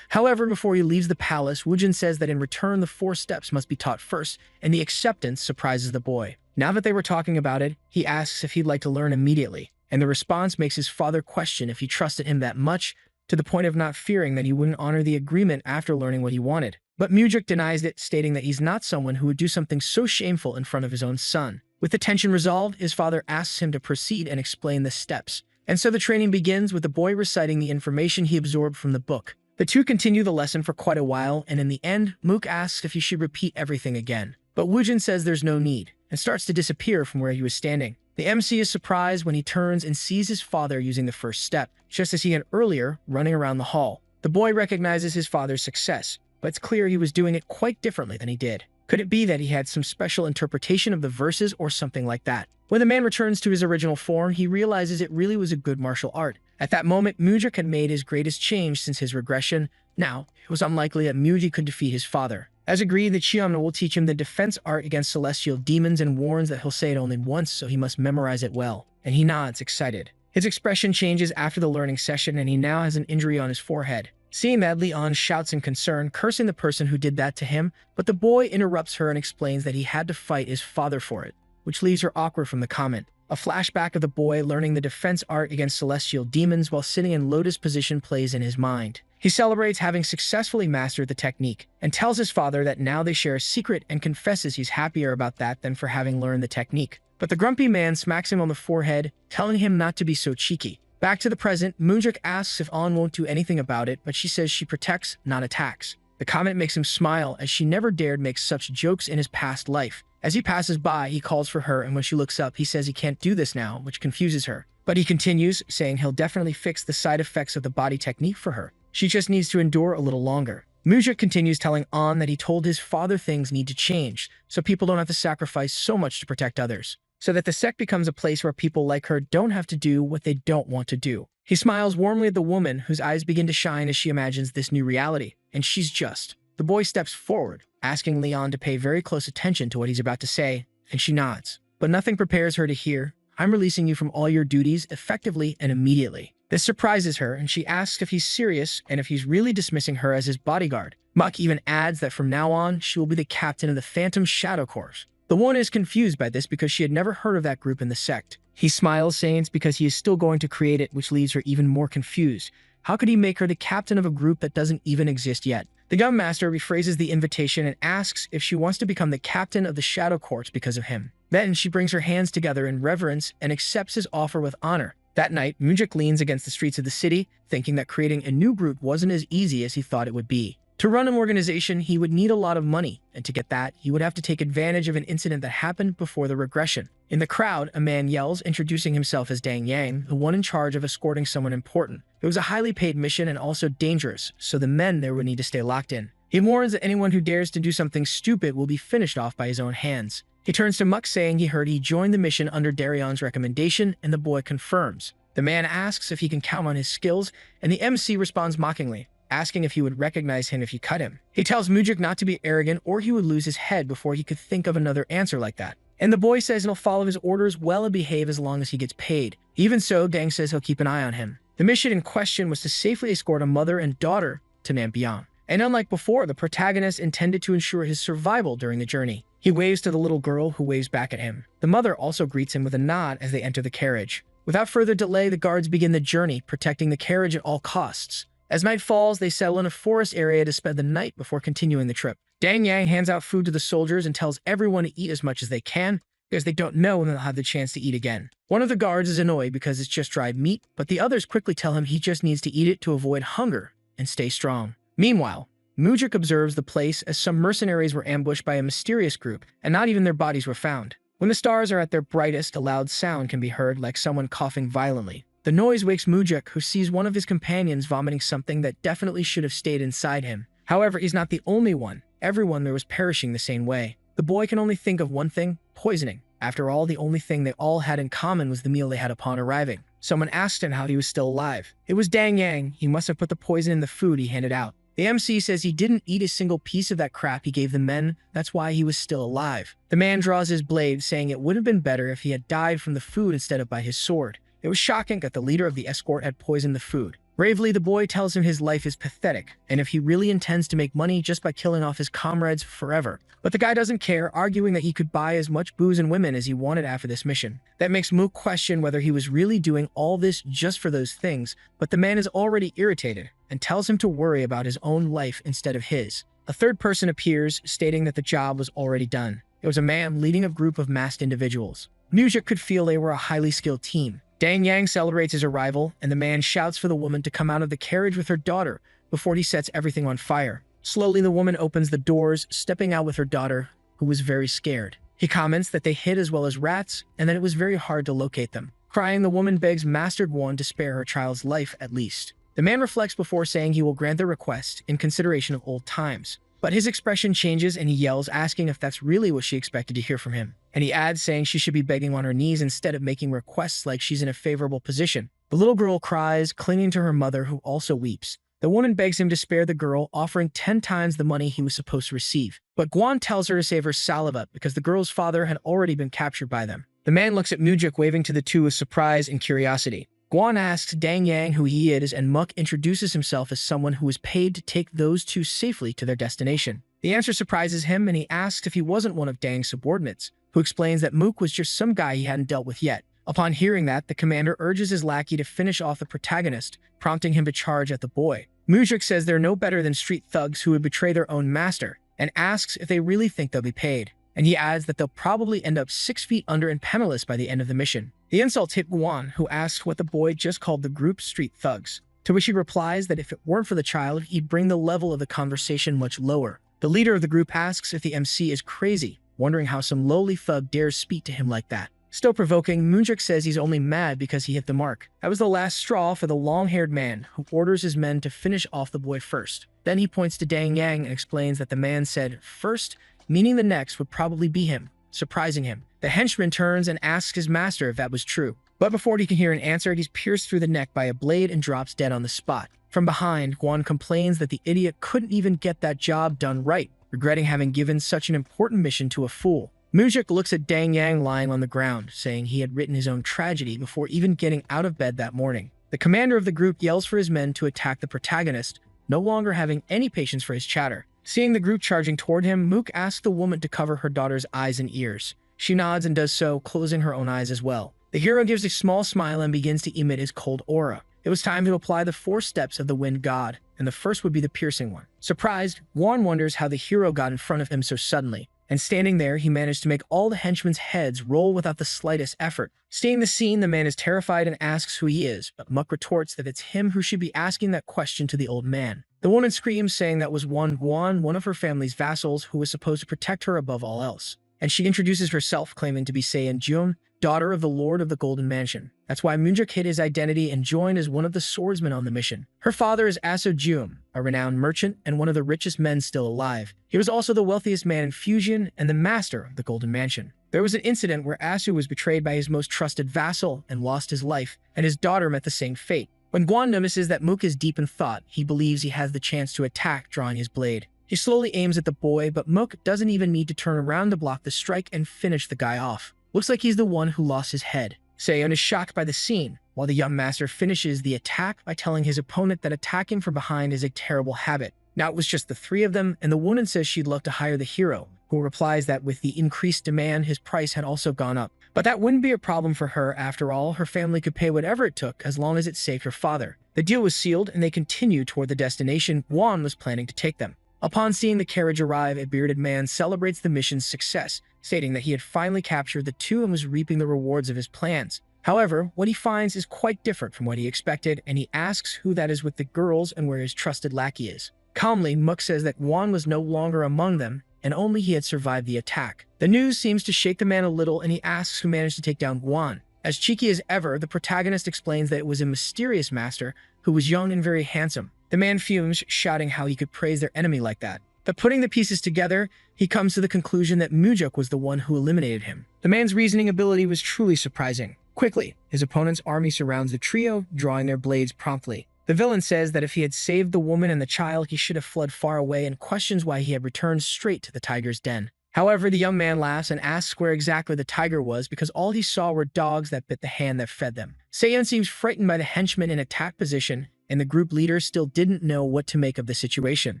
However, before he leaves the palace, Wujin says that in return the 4 steps must be taught first, and the acceptance surprises the boy. Now that they were talking about it, he asks if he'd like to learn immediately, and the response makes his father question if he trusted him that much, to the point of not fearing that he wouldn't honor the agreement after learning what he wanted. But Mujik denies it, stating that he's not someone who would do something so shameful in front of his own son. With the tension resolved, his father asks him to proceed and explain the steps. And so the training begins with the boy reciting the information he absorbed from the book. The two continue the lesson for quite a while, and in the end, Mook asks if he should repeat everything again. But Wujin says there's no need, and starts to disappear from where he was standing. The MC is surprised when he turns and sees his father using the first step, just as he had earlier, running around the hall. The boy recognizes his father's success, but it's clear he was doing it quite differently than he did. Could it be that he had some special interpretation of the verses or something like that? When the man returns to his original form, he realizes it really was a good martial art. At that moment, Mujik had made his greatest change since his regression. Now, it was unlikely that Muji could defeat his father. As agreed, the Chiyama will teach him the defense art against celestial demons and warns that he'll say it only once, so he must memorize it well. And he nods, excited. His expression changes after the learning session, and he now has an injury on his forehead. Seeing that, Leon shouts in concern, cursing the person who did that to him, but the boy interrupts her and explains that he had to fight his father for it, which leaves her awkward from the comment. A flashback of the boy learning the defense art against celestial demons while sitting in lotus position plays in his mind. He celebrates having successfully mastered the technique, and tells his father that now they share a secret and confesses he's happier about that than for having learned the technique. But the grumpy man smacks him on the forehead, telling him not to be so cheeky. Back to the present, Moonjuk asks if An won't do anything about it, but she says she protects, not attacks. The comment makes him smile, as she never dared make such jokes in his past life. As he passes by, he calls for her, and when she looks up, he says he can't do this now, which confuses her. But he continues, saying he'll definitely fix the side effects of the body technique for her. She just needs to endure a little longer. Mujik continues telling An that he told his father things need to change, so people don't have to sacrifice so much to protect others, so that the sect becomes a place where people like her don't have to do what they don't want to do. He smiles warmly at the woman, whose eyes begin to shine as she imagines this new reality, and she's just. The boy steps forward, asking Leon to pay very close attention to what he's about to say, and she nods. But nothing prepares her to hear, "I'm releasing you from all your duties effectively and immediately." This surprises her, and she asks if he's serious and if he's really dismissing her as his bodyguard. Muck even adds that from now on, she will be the captain of the Phantom Shadow Corps. The woman is confused by this because she had never heard of that group in the sect. He smiles, saying it's because he is still going to create it, which leaves her even more confused. How could he make her the captain of a group that doesn't even exist yet? The Gun Master rephrases the invitation and asks if she wants to become the captain of the Shadow Corps because of him. Then she brings her hands together in reverence and accepts his offer with honor. That night, Mujik leans against the streets of the city, thinking that creating a new group wasn't as easy as he thought it would be. To run an organization, he would need a lot of money, and to get that, he would have to take advantage of an incident that happened before the regression. In the crowd, a man yells, introducing himself as Dang Yang, the one in charge of escorting someone important. It was a highly paid mission and also dangerous, so the men there would need to stay locked in. He warns that anyone who dares to do something stupid will be finished off by his own hands. He turns to Muck, saying he heard he joined the mission under Darion's recommendation, and the boy confirms. The man asks if he can count on his skills, and the MC responds mockingly, asking if he would recognize him if you cut him. He tells Mujik not to be arrogant or he would lose his head before he could think of another answer like that. And the boy says he'll follow his orders well and behave as long as he gets paid. Even so, Dang says he'll keep an eye on him. The mission in question was to safely escort a mother and daughter to Nampion. And unlike before, the protagonist intended to ensure his survival during the journey. He waves to the little girl, who waves back at him. The mother also greets him with a nod as they enter the carriage. Without further delay, the guards begin the journey, protecting the carriage at all costs. As night falls, they settle in a forest area to spend the night before continuing the trip. Dang Yang hands out food to the soldiers and tells everyone to eat as much as they can, because they don't know when they'll have the chance to eat again. One of the guards is annoyed because it's just dried meat, but the others quickly tell him he just needs to eat it to avoid hunger and stay strong. Meanwhile, Mujik observes the place as some mercenaries were ambushed by a mysterious group, and not even their bodies were found. When the stars are at their brightest, a loud sound can be heard, like someone coughing violently. The noise wakes Mujik, who sees one of his companions vomiting something that definitely should have stayed inside him. However, he's not the only one. Everyone there was perishing the same way. The boy can only think of one thing: poisoning. After all, the only thing they all had in common was the meal they had upon arriving. Someone asked him how he was still alive. It was Dang Yang. He must have put the poison in the food he handed out. The MC says he didn't eat a single piece of that crap he gave the men, that's why he was still alive. The man draws his blade, saying it would have been better if he had died from the food instead of by his sword. It was shocking that the leader of the escort had poisoned the food. Bravely, the boy tells him his life is pathetic, and if he really intends to make money just by killing off his comrades forever. But the guy doesn't care, arguing that he could buy as much booze and women as he wanted after this mission. That makes Mook question whether he was really doing all this just for those things, but the man is already irritated and tells him to worry about his own life instead of his. A third person appears, stating that the job was already done. It was a man leading a group of masked individuals. Mujik could feel they were a highly skilled team. Dang Yang celebrates his arrival, and the man shouts for the woman to come out of the carriage with her daughter before he sets everything on fire. Slowly, the woman opens the doors, stepping out with her daughter, who was very scared. He comments that they hid as well as rats, and that it was very hard to locate them. Crying, the woman begs Master Guan to spare her child's life at least. The man reflects before saying he will grant their request in consideration of old times. But his expression changes and he yells, asking if that's really what she expected to hear from him. And he adds, saying she should be begging on her knees instead of making requests like she's in a favorable position. The little girl cries, clinging to her mother, who also weeps. The woman begs him to spare the girl, offering 10 times the money he was supposed to receive. But Guan tells her to save her saliva because the girl's father had already been captured by them. The man looks at Mujik, waving to the two with surprise and curiosity. Guan asks Dang Yang who he is, and Muck introduces himself as someone who was paid to take those two safely to their destination. The answer surprises him, and he asks if he wasn't one of Dang's subordinates, who explains that Mook was just some guy he hadn't dealt with yet. Upon hearing that, the commander urges his lackey to finish off the protagonist, prompting him to charge at the boy. Mujik says they're no better than street thugs who would betray their own master, and asks if they really think they'll be paid. And he adds that they'll probably end up 6 feet under and penniless by the end of the mission. The insults hit Guan, who asks what the boy just called the group street thugs, to which he replies that if it weren't for the child, he'd bring the level of the conversation much lower. The leader of the group asks if the MC is crazy, wondering how some lowly thug dares speak to him like that. Still provoking, Moonjuk says he's only mad because he hit the mark. That was the last straw for the long-haired man, who orders his men to finish off the boy first. Then he points to Dang Yang and explains that the man said first, meaning the next would probably be him, surprising him. The henchman turns and asks his master if that was true. But before he can hear an answer, he's pierced through the neck by a blade and drops dead on the spot. From behind, Guan complains that the idiot couldn't even get that job done right, regretting having given such an important mission to a fool. Moonjuk looks at Dang Yang lying on the ground, saying he had written his own tragedy before even getting out of bed that morning. The commander of the group yells for his men to attack the protagonist, no longer having any patience for his chatter. Seeing the group charging toward him, Mook asks the woman to cover her daughter's eyes and ears. She nods and does so, closing her own eyes as well. The hero gives a small smile and begins to emit his cold aura. It was time to apply the 4 steps of the Wind God, and the first would be the piercing one. Surprised, Guan wonders how the hero got in front of him so suddenly. And standing there, he managed to make all the henchmen's heads roll without the slightest effort. Seeing the scene, the man is terrified and asks who he is, but Muck retorts that it's him who should be asking that question to the old man. The woman screams, saying that was Guan, one of her family's vassals, who was supposed to protect her above all else. And she introduces herself, claiming to be Seiyan Jun, daughter of the Lord of the Golden Mansion. That's why Moonjuk hid his identity and joined as one of the swordsmen on the mission. Her father is Aso Jun, a renowned merchant and one of the richest men still alive. He was also the wealthiest man in Fusion and the master of the Golden Mansion. There was an incident where Asu was betrayed by his most trusted vassal and lost his life, and his daughter met the same fate. When Guan notices that Mook is deep in thought, he believes he has the chance to attack, drawing his blade. He slowly aims at the boy, but Mook doesn't even need to turn around to block the strike and finish the guy off. Looks like he's the one who lost his head. Seiyan is shocked by the scene, while the young master finishes the attack by telling his opponent that attacking from behind is a terrible habit. Now it was just the 3 of them, and the woman says she'd love to hire the hero, who replies that with the increased demand, his price had also gone up. But that wouldn't be a problem for her. After all, her family could pay whatever it took as long as it saved her father. The deal was sealed, and they continued toward the destination Guan was planning to take them. Upon seeing the carriage arrive, a bearded man celebrates the mission's success, stating that he had finally captured the 2 and was reaping the rewards of his plans. However, what he finds is quite different from what he expected, and he asks who that is with the girls and where his trusted lackey is. Calmly, Mook says that Guan was no longer among them, and only he had survived the attack. The news seems to shake the man a little, and he asks who managed to take down Guan. As cheeky as ever, the protagonist explains that it was a mysterious master who was young and very handsome. The man fumes, shouting how he could praise their enemy like that. But putting the pieces together, he comes to the conclusion that Moonjuk was the one who eliminated him. The man's reasoning ability was truly surprising. Quickly, his opponent's army surrounds the trio, drawing their blades promptly. The villain says that if he had saved the woman and the child, he should have fled far away, and questions why he had returned straight to the tiger's den. However, the young man laughs and asks where exactly the tiger was, because all he saw were dogs that bit the hand that fed them. Seiyan seems frightened by the henchmen in attack position, and the group leader still didn't know what to make of the situation.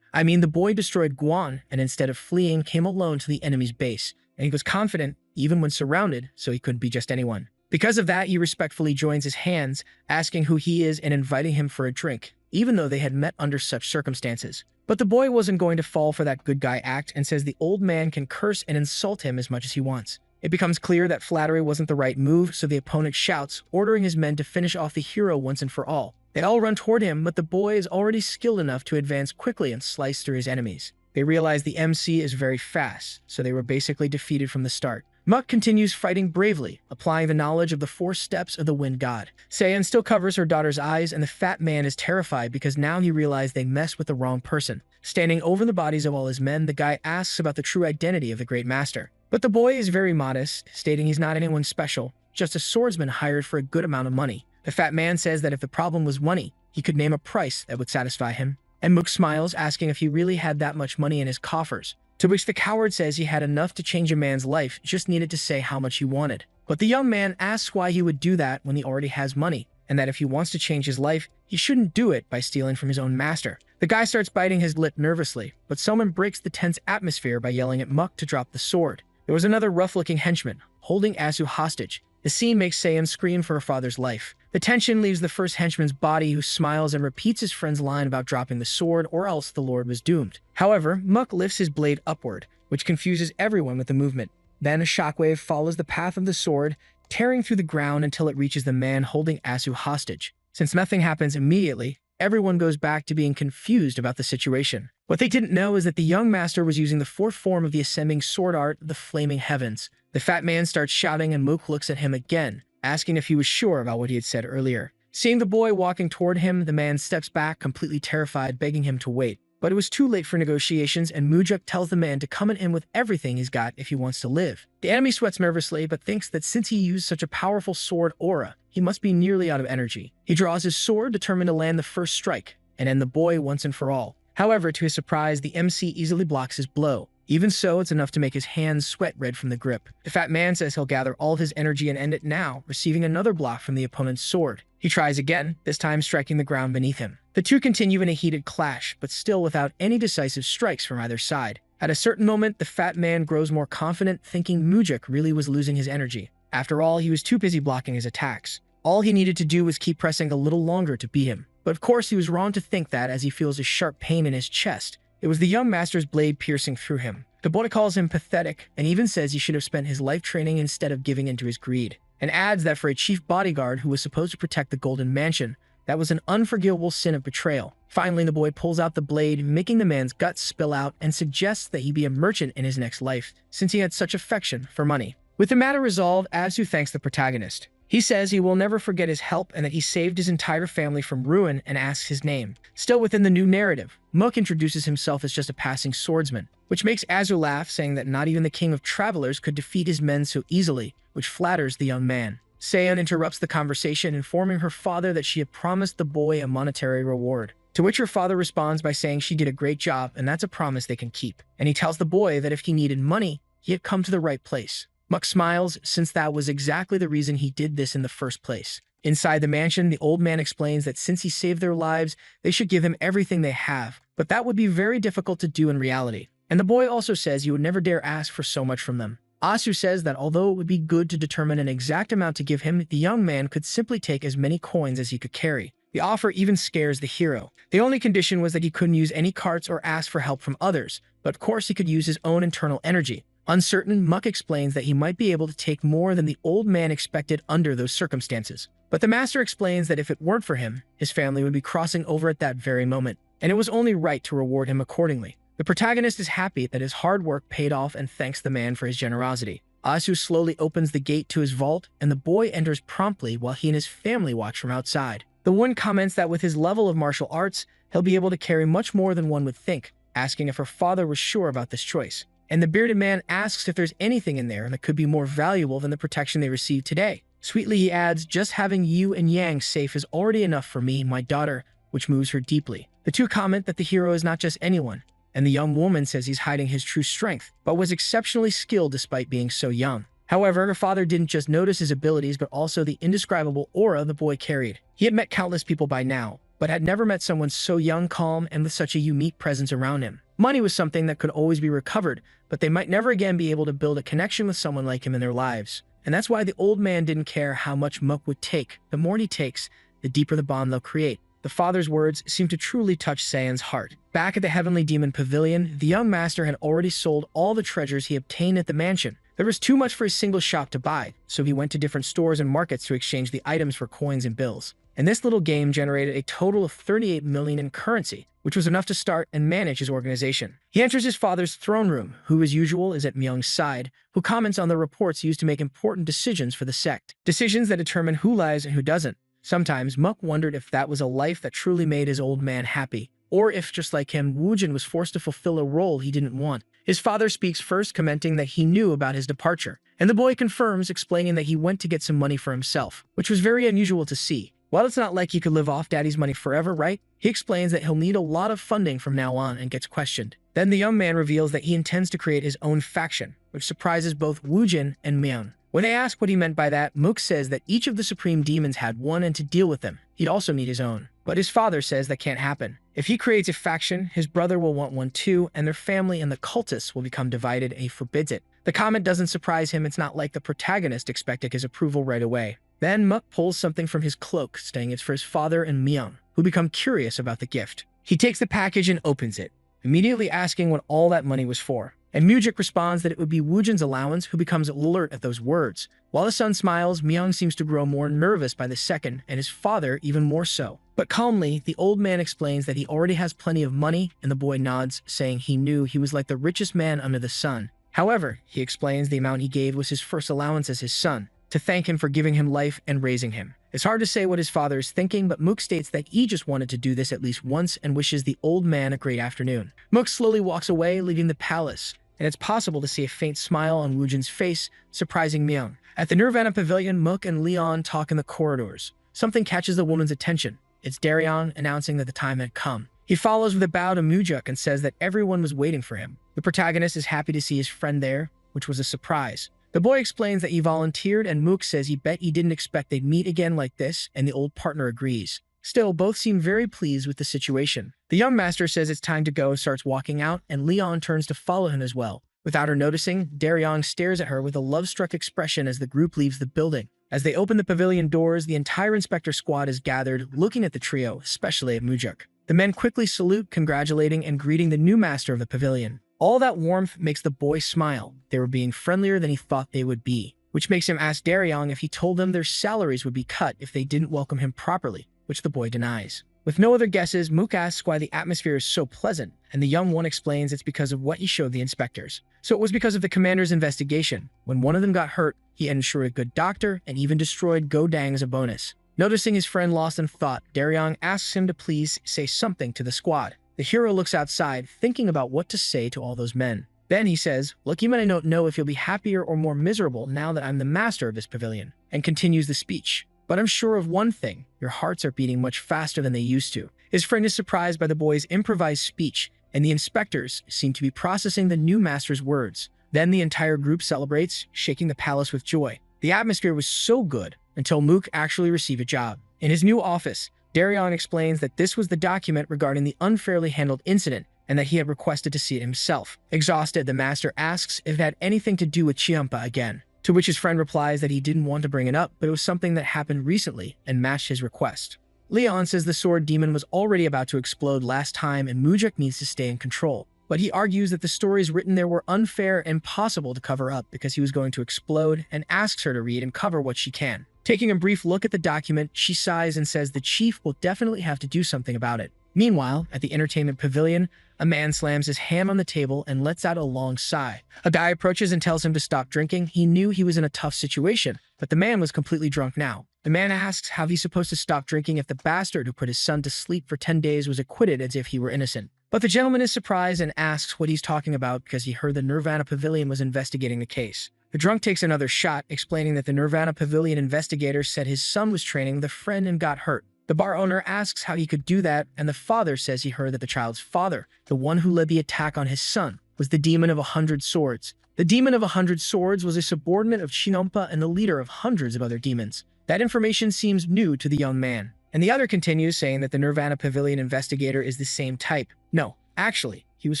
I mean, the boy destroyed Guan, and instead of fleeing, came alone to the enemy's base, and he was confident, even when surrounded, so he couldn't be just anyone. Because of that, he respectfully joins his hands, asking who he is and inviting him for a drink, even though they had met under such circumstances. But the boy wasn't going to fall for that good guy act and says the old man can curse and insult him as much as he wants. It becomes clear that flattery wasn't the right move, so the opponent shouts, ordering his men to finish off the hero once and for all. They all run toward him, but the boy is already skilled enough to advance quickly and slice through his enemies. They realize the MC is very fast, so they were basically defeated from the start. Muck continues fighting bravely, applying the knowledge of the 4 steps of the Wind God. Seiyan still covers her daughter's eyes, and the fat man is terrified because now he realized they messed with the wrong person. Standing over the bodies of all his men, the guy asks about the true identity of the Great Master. But the boy is very modest, stating he's not anyone special, just a swordsman hired for a good amount of money. The fat man says that if the problem was money, he could name a price that would satisfy him. And Mook smiles, asking if he really had that much money in his coffers. To which the coward says he had enough to change a man's life, just needed to say how much he wanted. But the young man asks why he would do that when he already has money, and that if he wants to change his life, he shouldn't do it by stealing from his own master. The guy starts biting his lip nervously, but someone breaks the tense atmosphere by yelling at Muck to drop the sword. There was another rough-looking henchman, holding Asu hostage. The scene makes Seiyan scream for her father's life. The tension leaves the first henchman's body, who smiles and repeats his friend's line about dropping the sword or else the Lord was doomed. However, Muck lifts his blade upward, which confuses everyone with the movement. Then a shockwave follows the path of the sword, tearing through the ground until it reaches the man holding Asu hostage. Since nothing happens immediately, everyone goes back to being confused about the situation. What they didn't know is that the young master was using the fourth form of the ascending sword art, the Flaming Heavens. The fat man starts shouting and Mook looks at him again, asking if he was sure about what he had said earlier. Seeing the boy walking toward him, the man steps back, completely terrified, begging him to wait. But it was too late for negotiations, and Mujuk tells the man to come at him with everything he's got if he wants to live. The enemy sweats nervously, but thinks that since he used such a powerful sword aura, he must be nearly out of energy. He draws his sword, determined to land the first strike, and end the boy once and for all. However, to his surprise, the MC easily blocks his blow. Even so, it's enough to make his hands sweat red from the grip. The fat man says he'll gather all of his energy and end it now, receiving another block from the opponent's sword. He tries again, this time striking the ground beneath him. The two continue in a heated clash, but still without any decisive strikes from either side. At a certain moment, the fat man grows more confident, thinking Mujuk really was losing his energy. After all, he was too busy blocking his attacks. All he needed to do was keep pressing a little longer to beat him. But of course, he was wrong to think that, as he feels a sharp pain in his chest. It was the young master's blade piercing through him. The boy calls him pathetic, and even says he should have spent his life training instead of giving in to his greed, and adds that for a chief bodyguard who was supposed to protect the Golden Mansion, that was an unforgivable sin of betrayal. Finally, the boy pulls out the blade, making the man's guts spill out, and suggests that he be a merchant in his next life, since he had such affection for money. With the matter resolved, Azu thanks the protagonist. He says he will never forget his help and that he saved his entire family from ruin, and asks his name. Still within the new narrative, Mook introduces himself as just a passing swordsman, which makes Azu laugh, saying that not even the king of travelers could defeat his men so easily, which flatters the young man. Seon interrupts the conversation, informing her father that she had promised the boy a monetary reward. To which her father responds by saying she did a great job and that's a promise they can keep. And he tells the boy that if he needed money, he had come to the right place. Muck smiles, since that was exactly the reason he did this in the first place. Inside the mansion, the old man explains that since he saved their lives, they should give him everything they have, but that would be very difficult to do in reality. And the boy also says he would never dare ask for so much from them. Asu says that although it would be good to determine an exact amount to give him, the young man could simply take as many coins as he could carry. The offer even scares the hero. The only condition was that he couldn't use any carts or ask for help from others, but of course he could use his own internal energy. Uncertain, Muck explains that he might be able to take more than the old man expected under those circumstances. But the master explains that if it weren't for him, his family would be crossing over at that very moment, and it was only right to reward him accordingly. The protagonist is happy that his hard work paid off and thanks the man for his generosity. Asu slowly opens the gate to his vault, and the boy enters promptly while he and his family watch from outside. The one comments that with his level of martial arts, he'll be able to carry much more than one would think, asking if her father was sure about this choice. And the bearded man asks if there's anything in there that could be more valuable than the protection they received today. Sweetly he adds, just having you and Yang safe is already enough for me and my daughter, which moves her deeply. The two comment that the hero is not just anyone, and the young woman says he's hiding his true strength, but was exceptionally skilled despite being so young. However, her father didn't just notice his abilities, but also the indescribable aura the boy carried. He had met countless people by now, but had never met someone so young, calm, and with such a unique presence around him. Money was something that could always be recovered, but they might never again be able to build a connection with someone like him in their lives. And that's why the old man didn't care how much Muck would take. The more he takes, the deeper the bond they'll create. The father's words seemed to truly touch Seon's heart. Back at the Heavenly Demon Pavilion, the young master had already sold all the treasures he obtained at the mansion. There was too much for his single shop to buy, so he went to different stores and markets to exchange the items for coins and bills. And this little game generated a total of 38 million in currency, which was enough to start and manage his organization. He enters his father's throne room, who as usual is at Myung's side, who comments on the reports used to make important decisions for the sect. Decisions that determine who lies and who doesn't. Sometimes Muck wondered if that was a life that truly made his old man happy, or if, just like him, Woojin was forced to fulfill a role he didn't want. His father speaks first, commenting that he knew about his departure, and the boy confirms, explaining that he went to get some money for himself, which was very unusual to see. While it's not like he could live off daddy's money forever, right? He explains that he'll need a lot of funding from now on and gets questioned. Then the young man reveals that he intends to create his own faction, which surprises both Woojin and Myung. When they ask what he meant by that, Mook says that each of the supreme demons had one, and to deal with them, he'd also need his own. But his father says that can't happen. If he creates a faction, his brother will want one too, and their family and the cultists will become divided, and he forbids it. The comment doesn't surprise him. It's not like the protagonist expected his approval right away. Then Muck pulls something from his cloak, saying it's for his father and Myung, who become curious about the gift. He takes the package and opens it, immediately asking what all that money was for. And Mujik responds that it would be Woojin's allowance, who becomes alert at those words. While the son smiles, Myung seems to grow more nervous by the second, and his father even more so. But calmly, the old man explains that he already has plenty of money, and the boy nods, saying he knew he was like the richest man under the sun. However, he explains the amount he gave was his first allowance as his son, to thank him for giving him life and raising him. It's hard to say what his father is thinking, but Mook states that he just wanted to do this at least once and wishes the old man a great afternoon. Mook slowly walks away, leaving the palace, and it's possible to see a faint smile on Woojin's face, surprising Myung. At the Nirvana Pavilion, Mook and Leon talk in the corridors. Something catches the woman's attention. It's Daryong announcing that the time had come. He follows with a bow to Mujuk and says that everyone was waiting for him. The protagonist is happy to see his friend there, which was a surprise. The boy explains that he volunteered, and Mook says he bet he didn't expect they'd meet again like this, and the old partner agrees. Still, both seem very pleased with the situation. The young master says it's time to go, starts walking out, and Leon turns to follow him as well. Without her noticing, Daryong stares at her with a love-struck expression as the group leaves the building. As they open the pavilion doors, the entire inspector squad is gathered, looking at the trio, especially at Mujuk. The men quickly salute, congratulating and greeting the new master of the pavilion. All that warmth makes the boy smile. They were being friendlier than he thought they would be, which makes him ask Daryong if he told them their salaries would be cut if they didn't welcome him properly, which the boy denies. With no other guesses, Mook asks why the atmosphere is so pleasant, and the young one explains it's because of what he showed the inspectors. So it was because of the commander's investigation. When one of them got hurt, he ensured a good doctor and even destroyed Godang as a bonus. Noticing his friend lost in thought, Daryong asks him to please say something to the squad. The hero looks outside, thinking about what to say to all those men. Then he says, "Look, you men, I don't know if you'll be happier or more miserable now that I'm the master of this pavilion," and continues the speech. "But I'm sure of one thing, your hearts are beating much faster than they used to." His friend is surprised by the boy's improvised speech, and the inspectors seem to be processing the new master's words. Then the entire group celebrates, shaking the palace with joy. The atmosphere was so good until Mook actually received a job. In his new office, Daryong explains that this was the document regarding the unfairly handled incident and that he had requested to see it himself. Exhausted, the master asks if it had anything to do with Chiampa again, to which his friend replies that he didn't want to bring it up, but it was something that happened recently and matched his request. Leon says the sword demon was already about to explode last time and Mujuk needs to stay in control. But he argues that the stories written there were unfair and impossible to cover up because he was going to explode, and asks her to read and cover what she can. Taking a brief look at the document, she sighs and says the chief will definitely have to do something about it. Meanwhile, at the entertainment pavilion, a man slams his hand on the table and lets out a long sigh. A guy approaches and tells him to stop drinking. He knew he was in a tough situation, but the man was completely drunk now. The man asks how he's supposed to stop drinking if the bastard who put his son to sleep for 10 days was acquitted as if he were innocent. But the gentleman is surprised and asks what he's talking about because he heard the Nirvana Pavilion was investigating the case. The drunk takes another shot, explaining that the Nirvana Pavilion investigator said his son was training with a friend and got hurt. The bar owner asks how he could do that, and the father says he heard that the child's father, the one who led the attack on his son, was the Demon of 100 Swords. The Demon of 100 Swords was a subordinate of Chinompa and the leader of hundreds of other demons. That information seems new to the young man. And the other continues, saying that the Nirvana Pavilion investigator is the same type. No, actually, he was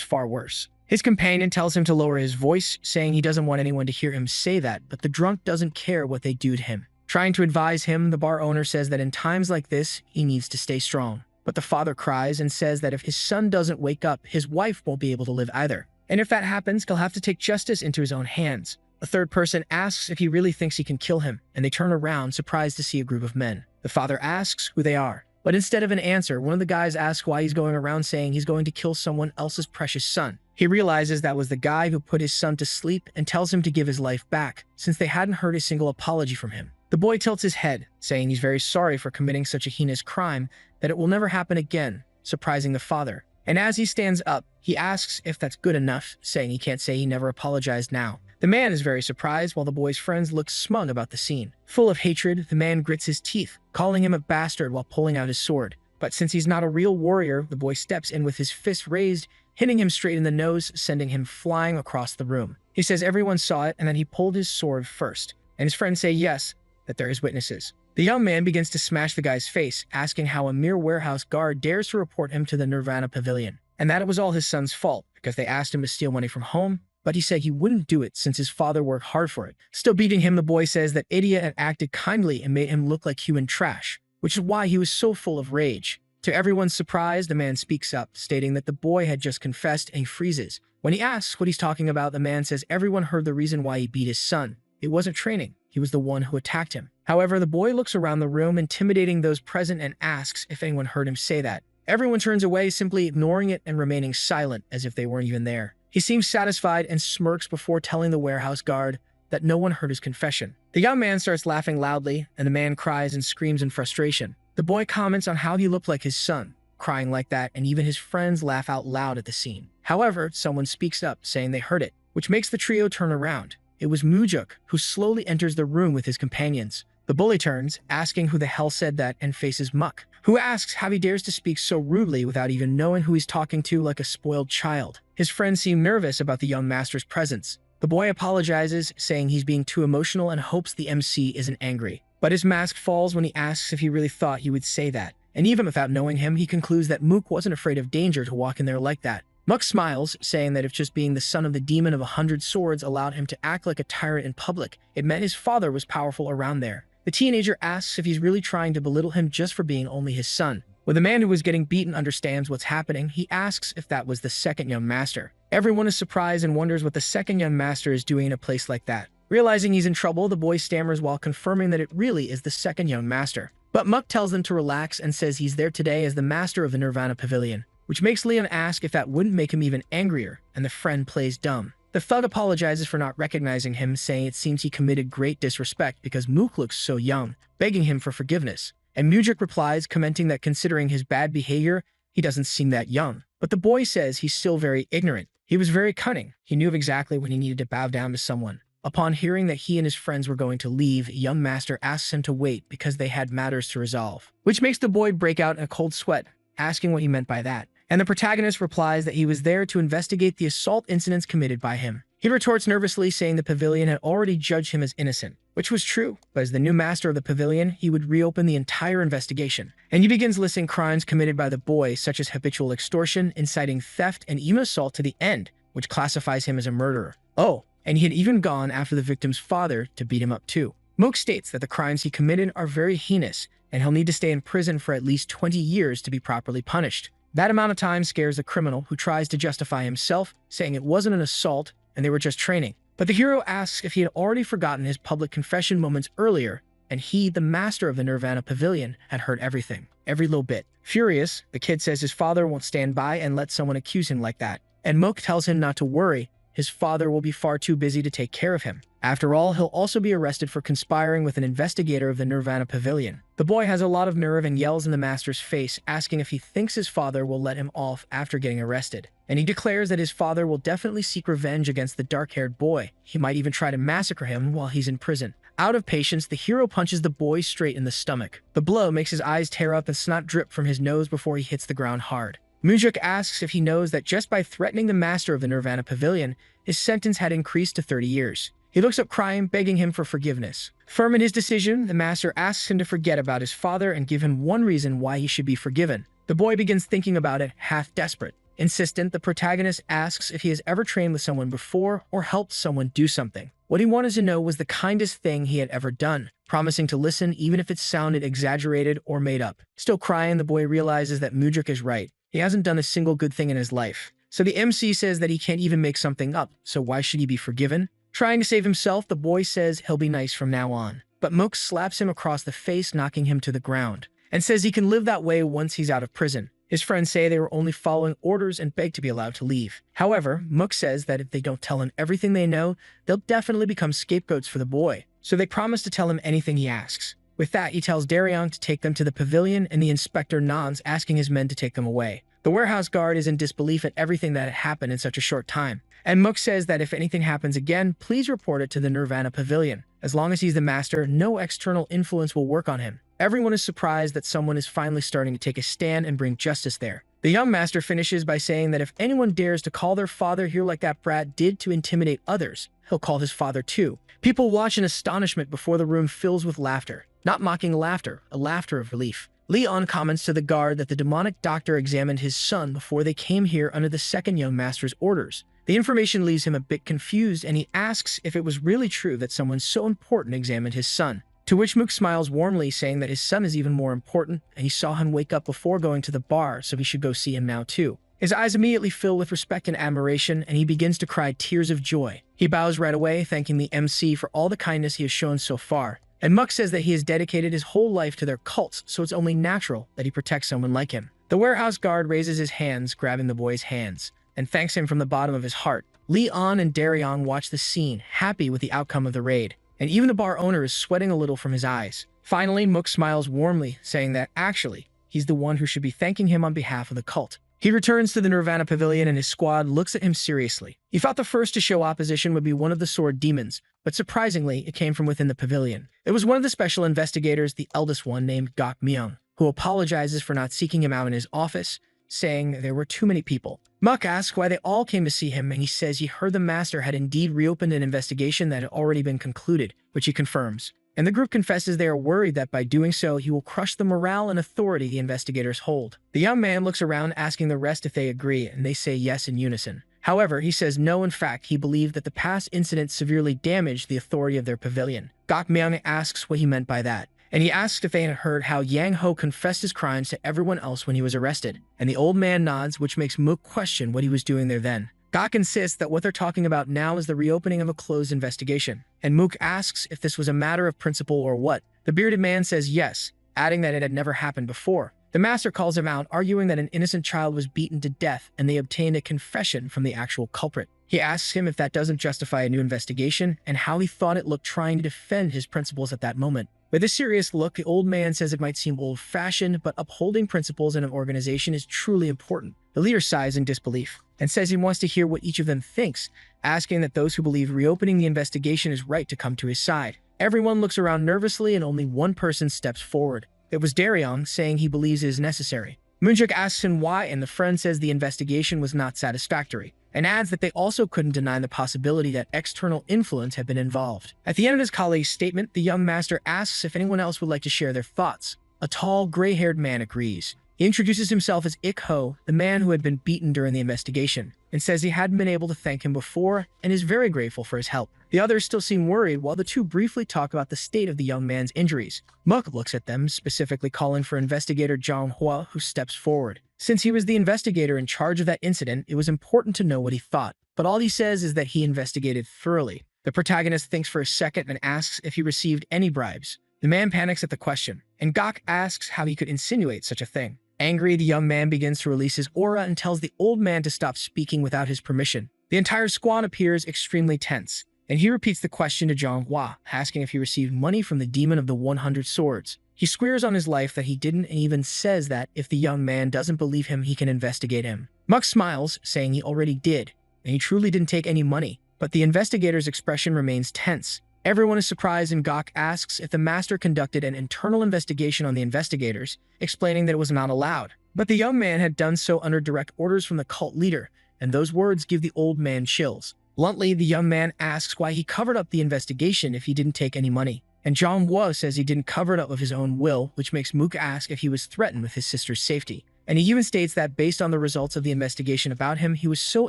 far worse. His companion tells him to lower his voice, saying he doesn't want anyone to hear him say that, but the drunk doesn't care what they do to him. Trying to advise him, the bar owner says that in times like this, he needs to stay strong. But the father cries and says that if his son doesn't wake up, his wife won't be able to live either. And if that happens, he'll have to take justice into his own hands. A third person asks if he really thinks he can kill him, and they turn around, surprised to see a group of men. The father asks who they are. But instead of an answer, one of the guys asks why he's going around saying he's going to kill someone else's precious son. He realizes that was the guy who put his son to sleep and tells him to give his life back, since they hadn't heard a single apology from him. The boy tilts his head, saying he's very sorry for committing such a heinous crime, that it will never happen again, surprising the father. And as he stands up, he asks if that's good enough, saying he can't say he never apologized now. The man is very surprised, while the boy's friends look smug about the scene. Full of hatred, the man grits his teeth, calling him a bastard while pulling out his sword. But since he's not a real warrior, the boy steps in with his fist raised, hitting him straight in the nose, sending him flying across the room. He says everyone saw it and that he pulled his sword first, and his friends say yes, that they're his witnesses. The young man begins to smash the guy's face, asking how a mere warehouse guard dares to report him to the Nirvana Pavilion, and that it was all his son's fault because they asked him to steal money from home, but he said he wouldn't do it since his father worked hard for it. Still beating him, the boy says that Idiot had acted kindly and made him look like human trash, which is why he was so full of rage. To everyone's surprise, the man speaks up, stating that the boy had just confessed, and he freezes, When he asks what he's talking about, the man says everyone heard the reason why he beat his son. It wasn't training. He was the one who attacked him. However, the boy looks around the room, intimidating those present, and asks if anyone heard him say that. Everyone turns away, simply ignoring it and remaining silent as if they weren't even there. He seems satisfied and smirks before telling the warehouse guard that no one heard his confession. The young man starts laughing loudly, and the man cries and screams in frustration. The boy comments on how he looked like his son, crying like that, and even his friends laugh out loud at the scene. However, someone speaks up, saying they heard it, which makes the trio turn around. It was Mujuk, who slowly enters the room with his companions. The bully turns, asking who the hell said that, and faces Muck, who asks how he dares to speak so rudely without even knowing who he's talking to, like a spoiled child. His friends seem nervous about the young master's presence. The boy apologizes, saying he's being too emotional and hopes the MC isn't angry. But his mask falls when he asks if he really thought he would say that. And even without knowing him, he concludes that Mook wasn't afraid of danger to walk in there like that. Muck smiles, saying that if just being the son of the demon of 100 swords allowed him to act like a tyrant in public, it meant his father was powerful around there. The teenager asks if he's really trying to belittle him just for being only his son. When the man who was getting beaten understands what's happening, he asks if that was the second young master. Everyone is surprised and wonders what the second young master is doing in a place like that. Realizing he's in trouble, the boy stammers while confirming that it really is the second young master. But Muck tells them to relax and says he's there today as the master of the Nirvana Pavilion, which makes Leon ask if that wouldn't make him even angrier, and the friend plays dumb. The thug apologizes for not recognizing him, saying it seems he committed great disrespect because Mook looks so young, begging him for forgiveness. And Mujuk replies, commenting that considering his bad behavior, he doesn't seem that young. But the boy says he's still very ignorant. He was very cunning. He knew exactly when he needed to bow down to someone. Upon hearing that he and his friends were going to leave, young master asks him to wait because they had matters to resolve, which makes the boy break out in a cold sweat, asking what he meant by that. And the protagonist replies that he was there to investigate the assault incidents committed by him. He retorts nervously, saying the pavilion had already judged him as innocent, which was true, but as the new master of the pavilion, he would reopen the entire investigation. And he begins listing crimes committed by the boy, such as habitual extortion, inciting theft, and even assault to the end, which classifies him as a murderer. Oh, and he had even gone after the victim's father to beat him up too. Mook states that the crimes he committed are very heinous, and he'll need to stay in prison for at least 20 years to be properly punished. That amount of time scares the criminal, who tries to justify himself, saying it wasn't an assault and they were just training. But the hero asks if he had already forgotten his public confession moments earlier, and he, the master of the Nirvana Pavilion, had heard everything, every little bit. Furious, the kid says his father won't stand by and let someone accuse him like that. And Mook tells him not to worry, his father will be far too busy to take care of him. After all, he'll also be arrested for conspiring with an investigator of the Nirvana Pavilion. The boy has a lot of nerve and yells in the master's face, asking if he thinks his father will let him off after getting arrested. And he declares that his father will definitely seek revenge against the dark-haired boy. He might even try to massacre him while he's in prison. Out of patience, the hero punches the boy straight in the stomach. The blow makes his eyes tear up and snot drip from his nose before he hits the ground hard. Mujuk asks if he knows that just by threatening the master of the Nirvana Pavilion, his sentence had increased to 30 years. He looks up crying, begging him for forgiveness. Firm in his decision, the master asks him to forget about his father and give him one reason why he should be forgiven. The boy begins thinking about it, half desperate. Insistent, the protagonist asks if he has ever trained with someone before or helped someone do something. What he wanted to know was the kindest thing he had ever done, promising to listen even if it sounded exaggerated or made up. Still crying, the boy realizes that Mujuk is right. He hasn't done a single good thing in his life. So the MC says that he can't even make something up, so why should he be forgiven? Trying to save himself, the boy says he'll be nice from now on. But Mook slaps him across the face, knocking him to the ground, and says he can live that way once he's out of prison. His friends say they were only following orders and beg to be allowed to leave. However, Mook says that if they don't tell him everything they know, they'll definitely become scapegoats for the boy, so they promise to tell him anything he asks. With that, he tells Daryong to take them to the pavilion, and the inspector nods, asking his men to take them away. The warehouse guard is in disbelief at everything that had happened in such a short time, and Mook says that if anything happens again, please report it to the Nirvana Pavilion. As long as he's the master, no external influence will work on him. Everyone is surprised that someone is finally starting to take a stand and bring justice there. The young master finishes by saying that if anyone dares to call their father here like that brat did to intimidate others, he'll call his father too. People watch in astonishment before the room fills with laughter. Not mocking laughter, a laughter of relief. Leon comments to the guard that the demonic doctor examined his son before they came here under the second young master's orders. The information leaves him a bit confused, and he asks if it was really true that someone so important examined his son. To which Mook smiles warmly, saying that his son is even more important, and he saw him wake up before going to the bar, so he should go see him now too. His eyes immediately fill with respect and admiration, and he begins to cry tears of joy. He bows right away, thanking the MC for all the kindness he has shown so far. And Muck says that he has dedicated his whole life to their cults, so it's only natural that he protects someone like him. The warehouse guard raises his hands, grabbing the boy's hands, and thanks him from the bottom of his heart. Leon and Darion watch the scene, happy with the outcome of the raid, and even the bar owner is sweating a little from his eyes. Finally, Mook smiles warmly, saying that actually, he's the one who should be thanking him on behalf of the cult. He returns to the Nirvana Pavilion and his squad looks at him seriously. He thought the first to show opposition would be one of the sword demons, but surprisingly, it came from within the pavilion. It was one of the special investigators, the eldest one named Gok Myung, who apologizes for not seeking him out in his office, saying there were too many people. Muck asks why they all came to see him, and he says he heard the master had indeed reopened an investigation that had already been concluded, which he confirms. And the group confesses they are worried that by doing so, he will crush the morale and authority the investigators hold. The young man looks around asking the rest if they agree, and they say yes in unison. However, he says no, in fact, he believed that the past incident severely damaged the authority of their pavilion. Gok Myung asks what he meant by that, and he asks if they had heard how Yang Ho confessed his crimes to everyone else when he was arrested, and the old man nods, which makes Mook question what he was doing there then. Gok insists that what they're talking about now is the reopening of a closed investigation, and Mook asks if this was a matter of principle or what. The bearded man says yes, adding that it had never happened before. The master calls him out, arguing that an innocent child was beaten to death and they obtained a confession from the actual culprit. He asks him if that doesn't justify a new investigation and how he thought it looked trying to defend his principles at that moment. With a serious look, the old man says it might seem old-fashioned, but upholding principles in an organization is truly important. The leader sighs in disbelief and says he wants to hear what each of them thinks, asking that those who believe reopening the investigation is right to come to his side. Everyone looks around nervously and only one person steps forward. It was Darion, saying he believes it is necessary. Moonjuk asks him why, and the friend says the investigation was not satisfactory, and adds that they also couldn't deny the possibility that external influence had been involved. At the end of his colleague's statement, the young master asks if anyone else would like to share their thoughts. A tall, gray-haired man agrees. He introduces himself as Ik Ho, the man who had been beaten during the investigation, and says he hadn't been able to thank him before and is very grateful for his help. The others still seem worried while the two briefly talk about the state of the young man's injuries. Muck looks at them, specifically calling for investigator Zhang Hua, who steps forward. Since he was the investigator in charge of that incident, it was important to know what he thought, but all he says is that he investigated thoroughly. The protagonist thinks for a second and asks if he received any bribes. The man panics at the question, and Gok asks how he could insinuate such a thing. Angry, the young man begins to release his aura and tells the old man to stop speaking without his permission. The entire squad appears extremely tense, and he repeats the question to Zhang Hua, asking if he received money from the demon of the 100 swords. He swears on his life that he didn't and even says that if the young man doesn't believe him, he can investigate him. Muck smiles, saying he already did, and he truly didn't take any money, but the investigator's expression remains tense. Everyone is surprised, and Gok asks if the master conducted an internal investigation on the investigators, explaining that it was not allowed. But the young man had done so under direct orders from the cult leader, and those words give the old man chills. Bluntly, the young man asks why he covered up the investigation if he didn't take any money. And Zhang Hua says he didn't cover it up of his own will, which makes Mook ask if he was threatened with his sister's safety. And he even states that based on the results of the investigation about him, he was so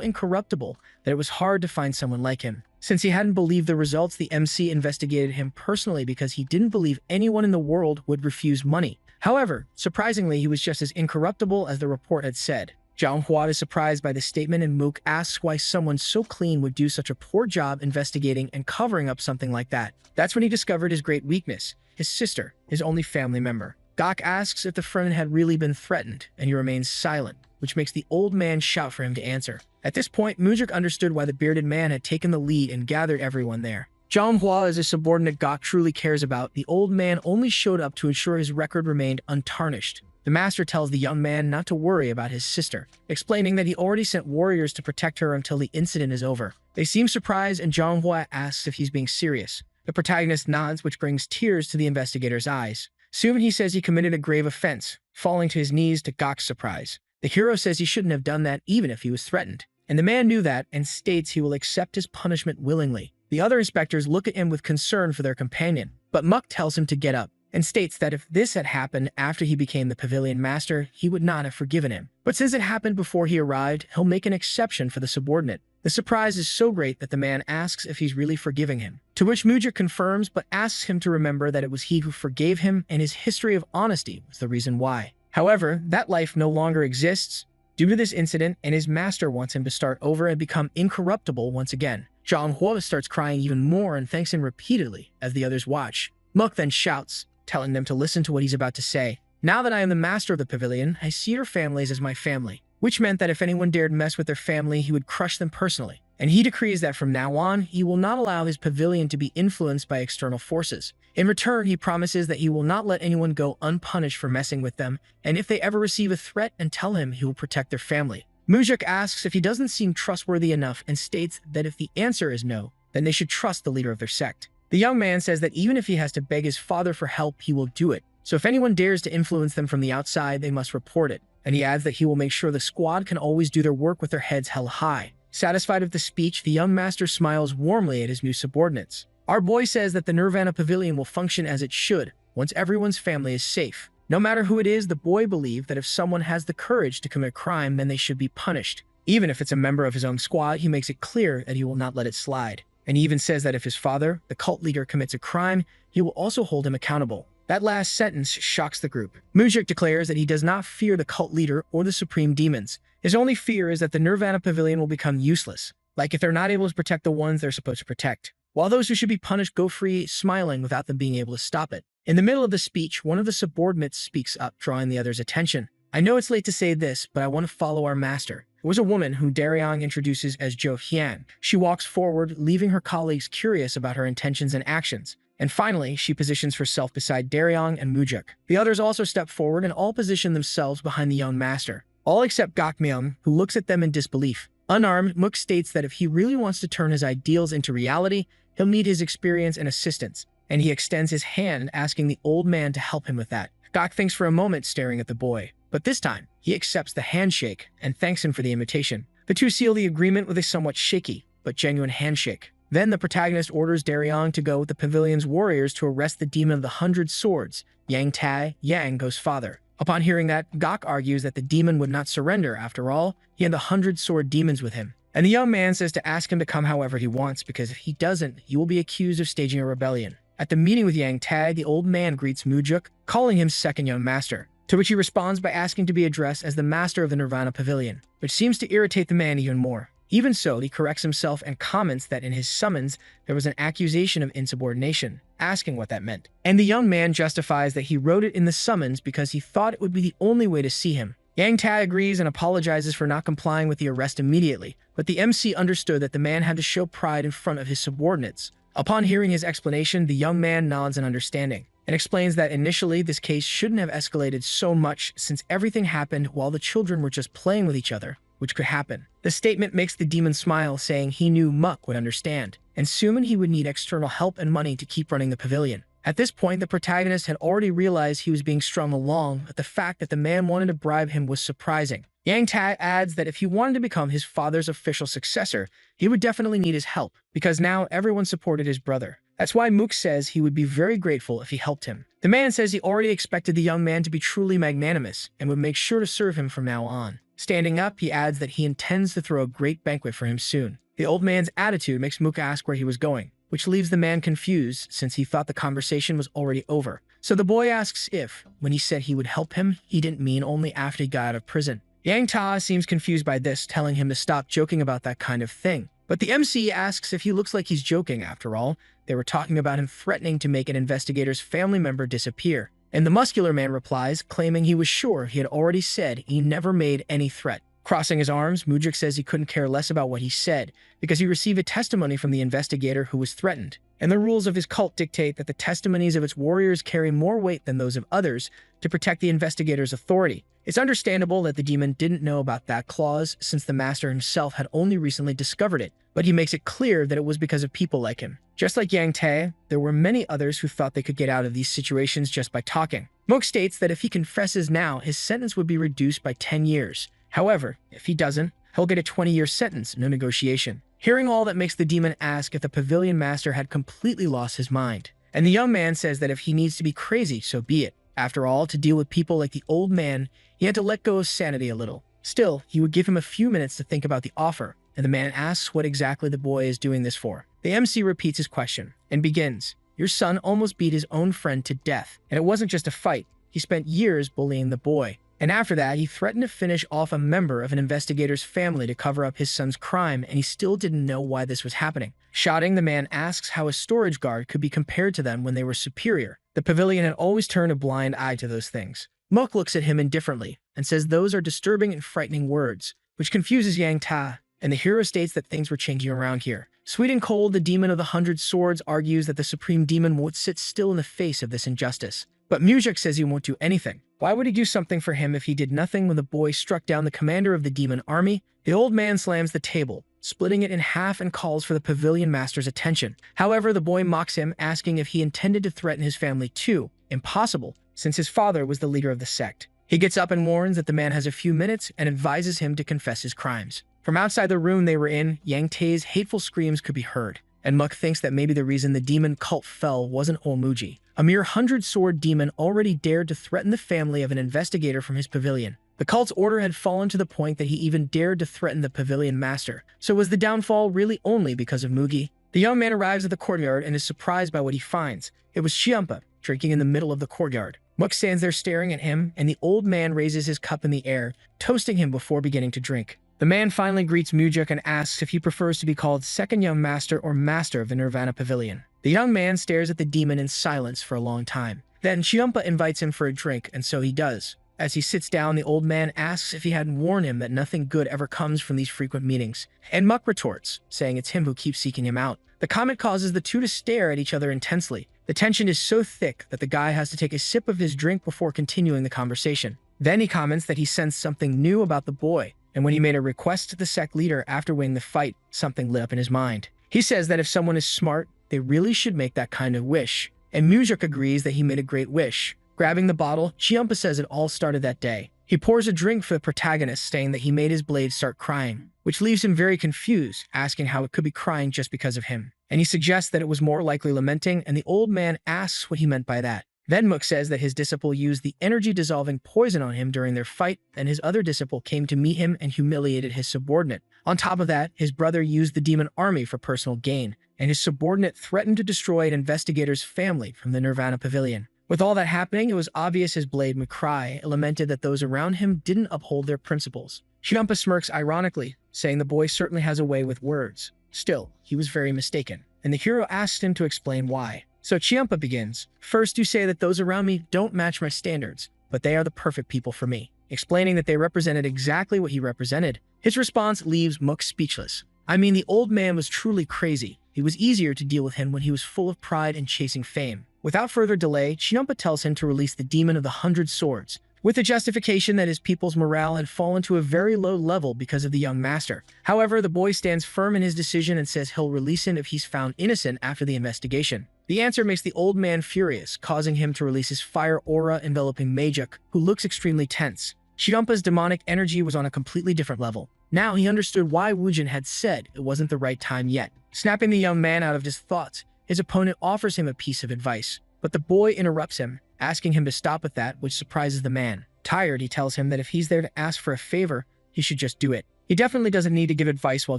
incorruptible that it was hard to find someone like him. Since he hadn't believed the results, the MC investigated him personally because he didn't believe anyone in the world would refuse money. However, surprisingly, he was just as incorruptible as the report had said. Zhang Hua is surprised by the statement, and Mook asks why someone so clean would do such a poor job investigating and covering up something like that. That's when he discovered his great weakness, his sister, his only family member. Gok asks if the friend had really been threatened, and he remains silent, which makes the old man shout for him to answer. At this point, Moonjuk understood why the bearded man had taken the lead and gathered everyone there. Zhang Hua is a subordinate Gok truly cares about. The old man only showed up to ensure his record remained untarnished. The master tells the young man not to worry about his sister, explaining that he already sent warriors to protect her until the incident is over. They seem surprised, and Zhang Hua asks if he's being serious. The protagonist nods, which brings tears to the investigator's eyes. Soon he says he committed a grave offense, falling to his knees to Gok's surprise. The hero says he shouldn't have done that even if he was threatened, and the man knew that and states he will accept his punishment willingly. The other inspectors look at him with concern for their companion, but Muck tells him to get up and states that if this had happened after he became the pavilion master, he would not have forgiven him. But since it happened before he arrived, he'll make an exception for the subordinate. The surprise is so great that the man asks if he's really forgiving him, to which Moonjuk confirms but asks him to remember that it was he who forgave him and his history of honesty was the reason why. However, that life no longer exists, due to this incident, and his master wants him to start over and become incorruptible once again. Zhang Hua starts crying even more and thanks him repeatedly as the others watch. Muk then shouts, telling them to listen to what he's about to say. Now that I am the master of the pavilion, I see your families as my family, which meant that if anyone dared mess with their family, he would crush them personally. And he decrees that from now on, he will not allow his pavilion to be influenced by external forces. In return, he promises that he will not let anyone go unpunished for messing with them, and if they ever receive a threat and tell him, he will protect their family. Mujik asks if he doesn't seem trustworthy enough and states that if the answer is no, then they should trust the leader of their sect. The young man says that even if he has to beg his father for help, he will do it. So if anyone dares to influence them from the outside, they must report it. And he adds that he will make sure the squad can always do their work with their heads held high. Satisfied with the speech, the young master smiles warmly at his new subordinates. Our boy says that the Nirvana Pavilion will function as it should, once everyone's family is safe. No matter who it is, the boy believes that if someone has the courage to commit a crime, then they should be punished. Even if it's a member of his own squad, he makes it clear that he will not let it slide. And he even says that if his father, the cult leader, commits a crime, he will also hold him accountable. That last sentence shocks the group. Mujik declares that he does not fear the cult leader or the supreme demons. His only fear is that the Nirvana Pavilion will become useless, like if they're not able to protect the ones they're supposed to protect, while those who should be punished go free, smiling without them being able to stop it. In the middle of the speech, one of the subordinates speaks up, drawing the others' attention. I know it's late to say this, but I want to follow our master. It was a woman who Dariang introduces as Zhou Hian. She walks forward, leaving her colleagues curious about her intentions and actions. And finally, she positions herself beside Dariang and Mujik. The others also step forward and all position themselves behind the young master. All except Gokmyeon, who looks at them in disbelief. Unarmed, Muk states that if he really wants to turn his ideals into reality, he'll need his experience and assistance, and he extends his hand asking the old man to help him with that. Gok thinks for a moment, staring at the boy, but this time, he accepts the handshake and thanks him for the invitation. The two seal the agreement with a somewhat shaky, but genuine handshake. Then the protagonist orders Dariang to go with the pavilion's warriors to arrest the demon of the 100 swords, Yang Tai, Yang Go's father. Upon hearing that, Gok argues that the demon would not surrender. After all, he had the 100 sword demons with him. And the young man says to ask him to come however he wants, because if he doesn't, he will be accused of staging a rebellion. At the meeting with Yang Tai, the old man greets Mujik, calling him second young master, to which he responds by asking to be addressed as the master of the Nirvana Pavilion, which seems to irritate the man even more. Even so, he corrects himself and comments that in his summons, there was an accusation of insubordination, asking what that meant. And the young man justifies that he wrote it in the summons because he thought it would be the only way to see him. Yang Tai agrees and apologizes for not complying with the arrest immediately, but the MC understood that the man had to show pride in front of his subordinates. Upon hearing his explanation, the young man nods in understanding and explains that initially this case shouldn't have escalated so much since everything happened while the children were just playing with each other, which could happen. The statement makes the demon smile, saying he knew Muk would understand, and soon he would need external help and money to keep running the pavilion. At this point, the protagonist had already realized he was being strung along, but the fact that the man wanted to bribe him was surprising. Yang Tai adds that if he wanted to become his father's official successor, he would definitely need his help, because now everyone supported his brother. That's why Mook says he would be very grateful if he helped him. The man says he already expected the young man to be truly magnanimous and would make sure to serve him from now on. Standing up, he adds that he intends to throw a great banquet for him soon. The old man's attitude makes Mook ask where he was going, which leaves the man confused since he thought the conversation was already over. So the boy asks if, when he said he would help him, he didn't mean only after he got out of prison. Yang Ta seems confused by this, telling him to stop joking about that kind of thing. But the MC asks if he looks like he's joking. After all, they were talking about him threatening to make an investigator's family member disappear. And the muscular man replies, claiming he was sure he had already said he never made any threat. Crossing his arms, Mudrik says he couldn't care less about what he said, because he received a testimony from the investigator who was threatened. And the rules of his cult dictate that the testimonies of its warriors carry more weight than those of others to protect the investigator's authority. It's understandable that the demon didn't know about that clause, since the master himself had only recently discovered it, but he makes it clear that it was because of people like him. Just like Yang Tae, there were many others who thought they could get out of these situations just by talking. Mook states that if he confesses now, his sentence would be reduced by 10 years. However, if he doesn't, he'll get a 20-year sentence, no negotiation. Hearing all that makes the demon ask if the pavilion master had completely lost his mind. And the young man says that if he needs to be crazy, so be it. After all, to deal with people like the old man, he had to let go of sanity a little. Still, he would give him a few minutes to think about the offer, and the man asks what exactly the boy is doing this for. The MC repeats his question, and begins, "Your son almost beat his own friend to death, and it wasn't just a fight. He spent years bullying the boy. And after that, he threatened to finish off a member of an investigator's family to cover up his son's crime, and he still didn't know why this was happening. Shouting, the man asks how a storage guard could be compared to them when they were superior. The pavilion had always turned a blind eye to those things. Mok looks at him indifferently and says those are disturbing and frightening words, which confuses Yang Ta, and the hero states that things were changing around here. Sweet and Cold, the demon of the 100 Swords, argues that the supreme demon won't sit still in the face of this injustice. But Mujik says he won't do anything. Why would he do something for him if he did nothing when the boy struck down the commander of the demon army? The old man slams the table, splitting it in half, and calls for the pavilion master's attention. However, the boy mocks him, asking if he intended to threaten his family too. Impossible, since his father was the leader of the sect. He gets up and warns that the man has a few minutes and advises him to confess his crimes. From outside the room they were in, Yang Tae's hateful screams could be heard, and Muk thinks that maybe the reason the demon cult fell wasn't Olmuji. A mere 100-sword demon already dared to threaten the family of an investigator from his pavilion. The cult's order had fallen to the point that he even dared to threaten the pavilion master. So was the downfall really only because of Mugi? The young man arrives at the courtyard and is surprised by what he finds. It was Chiampa, drinking in the middle of the courtyard. Muk stands there staring at him, and the old man raises his cup in the air, toasting him before beginning to drink. The man finally greets Mujik and asks if he prefers to be called Second Young Master or Master of the Nirvana Pavilion. The young man stares at the demon in silence for a long time. Then Chiampa invites him for a drink, and so he does. As he sits down, the old man asks if he hadn't warned him that nothing good ever comes from these frequent meetings. And Muk retorts, saying it's him who keeps seeking him out. The comment causes the two to stare at each other intensely. The tension is so thick that the guy has to take a sip of his drink before continuing the conversation. Then he comments that he sensed something new about the boy, and when he made a request to the sect leader after winning the fight, something lit up in his mind. He says that if someone is smart, they really should make that kind of wish. And Mujik agrees that he made a great wish. Grabbing the bottle, Chiampa says it all started that day. He pours a drink for the protagonist, saying that he made his blade start crying, which leaves him very confused, asking how it could be crying just because of him. And he suggests that it was more likely lamenting, and the old man asks what he meant by that. Then Muk says that his disciple used the energy-dissolving poison on him during their fight, and his other disciple came to meet him and humiliated his subordinate. On top of that, his brother used the demon army for personal gain, and his subordinate threatened to destroy an investigator's family from the Nirvana Pavilion. With all that happening, it was obvious his blade would cry and lamented that those around him didn't uphold their principles. Chiampa smirks ironically, saying the boy certainly has a way with words. Still, he was very mistaken, and the hero asked him to explain why. So Chiampa begins, "First you say that those around me don't match my standards, but they are the perfect people for me," explaining that they represented exactly what he represented. His response leaves Muk speechless. I mean, the old man was truly crazy. It was easier to deal with him when he was full of pride and chasing fame. Without further delay, Chiampa tells him to release the demon of the 100 Swords, with the justification that his people's morale had fallen to a very low level because of the young master. However, the boy stands firm in his decision and says he'll release him if he's found innocent after the investigation. The answer makes the old man furious, causing him to release his fire aura enveloping Majik, who looks extremely tense. Chiampa's demonic energy was on a completely different level. Now he understood why Wujin had said it wasn't the right time yet. Snapping the young man out of his thoughts, his opponent offers him a piece of advice, but the boy interrupts him, asking him to stop with that, which surprises the man. Tired, he tells him that if he's there to ask for a favor, he should just do it. He definitely doesn't need to give advice while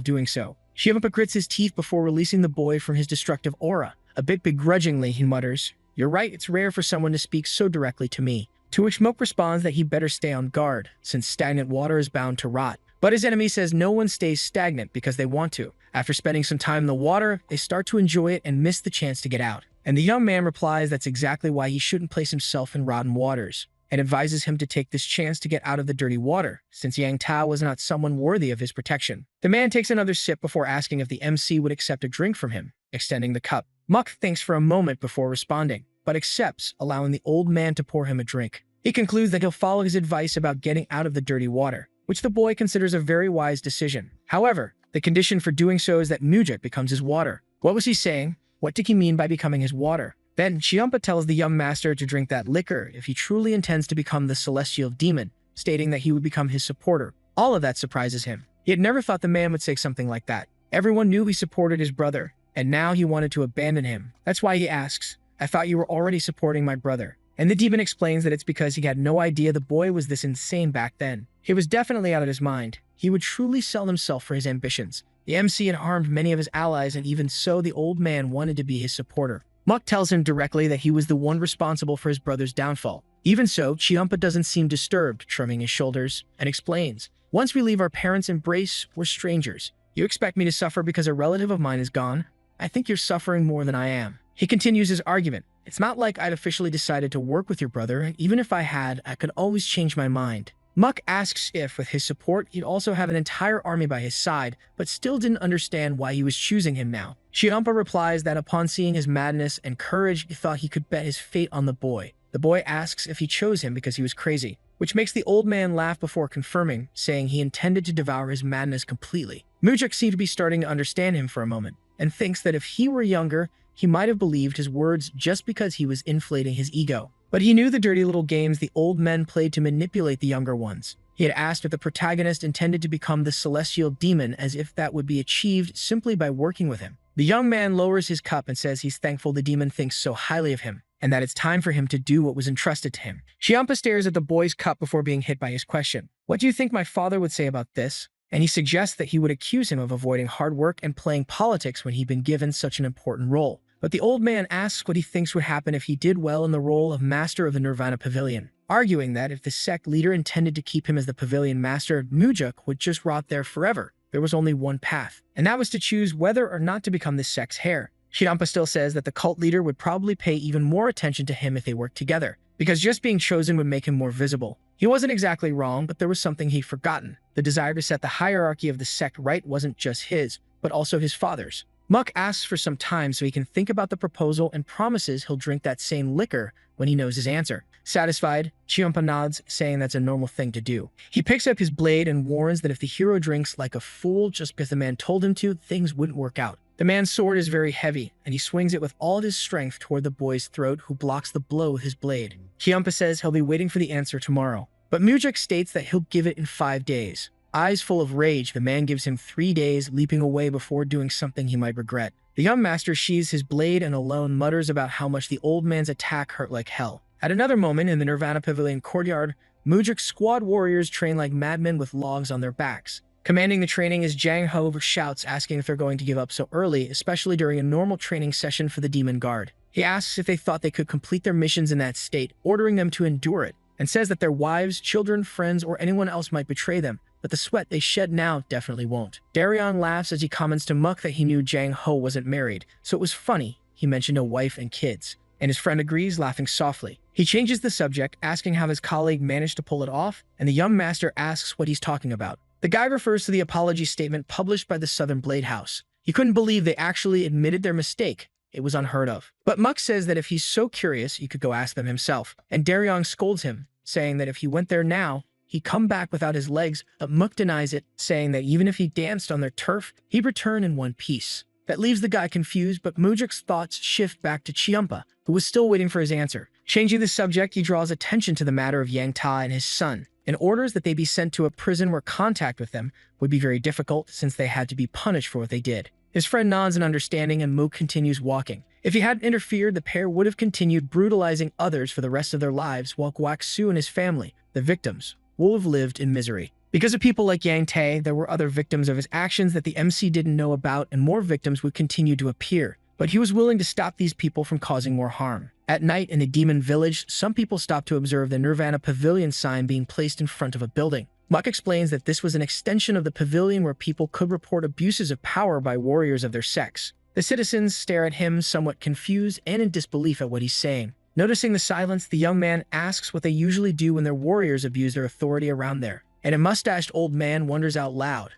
doing so. Chiampa grits his teeth before releasing the boy from his destructive aura. A bit begrudgingly, he mutters, "You're right, it's rare for someone to speak so directly to me." To which Mok responds that he better stay on guard, since stagnant water is bound to rot. But his enemy says no one stays stagnant because they want to. After spending some time in the water, they start to enjoy it and miss the chance to get out. And the young man replies that's exactly why he shouldn't place himself in rotten waters, and advises him to take this chance to get out of the dirty water, since Yang Tao was not someone worthy of his protection. The man takes another sip before asking if the MC would accept a drink from him, extending the cup. Muk thinks for a moment before responding, but accepts, allowing the old man to pour him a drink. He concludes that he'll follow his advice about getting out of the dirty water, which the boy considers a very wise decision. However, the condition for doing so is that Mujik becomes his water. What was he saying? What did he mean by becoming his water? Then Chiampa tells the young master to drink that liquor if he truly intends to become the celestial demon, stating that he would become his supporter. All of that surprises him. He had never thought the man would say something like that. Everyone knew he supported his brother, and now he wanted to abandon him. That's why he asks, "I thought you were already supporting my brother." And the demon explains that it's because he had no idea the boy was this insane back then. He was definitely out of his mind. He would truly sell himself for his ambitions. The MC had harmed many of his allies, and even so, the old man wanted to be his supporter. Muk tells him directly that he was the one responsible for his brother's downfall. Even so, Chiampa doesn't seem disturbed, shrugging his shoulders, and explains, "Once we leave our parents' embrace, we're strangers. You expect me to suffer because a relative of mine is gone? I think you're suffering more than I am." He continues his argument. "It's not like I'd officially decided to work with your brother. Even if I had, I could always change my mind." Muck asks if, with his support, he'd also have an entire army by his side, but still didn't understand why he was choosing him now. Chiampa replies that upon seeing his madness and courage, he thought he could bet his fate on the boy. The boy asks if he chose him because he was crazy, which makes the old man laugh before confirming, saying he intended to devour his madness completely. Mujik seemed to be starting to understand him for a moment, and thinks that if he were younger, he might have believed his words just because he was inflating his ego. But he knew the dirty little games the old men played to manipulate the younger ones. He had asked if the protagonist intended to become the celestial demon, as if that would be achieved simply by working with him. The young man lowers his cup and says he's thankful the demon thinks so highly of him, and that it's time for him to do what was entrusted to him. Chiampa stares at the boy's cup before being hit by his question. "What do you think my father would say about this?" And he suggests that he would accuse him of avoiding hard work and playing politics when he'd been given such an important role. But the old man asks what he thinks would happen if he did well in the role of master of the Nirvana Pavilion, arguing that if the sect leader intended to keep him as the pavilion master, Mujik would just rot there forever. There was only one path, and that was to choose whether or not to become the sect's heir. Chiampa still says that the cult leader would probably pay even more attention to him if they worked together, because just being chosen would make him more visible. He wasn't exactly wrong, but there was something he'd forgotten. The desire to set the hierarchy of the sect right wasn't just his, but also his father's. Muck asks for some time so he can think about the proposal and promises he'll drink that same liquor when he knows his answer. Satisfied, Chiampa nods, saying that's a normal thing to do. He picks up his blade and warns that if the hero drinks like a fool just because the man told him to, things wouldn't work out. The man's sword is very heavy, and he swings it with all his strength toward the boy's throat, who blocks the blow with his blade. Chiampa says he'll be waiting for the answer tomorrow, but Mujik states that he'll give it in 5 days. Eyes full of rage, the man gives him 3 days, leaping away before doing something he might regret. The young master sheathes his blade and alone mutters about how much the old man's attack hurt like hell. At another moment in the Nirvana Pavilion courtyard, Mujik's squad warriors train like madmen with logs on their backs. Commanding the training is Jang Ho shouts, asking if they're going to give up so early, especially during a normal training session for the Demon Guard. He asks if they thought they could complete their missions in that state, ordering them to endure it, and says that their wives, children, friends, or anyone else might betray them, but the sweat they shed now definitely won't. Darion laughs as he comments to Muck that he knew Jang Ho wasn't married, so it was funny he mentioned a wife and kids, and his friend agrees, laughing softly. He changes the subject, asking how his colleague managed to pull it off, and the young master asks what he's talking about. The guy refers to the apology statement published by the Southern Blade House. He couldn't believe they actually admitted their mistake. It was unheard of. But Muck says that if he's so curious, he could go ask them himself, and Darion scolds him, saying that if he went there now, he'd come back without his legs, but Muck denies it, saying that even if he danced on their turf, he'd return in one piece. That leaves the guy confused, but Mujik's thoughts shift back to Chiampa, who was still waiting for his answer. Changing the subject, he draws attention to the matter of Yang Ta and his son, and orders that they be sent to a prison where contact with them would be very difficult since they had to be punished for what they did. His friend nods in understanding, and Mook continues walking. If he hadn't interfered, the pair would have continued brutalizing others for the rest of their lives, while Guak Su and his family, the victims, will have lived in misery. Because of people like Yang Tae, there were other victims of his actions that the MC didn't know about, and more victims would continue to appear. But he was willing to stop these people from causing more harm. At night in the Demon Village, some people stopped to observe the Nirvana Pavilion sign being placed in front of a building. Muck explains that this was an extension of the pavilion where people could report abuses of power by warriors of their sex. The citizens stare at him, somewhat confused and in disbelief at what he's saying. Noticing the silence, the young man asks what they usually do when their warriors abuse their authority around there. And a mustached old man wonders out loud,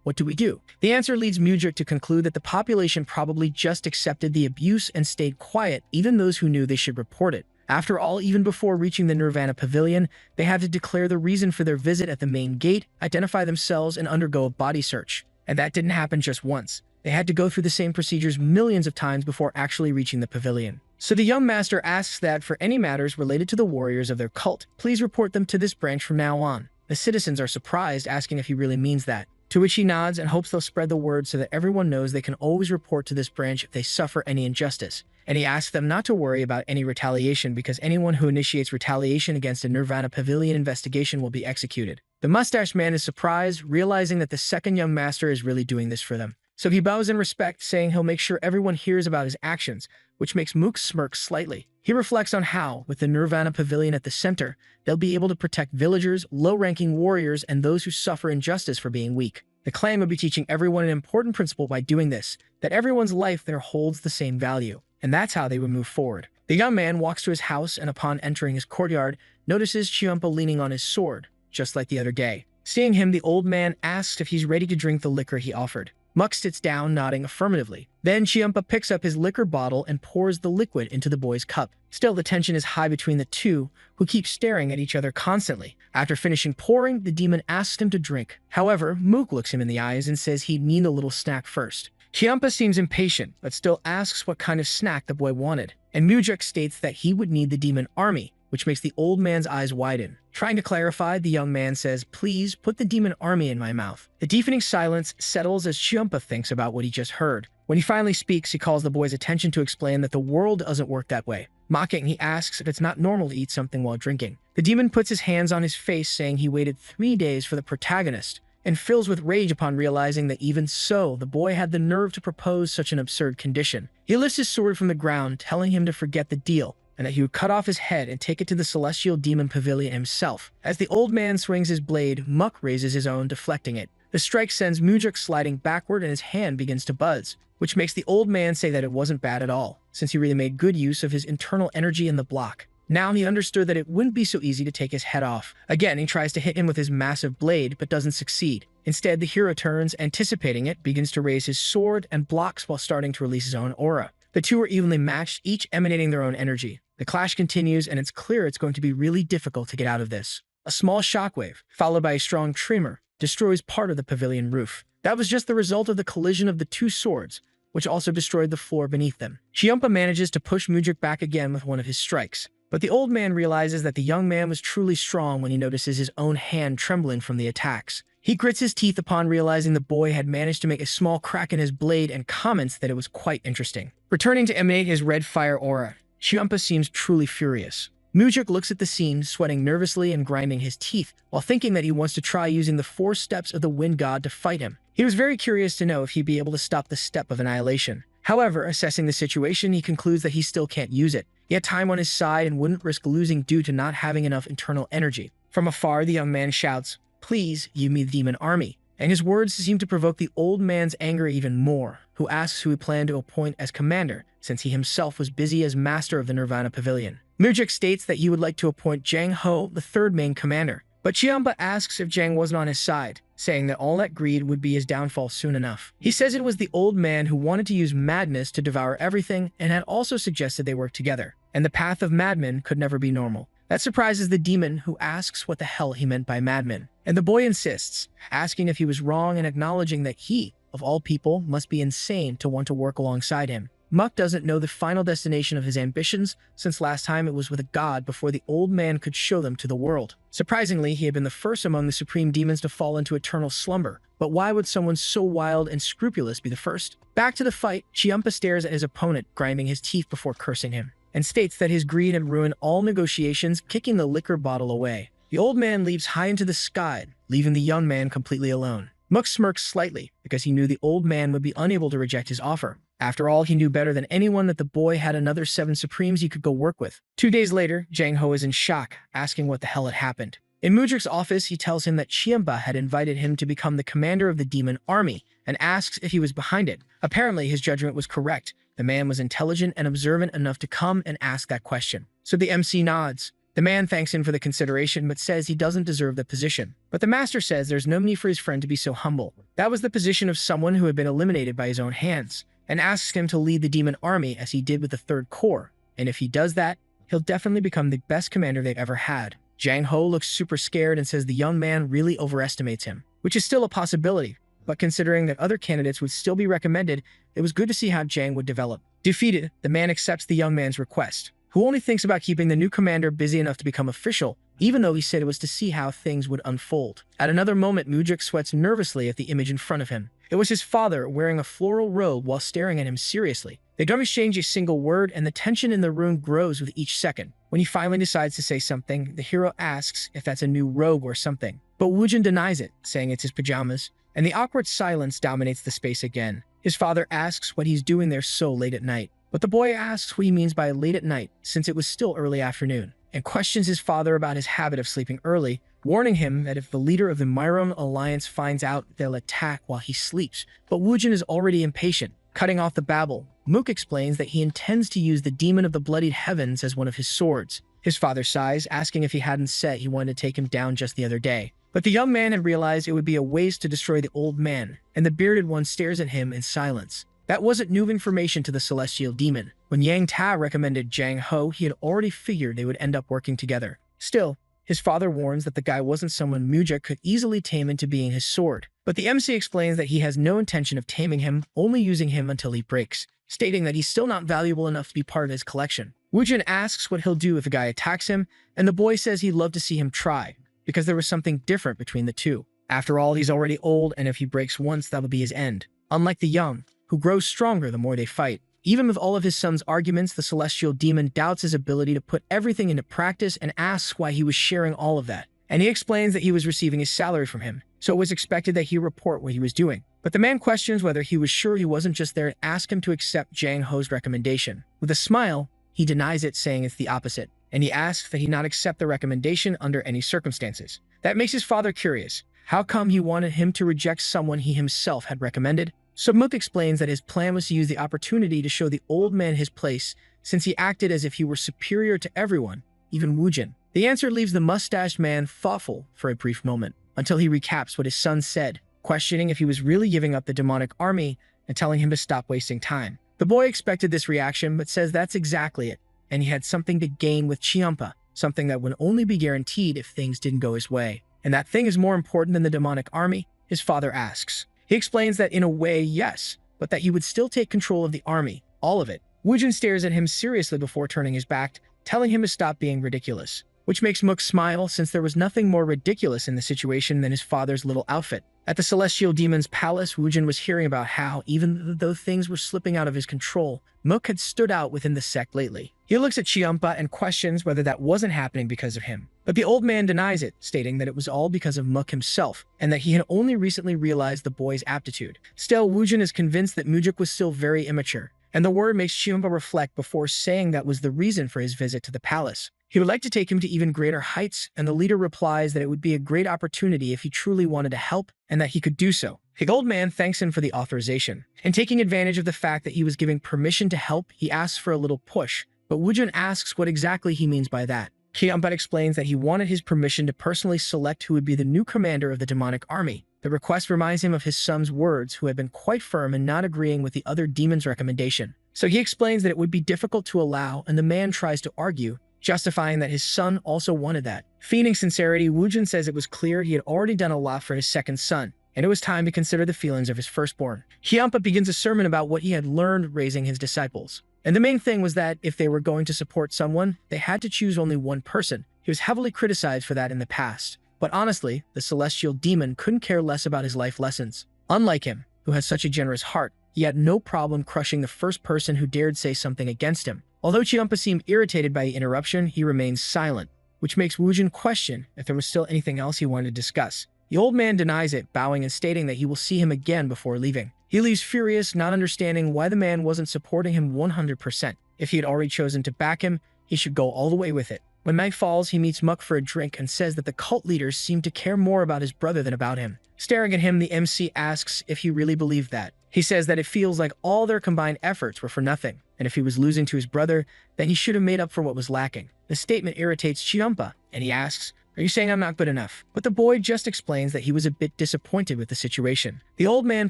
what do we do? The answer leads Mujik to conclude that the population probably just accepted the abuse and stayed quiet, even those who knew they should report it. After all, even before reaching the Nirvana Pavilion, they had to declare the reason for their visit at the main gate, identify themselves, and undergo a body search. And that didn't happen just once. They had to go through the same procedures millions of times before actually reaching the pavilion. So the young master asks that for any matters related to the warriors of their cult, please report them to this branch from now on. The citizens are surprised, asking if he really means that, to which he nods and hopes they'll spread the word so that everyone knows they can always report to this branch if they suffer any injustice. And he asks them not to worry about any retaliation because anyone who initiates retaliation against a Nirvana Pavilion investigation will be executed. The mustache man is surprised, realizing that the second young master is really doing this for them. So he bows in respect, saying he'll make sure everyone hears about his actions, which makes Mook smirk slightly. He reflects on how, with the Nirvana Pavilion at the center, they'll be able to protect villagers, low-ranking warriors, and those who suffer injustice for being weak. The clan would be teaching everyone an important principle by doing this, that everyone's life there holds the same value, and that's how they would move forward. The young man walks to his house and upon entering his courtyard, notices Chiampa leaning on his sword, just like the other day. Seeing him, the old man asks if he's ready to drink the liquor he offered. Muck sits down, nodding affirmatively. Then Chiampa picks up his liquor bottle and pours the liquid into the boy's cup. Still, the tension is high between the two, who keep staring at each other constantly. After finishing pouring, the demon asks him to drink. However, Mook looks him in the eyes and says he'd need a little snack first. Chiampa seems impatient, but still asks what kind of snack the boy wanted. And Mujik states that he would need the demon army, which makes the old man's eyes widen. Trying to clarify, the young man says, "Please put the demon army in my mouth." The deafening silence settles as Chiampa thinks about what he just heard. When he finally speaks, he calls the boy's attention to explain that the world doesn't work that way. Mocking, he asks if it's not normal to eat something while drinking. The demon puts his hands on his face, saying he waited 3 days for the protagonist, and fills with rage upon realizing that even so, the boy had the nerve to propose such an absurd condition. He lifts his sword from the ground, telling him to forget the deal, and that he would cut off his head and take it to the Celestial Demon Pavilion himself. As the old man swings his blade, Muck raises his own, deflecting it. The strike sends Mujik sliding backward and his hand begins to buzz, which makes the old man say that it wasn't bad at all, since he really made good use of his internal energy in the block. Now he understood that it wouldn't be so easy to take his head off. Again, he tries to hit him with his massive blade, but doesn't succeed. Instead, the hero turns, anticipating it, begins to raise his sword, and blocks while starting to release his own aura. The two are evenly matched, each emanating their own energy. The clash continues, and it's clear it's going to be really difficult to get out of this. A small shockwave, followed by a strong tremor, destroys part of the pavilion roof. That was just the result of the collision of the two swords, which also destroyed the floor beneath them. Chiampa manages to push Mujik back again with one of his strikes, but the old man realizes that the young man was truly strong when he notices his own hand trembling from the attacks. He grits his teeth upon realizing the boy had managed to make a small crack in his blade and comments that it was quite interesting. Returning to emanate his red fire aura, Chiampa seems truly furious. Mujik looks at the scene, sweating nervously and grinding his teeth, while thinking that he wants to try using the 4 steps of the Wind God to fight him. He was very curious to know if he'd be able to stop the Step of Annihilation. However, assessing the situation, he concludes that he still can't use it. He had time on his side and wouldn't risk losing due to not having enough internal energy. From afar, the young man shouts, "Please, give me the demon army." And his words seem to provoke the old man's anger even more, who asks who he planned to appoint as commander, since he himself was busy as master of the Nirvana Pavilion. Mujik states that he would like to appoint Jang Ho, the third main commander, but Chiampa asks if Jang wasn't on his side, saying that all that greed would be his downfall soon enough. He says it was the old man who wanted to use madness to devour everything and had also suggested they work together, and the path of madmen could never be normal. That surprises the demon, who asks what the hell he meant by madmen. And the boy insists, asking if he was wrong and acknowledging that he, of all people, must be insane to want to work alongside him. Muck doesn't know the final destination of his ambitions, since last time it was with a god before the old man could show them to the world. Surprisingly, he had been the first among the supreme demons to fall into eternal slumber. But why would someone so wild and scrupulous be the first? Back to the fight, Chiampa stares at his opponent, grinding his teeth before cursing him, and states that his greed had ruined all negotiations, kicking the liquor bottle away. The old man leaps high into the sky, leaving the young man completely alone. Muck smirks slightly, because he knew the old man would be unable to reject his offer. After all, he knew better than anyone that the boy had another 7 Supremes he could go work with. 2 days later, Jang Ho is in shock, asking what the hell had happened. In Mujik's office, he tells him that Chiampa had invited him to become the commander of the demon army, and asks if he was behind it. Apparently, his judgment was correct. The man was intelligent and observant enough to come and ask that question. So the MC nods. The man thanks him for the consideration, but says he doesn't deserve the position. But the master says there's no need for his friend to be so humble. That was the position of someone who had been eliminated by his own hands, and asks him to lead the demon army as he did with the third corps. And if he does that, he'll definitely become the best commander they've ever had. Jang Ho looks super scared and says the young man really overestimates him, which is still a possibility. But considering that other candidates would still be recommended, it was good to see how Jang would develop. Defeated, the man accepts the young man's request, who only thinks about keeping the new commander busy enough to become official, even though he said it was to see how things would unfold. At another moment, Mujik sweats nervously at the image in front of him. It was his father, wearing a floral robe while staring at him seriously. They don't exchange a single word, and the tension in the room grows with each second. When he finally decides to say something, the hero asks if that's a new robe or something. But Woojin denies it, saying it's his pajamas. and the awkward silence dominates the space again. His father asks what he's doing there so late at night, but the boy asks what he means by late at night since it was still early afternoon, and questions his father about his habit of sleeping early, warning him that if the leader of the Myron Alliance finds out, they'll attack while he sleeps. But Woojin is already impatient. Cutting off the babble, Mook explains that he intends to use the Demon of the Bloodied Heavens as one of his swords. His father sighs, asking if he hadn't said he wanted to take him down just the other day. But the young man had realized it would be a waste to destroy the old man, and the bearded one stares at him in silence. That wasn't new information to the celestial demon. When Yang Ta recommended Jang Ho, he had already figured they would end up working together. Still, his father warns that the guy wasn't someone Muja could easily tame into being his sword. But the MC explains that he has no intention of taming him, only using him until he breaks, stating that he's still not valuable enough to be part of his collection. Woojin asks what he'll do if the guy attacks him, and the boy says he'd love to see him try, because there was something different between the two. After all, he's already old, and if he breaks once, that'll be his end. Unlike the young, who grows stronger the more they fight. Even with all of his son's arguments, the celestial demon doubts his ability to put everything into practice and asks why he was sharing all of that. And he explains that he was receiving his salary from him, so it was expected that he report what he was doing. But the man questions whether he was sure he wasn't just there to ask him to accept Jang Ho's recommendation. With a smile, he denies it, saying it's the opposite, and he asks that he not accept the recommendation under any circumstances. That makes his father curious. How come he wanted him to reject someone he himself had recommended? So Mook explains that his plan was to use the opportunity to show the old man his place, since he acted as if he were superior to everyone, even Woojin. The answer leaves the mustached man thoughtful for a brief moment, until he recaps what his son said, questioning if he was really giving up the demonic army and telling him to stop wasting time. The boy expected this reaction, but says that's exactly it, and he had something to gain with Chiampa, something that would only be guaranteed if things didn't go his way. And that thing is more important than the demonic army? His father asks. He explains that in a way, yes, but that he would still take control of the army, all of it. Woojin stares at him seriously before turning his back, telling him to stop being ridiculous, which makes Mook smile since there was nothing more ridiculous in the situation than his father's little outfit. At the celestial demon's palace, Woojin was hearing about how, even though things were slipping out of his control, Mook had stood out within the sect lately. He looks at Chiampa and questions whether that wasn't happening because of him. But the old man denies it, stating that it was all because of Mook himself, and that he had only recently realized the boy's aptitude. Still, Woojin is convinced that Mujik was still very immature, and the word makes Chiampa reflect before saying that was the reason for his visit to the palace. He would like to take him to even greater heights, and the leader replies that it would be a great opportunity if he truly wanted to help, and that he could do so. The old man thanks him for the authorization, and taking advantage of the fact that he was giving permission to help, he asks for a little push, but Woojin asks what exactly he means by that. Chiampa explains that he wanted his permission to personally select who would be the new commander of the demonic army. The request reminds him of his son's words, who had been quite firm in not agreeing with the other demon's recommendation. So he explains that it would be difficult to allow, and the man tries to argue, justifying that his son also wanted that. Feigning sincerity, Woojin says it was clear he had already done a lot for his second son, and it was time to consider the feelings of his firstborn. Chiampa begins a sermon about what he had learned raising his disciples. And the main thing was that if they were going to support someone, they had to choose only one person. He was heavily criticized for that in the past. But honestly, the celestial demon couldn't care less about his life lessons. Unlike him, who has such a generous heart, he had no problem crushing the first person who dared say something against him. Although Chiampa seemed irritated by the interruption, he remained silent, which makes Woojin question if there was still anything else he wanted to discuss. The old man denies it, bowing and stating that he will see him again before leaving. He leaves furious, not understanding why the man wasn't supporting him 100%. If he had already chosen to back him, he should go all the way with it. When night falls, he meets Mook for a drink and says that the cult leaders seem to care more about his brother than about him. Staring at him, the MC asks if he really believed that. He says that it feels like all their combined efforts were for nothing, and if he was losing to his brother, then he should have made up for what was lacking. The statement irritates Chiampa, and he asks, "Are you saying I'm not good enough?" But the boy just explains that he was a bit disappointed with the situation. The old man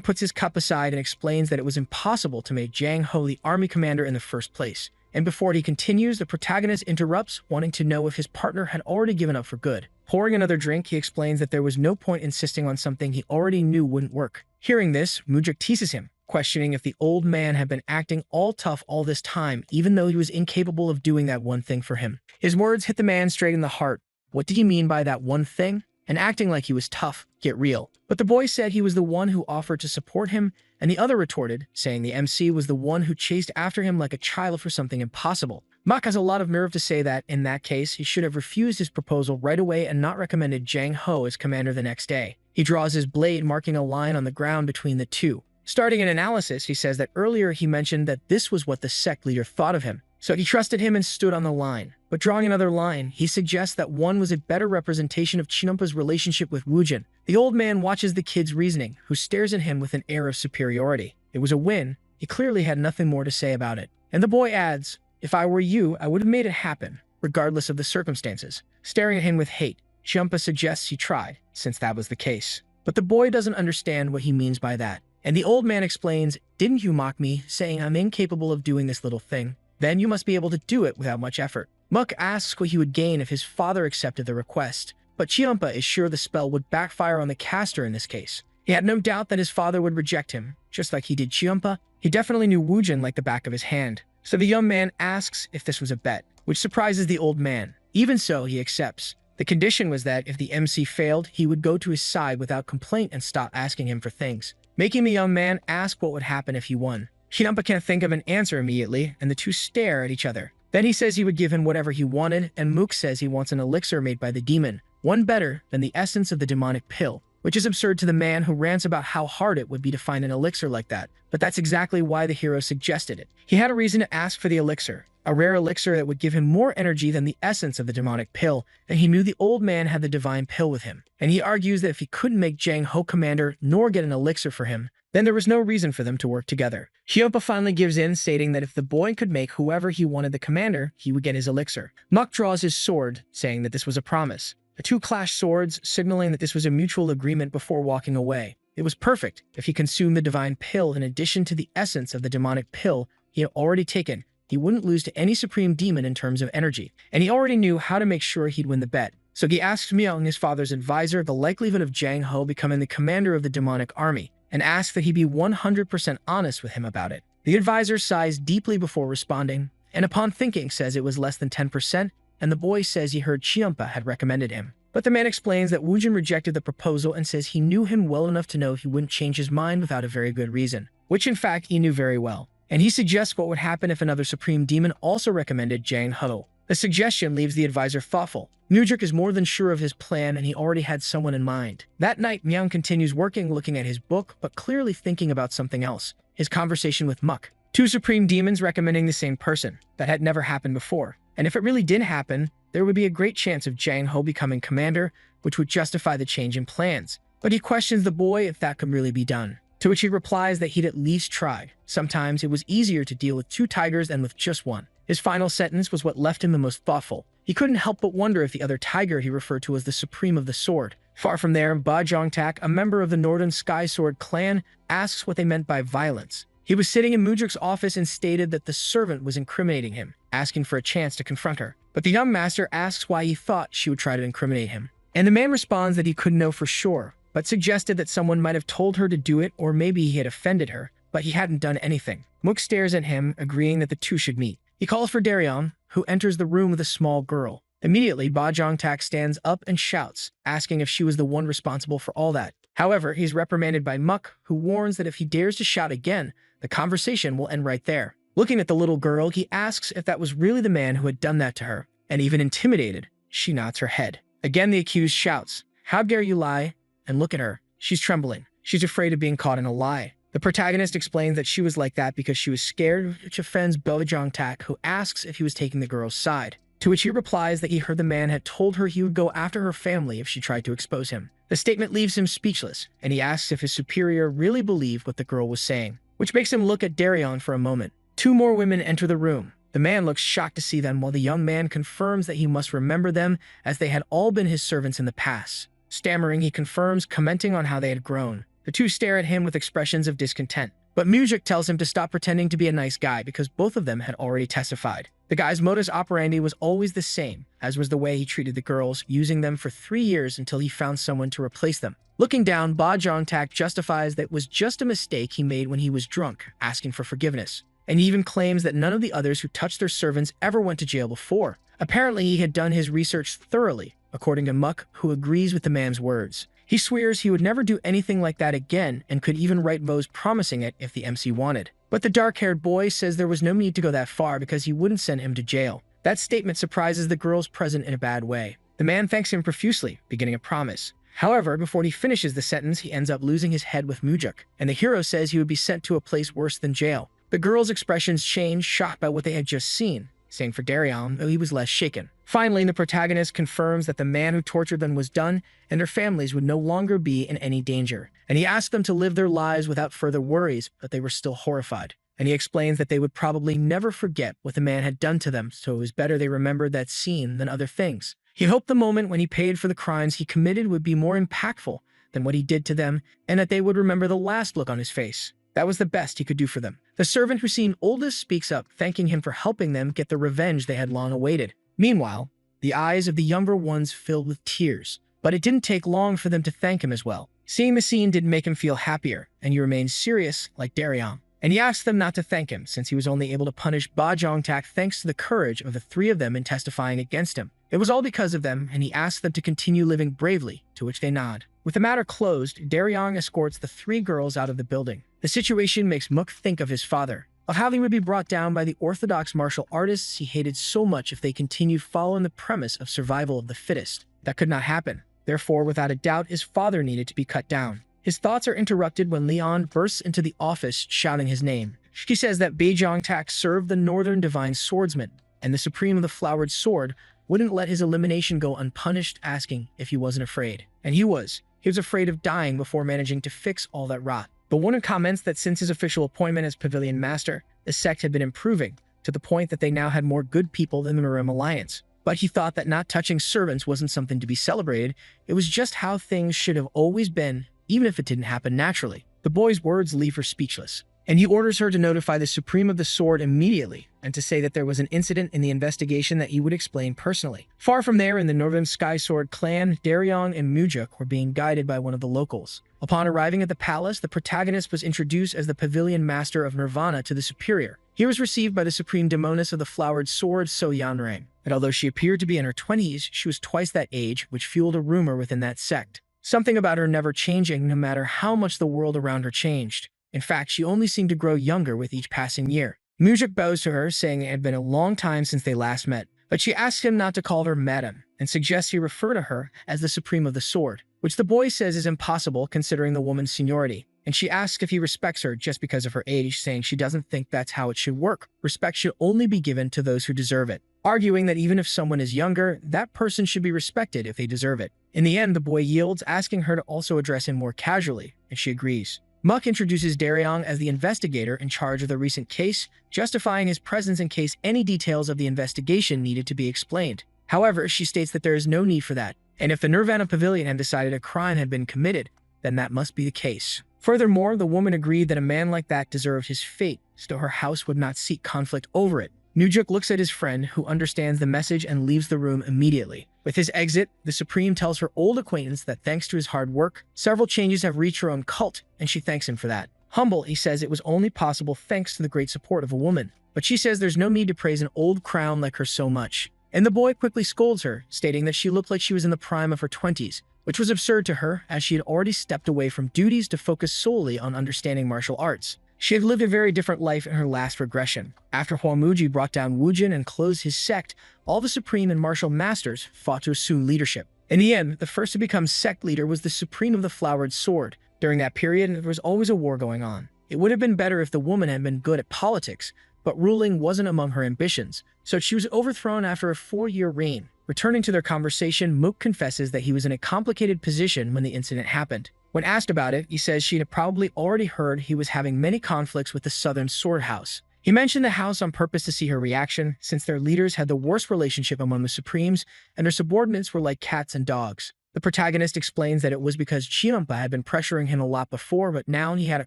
puts his cup aside and explains that it was impossible to make Jang Ho the army commander in the first place. And before he continues, the protagonist interrupts, wanting to know if his partner had already given up for good. Pouring another drink, he explains that there was no point insisting on something he already knew wouldn't work. Hearing this, Mujik teases him, questioning if the old man had been acting all tough all this time, even though he was incapable of doing that one thing for him. His words hit the man straight in the heart. What did he mean by that one thing? And acting like he was tough, get real. But the boy said he was the one who offered to support him, and the other retorted, saying the MC was the one who chased after him like a child for something impossible. Mook has a lot of nerve to say that, in that case, he should have refused his proposal right away and not recommended Jang Ho as commander the next day. He draws his blade, marking a line on the ground between the two. Starting an analysis, he says that earlier he mentioned that this was what the sect leader thought of him, so he trusted him and stood on the line. But drawing another line, he suggests that one was a better representation of Chinumpa's relationship with Wujin. The old man watches the kid's reasoning, who stares at him with an air of superiority. It was a win. He clearly had nothing more to say about it. And the boy adds, "If I were you, I would have made it happen, regardless of the circumstances." Staring at him with hate, Chiumpa suggests he tried, since that was the case. But the boy doesn't understand what he means by that. And the old man explains, "Didn't you mock me, saying I'm incapable of doing this little thing? Then you must be able to do it without much effort." Muk asks what he would gain if his father accepted the request, but Chiumpa is sure the spell would backfire on the caster in this case. He had no doubt that his father would reject him, just like he did Chiumpa. He definitely knew Wujin like the back of his hand. So the young man asks if this was a bet, which surprises the old man. Even so, he accepts. The condition was that if the MC failed, he would go to his side without complaint and stop asking him for things, making the young man ask what would happen if he won. Chiumpa can't think of an answer immediately, and the two stare at each other. Then he says he would give him whatever he wanted, and Mook says he wants an elixir made by the demon, one better than the essence of the demonic pill, which is absurd to the man who rants about how hard it would be to find an elixir like that. But that's exactly why the hero suggested it. He had a reason to ask for the elixir, a rare elixir that would give him more energy than the essence of the demonic pill, and he knew the old man had the divine pill with him. And he argues that if he couldn't make Jang Ho commander nor get an elixir for him, then there was no reason for them to work together. Chiumpa finally gives in, stating that if the boy could make whoever he wanted the commander, he would get his elixir. Muk draws his sword, saying that this was a promise. The two clashed swords, signaling that this was a mutual agreement before walking away. It was perfect. If he consumed the divine pill in addition to the essence of the demonic pill he had already taken, he wouldn't lose to any supreme demon in terms of energy. And he already knew how to make sure he'd win the bet. So he asks Myung, his father's advisor, the likelihood of Jang Ho becoming the commander of the demonic army, and asks that he be 100% honest with him about it. The advisor sighs deeply before responding, and upon thinking says it was less than 10%, and the boy says he heard Chiumpa had recommended him. But the man explains that Wujin rejected the proposal and says he knew him well enough to know he wouldn't change his mind without a very good reason, which in fact he knew very well. And he suggests what would happen if another supreme demon also recommended Jang Ho. The suggestion leaves the advisor thoughtful. Mudrik is more than sure of his plan, and he already had someone in mind. That night, Myung continues working, looking at his book, but clearly thinking about something else. His conversation with Muk. Two supreme demons recommending the same person. That had never happened before. And if it really did happen, there would be a great chance of Jang Ho becoming commander, which would justify the change in plans. But he questions the boy if that could really be done. To which he replies that he'd at least tried. Sometimes it was easier to deal with two tigers than with just one. His final sentence was what left him the most thoughtful. He couldn't help but wonder if the other tiger he referred to as the Supreme of the Sword. Far from there, Ba Jongtak, a member of the Northern Sky Sword clan, asks what they meant by violence. He was sitting in Mudrik's office and stated that the servant was incriminating him, asking for a chance to confront her. But the young master asks why he thought she would try to incriminate him. And the man responds that he couldn't know for sure, but suggested that someone might have told her to do it, or maybe he had offended her, but he hadn't done anything. Mook stares at him, agreeing that the two should meet. He calls for Daryon, who enters the room with a small girl. Immediately, Ba Jongtak stands up and shouts, asking if she was the one responsible for all that. However, he's reprimanded by Muk, who warns that if he dares to shout again, the conversation will end right there. Looking at the little girl, he asks if that was really the man who had done that to her, and even intimidated, she nods her head. Again, the accused shouts, "How dare you lie?" And look at her. She's trembling. She's afraid of being caught in a lie. The protagonist explains that she was like that because she was scared, which offends Ba Jongtak, who asks if he was taking the girl's side. To which he replies that he heard the man had told her he would go after her family if she tried to expose him. The statement leaves him speechless, and he asks if his superior really believed what the girl was saying, which makes him look at Daryon for a moment. Two more women enter the room. The man looks shocked to see them, while the young man confirms that he must remember them, as they had all been his servants in the past. Stammering, he confirms, commenting on how they had grown. The two stare at him with expressions of discontent. But Mudrik tells him to stop pretending to be a nice guy because both of them had already testified. The guy's modus operandi was always the same, as was the way he treated the girls, using them for 3 years until he found someone to replace them. Looking down, Ba Jongtak justifies that it was just a mistake he made when he was drunk, asking for forgiveness. And he even claims that none of the others who touched their servants ever went to jail before. Apparently, he had done his research thoroughly, according to Muk, who agrees with the man's words. He swears he would never do anything like that again and could even write vows promising it if the MC wanted. But the dark-haired boy says there was no need to go that far because he wouldn't send him to jail. That statement surprises the girls present in a bad way. The man thanks him profusely, beginning a promise. However, before he finishes the sentence, he ends up losing his head with Mujuk, and the hero says he would be sent to a place worse than jail. The girls' expressions change, shocked by what they had just seen. Same for Darion, though he was less shaken. Finally, the protagonist confirms that the man who tortured them was done, and their families would no longer be in any danger. And he asks them to live their lives without further worries, but they were still horrified. And he explains that they would probably never forget what the man had done to them, so it was better they remembered that scene than other things. He hoped the moment when he paid for the crimes he committed would be more impactful than what he did to them, and that they would remember the last look on his face. That was the best he could do for them. The servant who seemed oldest speaks up, thanking him for helping them get the revenge they had long awaited. Meanwhile, the eyes of the younger ones filled with tears, but it didn't take long for them to thank him as well. Seeing the scene didn't make him feel happier, and he remained serious like Darion. And he asked them not to thank him, since he was only able to punish Ba Jongtak thanks to the courage of the three of them in testifying against him. It was all because of them, and he asked them to continue living bravely, to which they nod. With the matter closed, Darion escorts the three girls out of the building. The situation makes Mook think of his father, of how he would be brought down by the orthodox martial artists he hated so much if they continued following the premise of survival of the fittest. That could not happen. Therefore, without a doubt, his father needed to be cut down. His thoughts are interrupted when Leon bursts into the office shouting his name. She says that Ba Jongtak served the Northern Divine Swordsman, and the Supreme of the Flowered Sword wouldn't let his elimination go unpunished, asking if he wasn't afraid. And he was. He was afraid of dying before managing to fix all that rot. The woman comments that since his official appointment as Pavilion Master, the sect had been improving, to the point that they now had more good people than the Mirim Alliance. But he thought that not touching servants wasn't something to be celebrated, it was just how things should have always been, even if it didn't happen naturally. The boy's words leave her speechless, and he orders her to notify the Supreme of the Sword immediately, and to say that there was an incident in the investigation that he would explain personally. Far from there, in the Northern Sky Sword clan, Darion and Mujuk were being guided by one of the locals. Upon arriving at the palace, the protagonist was introduced as the Pavilion Master of Nirvana to the Superior. He was received by the Supreme Demoness of the Flowered Sword, So Yanrang, and although she appeared to be in her 20s, she was twice that age, which fueled a rumor within that sect. Something about her never changing, no matter how much the world around her changed. In fact, she only seemed to grow younger with each passing year. Mujuk bows to her, saying it had been a long time since they last met, but she asks him not to call her Madam, and suggests he refer to her as the Supreme of the Sword, which the boy says is impossible considering the woman's seniority. And she asks if he respects her just because of her age, saying she doesn't think that's how it should work. Respect should only be given to those who deserve it, arguing that even if someone is younger, that person should be respected if they deserve it. In the end, the boy yields, asking her to also address him more casually, and she agrees. Muck introduces Darion as the investigator in charge of the recent case, justifying his presence in case any details of the investigation needed to be explained. However, she states that there is no need for that, and if the Nirvana Pavilion had decided a crime had been committed, then that must be the case. Furthermore, the woman agreed that a man like that deserved his fate, so her house would not seek conflict over it. Mujuk looks at his friend, who understands the message and leaves the room immediately. With his exit, the Supreme tells her old acquaintance that thanks to his hard work, several changes have reached her own cult, and she thanks him for that. Humble, he says it was only possible thanks to the great support of a woman, but she says there's no need to praise an old crown like her so much. And the boy quickly scolds her, stating that she looked like she was in the prime of her 20s, which was absurd to her, as she had already stepped away from duties to focus solely on understanding martial arts. She had lived a very different life in her last regression. After Huamuji brought down Wujin and closed his sect, all the Supreme and Martial Masters fought to assume leadership. In the end, the first to become sect leader was the Supreme of the Flowered Sword. During that period, there was always a war going on. It would have been better if the woman had been good at politics, but ruling wasn't among her ambitions, so she was overthrown after a 4-year reign. Returning to their conversation, Mook confesses that he was in a complicated position when the incident happened. When asked about it, he says she had probably already heard he was having many conflicts with the Southern Sword House. He mentioned the house on purpose to see her reaction, since their leaders had the worst relationship among the Supremes, and their subordinates were like cats and dogs. The protagonist explains that it was because Chiampa had been pressuring him a lot before, but now he had a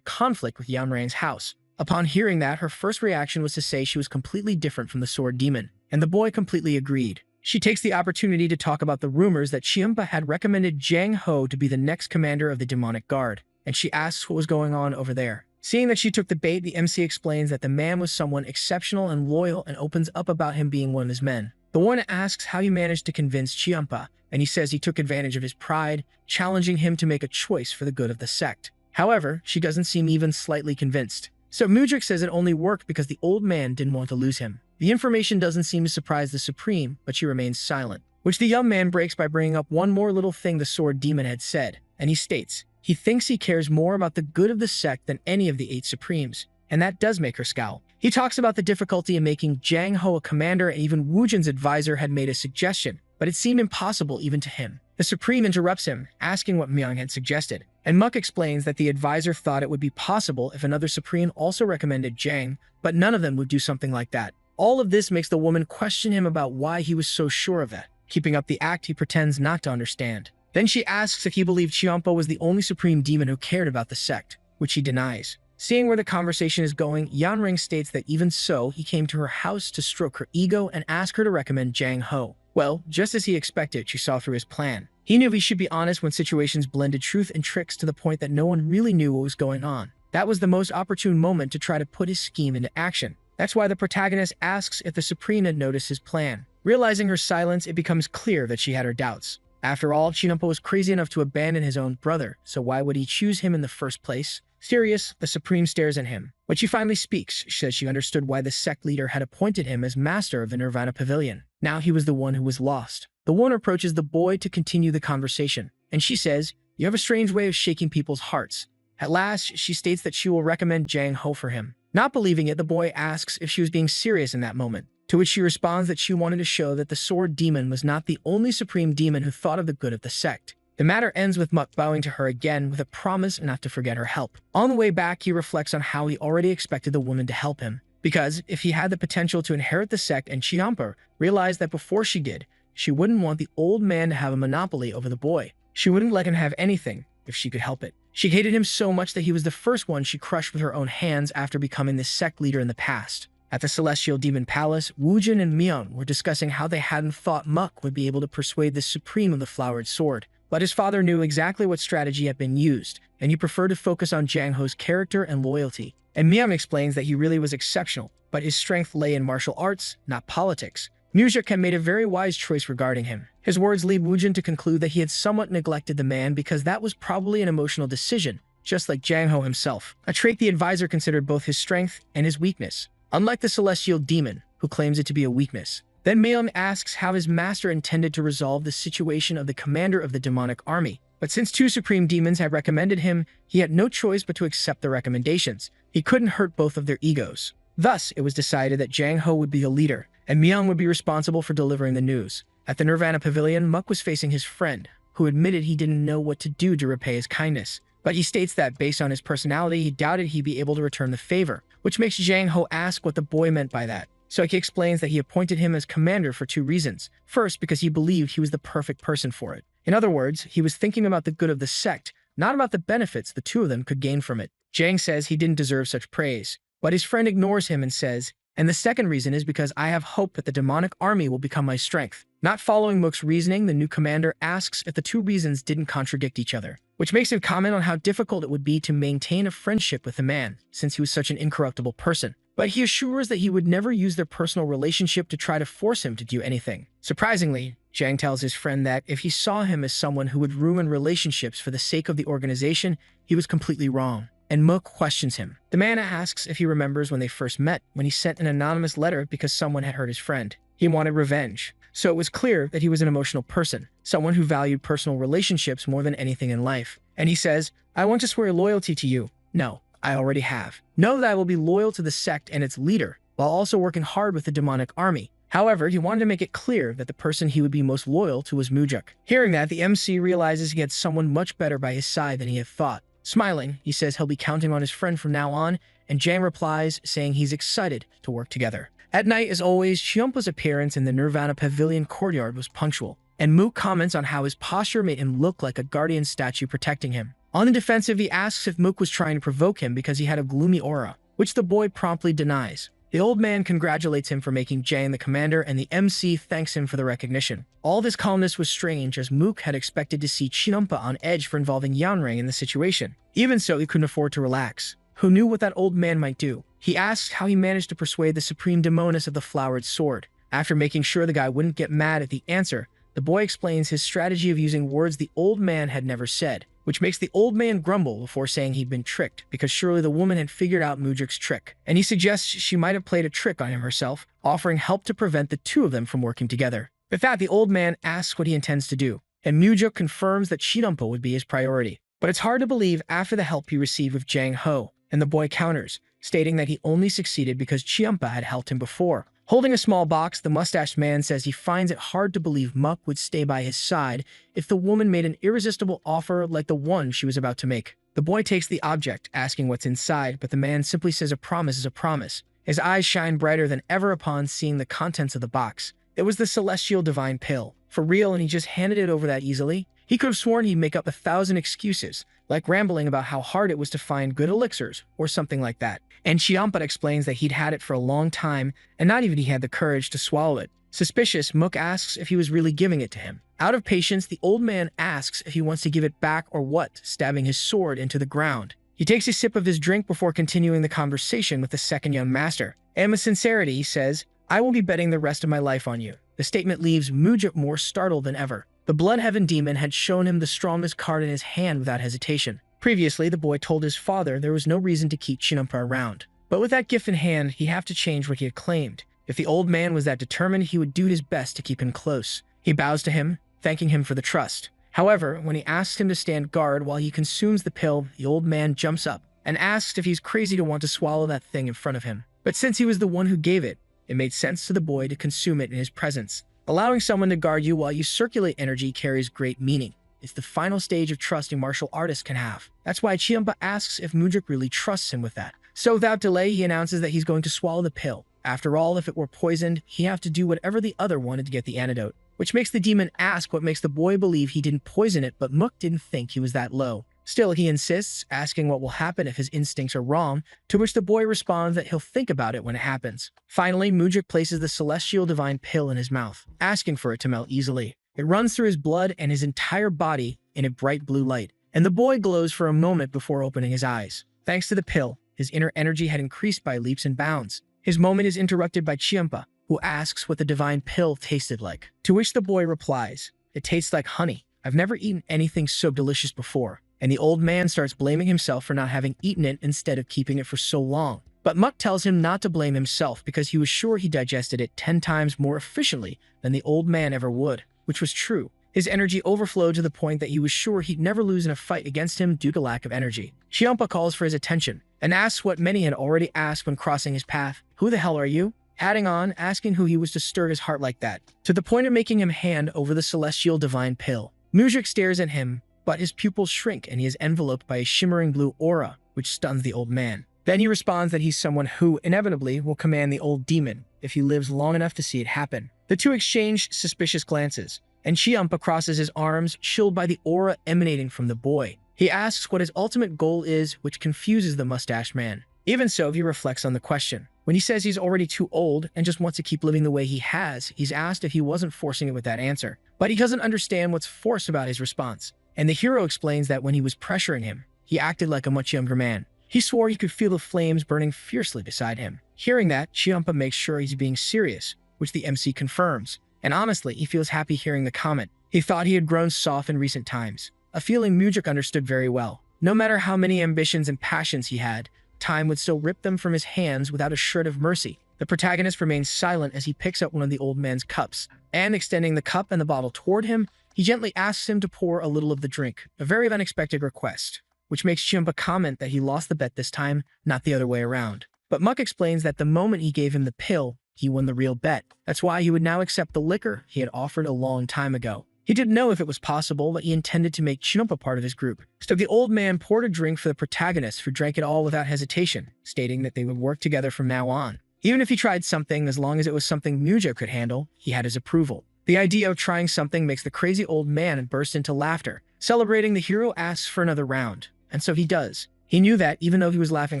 conflict with Yanrang's house. Upon hearing that, her first reaction was to say she was completely different from the Sword Demon, and the boy completely agreed. She takes the opportunity to talk about the rumors that Chiampa had recommended Zhang Ho to be the next commander of the Demonic Guard, and she asks what was going on over there. Seeing that she took the bait, the MC explains that the man was someone exceptional and loyal and opens up about him being one of his men. The one asks how he managed to convince Chiampa, and he says he took advantage of his pride, challenging him to make a choice for the good of the sect. However, she doesn't seem even slightly convinced. So Mujuk says it only worked because the old man didn't want to lose him. The information doesn't seem to surprise the Supreme, but she remains silent. which the young man breaks by bringing up one more little thing the sword demon had said, and he states, he thinks he cares more about the good of the sect than any of the 8 supremes, and that does make her scowl. He talks about the difficulty in making Jang Ho a commander, and even Wujin's advisor had made a suggestion, but it seemed impossible even to him. The Supreme interrupts him, asking what Myung had suggested, and Muk explains that the advisor thought it would be possible if another Supreme also recommended Jang, but none of them would do something like that. All of this makes the woman question him about why he was so sure of that. Keeping up the act, he pretends not to understand. Then she asks if he believed Chiampo was the only Supreme Demon who cared about the sect, which he denies. Seeing where the conversation is going, Yanring states that even so, he came to her house to stroke her ego and ask her to recommend Jang Ho. Well, just as he expected, she saw through his plan. He knew he should be honest when situations blended truth and tricks to the point that no one really knew what was going on. That was the most opportune moment to try to put his scheme into action. That's why the protagonist asks if the Supreme had noticed his plan. Realizing her silence, it becomes clear that she had her doubts. After all, Chiampo was crazy enough to abandon his own brother, so why would he choose him in the first place? Serious, the Supreme stares at him. When she finally speaks, she says she understood why the sect leader had appointed him as master of the Nirvana Pavilion. Now he was the one who was lost. The woman approaches the boy to continue the conversation, and she says, "You have a strange way of shaking people's hearts." At last, she states that she will recommend Jang Ho for him. Not believing it, the boy asks if she was being serious in that moment, to which she responds that she wanted to show that the sword demon was not the only supreme demon who thought of the good of the sect. The matter ends with Muk bowing to her again with a promise not to forget her help. On the way back, he reflects on how he already expected the woman to help him, because if he had the potential to inherit the sect, and Chiampo realized that before she did, she wouldn't want the old man to have a monopoly over the boy. She wouldn't let him have anything if she could help it. She hated him so much that he was the first one she crushed with her own hands after becoming the sect leader in the past. At the Celestial Demon Palace, Wujin and Myung were discussing how they hadn't thought Muk would be able to persuade the Supreme of the Flowered Sword. But his father knew exactly what strategy had been used, and he preferred to focus on Jang Ho's character and loyalty. And Myung explains that he really was exceptional, but his strength lay in martial arts, not politics. Mujik had made a very wise choice regarding him. His words lead Wujin to conclude that he had somewhat neglected the man because that was probably an emotional decision, just like Jang Ho himself, a trait the advisor considered both his strength and his weakness, unlike the Celestial Demon, who claims it to be a weakness. Then Myung asks how his master intended to resolve the situation of the commander of the demonic army. But since 2 supreme demons had recommended him, he had no choice but to accept the recommendations. He couldn't hurt both of their egos. Thus, it was decided that Jang Ho would be the leader, and Myung would be responsible for delivering the news. At the Nirvana Pavilion, Muk was facing his friend, who admitted he didn't know what to do to repay his kindness. But he states that, based on his personality, he doubted he'd be able to return the favor, which makes Jang Ho ask what the boy meant by that. So he explains that he appointed him as commander for 2 reasons. First, because he believed he was the perfect person for it. In other words, he was thinking about the good of the sect, not about the benefits the 2 of them could gain from it. Jang says he didn't deserve such praise, but his friend ignores him and says, "And the second reason is because I have hope that the demonic army will become my strength." Not following Muk's reasoning, the new commander asks if the 2 reasons didn't contradict each other, which makes him comment on how difficult it would be to maintain a friendship with the man, since he was such an incorruptible person. But he assures that he would never use their personal relationship to try to force him to do anything. Surprisingly, Jang tells his friend that if he saw him as someone who would ruin relationships for the sake of the organization, he was completely wrong. And Muk questions him. The man asks if he remembers when they first met, when he sent an anonymous letter because someone had hurt his friend. He wanted revenge. So it was clear that he was an emotional person, someone who valued personal relationships more than anything in life. And he says, "I want to swear loyalty to you." "No, I already have. Know that I will be loyal to the sect and its leader, while also working hard with the demonic army." However, he wanted to make it clear that the person he would be most loyal to was Mujik. Hearing that, the MC realizes he had someone much better by his side than he had thought. Smiling, he says he'll be counting on his friend from now on, and Jang replies, saying he's excited to work together. At night, as always, Chiampa's appearance in the Nirvana Pavilion courtyard was punctual, and Mook comments on how his posture made him look like a guardian statue protecting him. On the defensive, he asks if Mook was trying to provoke him because he had a gloomy aura, which the boy promptly denies. The old man congratulates him for making Jang the commander, and the MC thanks him for the recognition. All this calmness was strange, as Mook had expected to see Chiampa on edge for involving Yanring in the situation. Even so, he couldn't afford to relax. Who knew what that old man might do? He asks how he managed to persuade the Supreme Demoness of the Flowered Sword. After making sure the guy wouldn't get mad at the answer, the boy explains his strategy of using words the old man had never said, which makes the old man grumble before saying he'd been tricked, because surely the woman had figured out Mujik's trick. And he suggests she might have played a trick on him herself, offering help to prevent the 2 of them from working together. With that, the old man asks what he intends to do, and Mujuk confirms that Chidampa would be his priority. But it's hard to believe after the help he received with Jang Ho, and the boy counters, stating that he only succeeded because Chiampa had helped him before. Holding a small box, the mustached man says he finds it hard to believe Muk would stay by his side if the woman made an irresistible offer like the one she was about to make. The boy takes the object, asking what's inside, but the man simply says a promise is a promise. His eyes shine brighter than ever upon seeing the contents of the box. It was the celestial divine pill. For real, and he just handed it over that easily? He could have sworn he'd make up 1,000 excuses, like rambling about how hard it was to find good elixirs, or something like that. And Chiampa explains that he'd had it for a long time, and not even he had the courage to swallow it. Suspicious, Mook asks if he was really giving it to him. Out of patience, the old man asks if he wants to give it back or what, stabbing his sword into the ground. He takes a sip of his drink before continuing the conversation with the second young master. And with sincerity, he says, "I will be betting the rest of my life on you." The statement leaves Mujuk more startled than ever. The Blood Heaven demon had shown him the strongest card in his hand without hesitation. Previously, the boy told his father there was no reason to keep Chinampa around. But with that gift in hand, he'd have to change what he had claimed. If the old man was that determined, he would do his best to keep him close. He bows to him, thanking him for the trust. However, when he asks him to stand guard while he consumes the pill, the old man jumps up and asks if he's crazy to want to swallow that thing in front of him. But since he was the one who gave it, it made sense to the boy to consume it in his presence. Allowing someone to guard you while you circulate energy carries great meaning. It's the final stage of trust a martial artist can have. That's why Chiampa asks if Mujuk really trusts him with that. So without delay, he announces that he's going to swallow the pill. After all, if it were poisoned, he'd have to do whatever the other wanted to get the antidote. Which makes the demon ask what makes the boy believe he didn't poison it, but Mook didn't think he was that low. Still, he insists, asking what will happen if his instincts are wrong, to which the boy responds that he'll think about it when it happens. Finally, Mujuk places the celestial divine pill in his mouth, asking for it to melt easily. It runs through his blood and his entire body in a bright blue light, and the boy glows for a moment before opening his eyes. Thanks to the pill, his inner energy had increased by leaps and bounds. His moment is interrupted by Chiampa, who asks what the divine pill tasted like. To which the boy replies, "It tastes like honey. I've never eaten anything so delicious before." And the old man starts blaming himself for not having eaten it instead of keeping it for so long. But Muk tells him not to blame himself because he was sure he digested it 10 times more efficiently than the old man ever would, which was true. His energy overflowed to the point that he was sure he'd never lose in a fight against him due to lack of energy. Chiampa calls for his attention and asks what many had already asked when crossing his path, "Who the hell are you?" Adding on, asking who he was to stir his heart like that, to the point of making him hand over the celestial divine pill. Mujuk stares at him, but his pupils shrink and he is enveloped by a shimmering blue aura, which stuns the old man. Then he responds that he's someone who, inevitably, will command the old demon if he lives long enough to see it happen. The two exchange suspicious glances, and Chiampa crosses his arms, chilled by the aura emanating from the boy. He asks what his ultimate goal is, which confuses the mustached man. Even so, he reflects on the question. When he says he's already too old and just wants to keep living the way he has, he's asked if he wasn't forcing it with that answer. But he doesn't understand what's forced about his response. And the hero explains that when he was pressuring him, he acted like a much younger man. He swore he could feel the flames burning fiercely beside him. Hearing that, Chiampa makes sure he's being serious, which the MC confirms. And honestly, he feels happy hearing the comment. He thought he had grown soft in recent times, a feeling Mujuk understood very well. No matter how many ambitions and passions he had, time would still rip them from his hands without a shred of mercy. The protagonist remains silent as he picks up one of the old man's cups, and extending the cup and the bottle toward him, he gently asks him to pour a little of the drink, a very unexpected request, which makes Chiampa comment that he lost the bet this time, not the other way around. But Muk explains that the moment he gave him the pill, he won the real bet. That's why he would now accept the liquor he had offered a long time ago. He didn't know if it was possible, but he intended to make Chiampa part of his group. So the old man poured a drink for the protagonist, who drank it all without hesitation, stating that they would work together from now on. Even if he tried something, as long as it was something Mujuk could handle, he had his approval. The idea of trying something makes the crazy old man burst into laughter. Celebrating, the hero asks for another round, and so he does. He knew that, even though he was laughing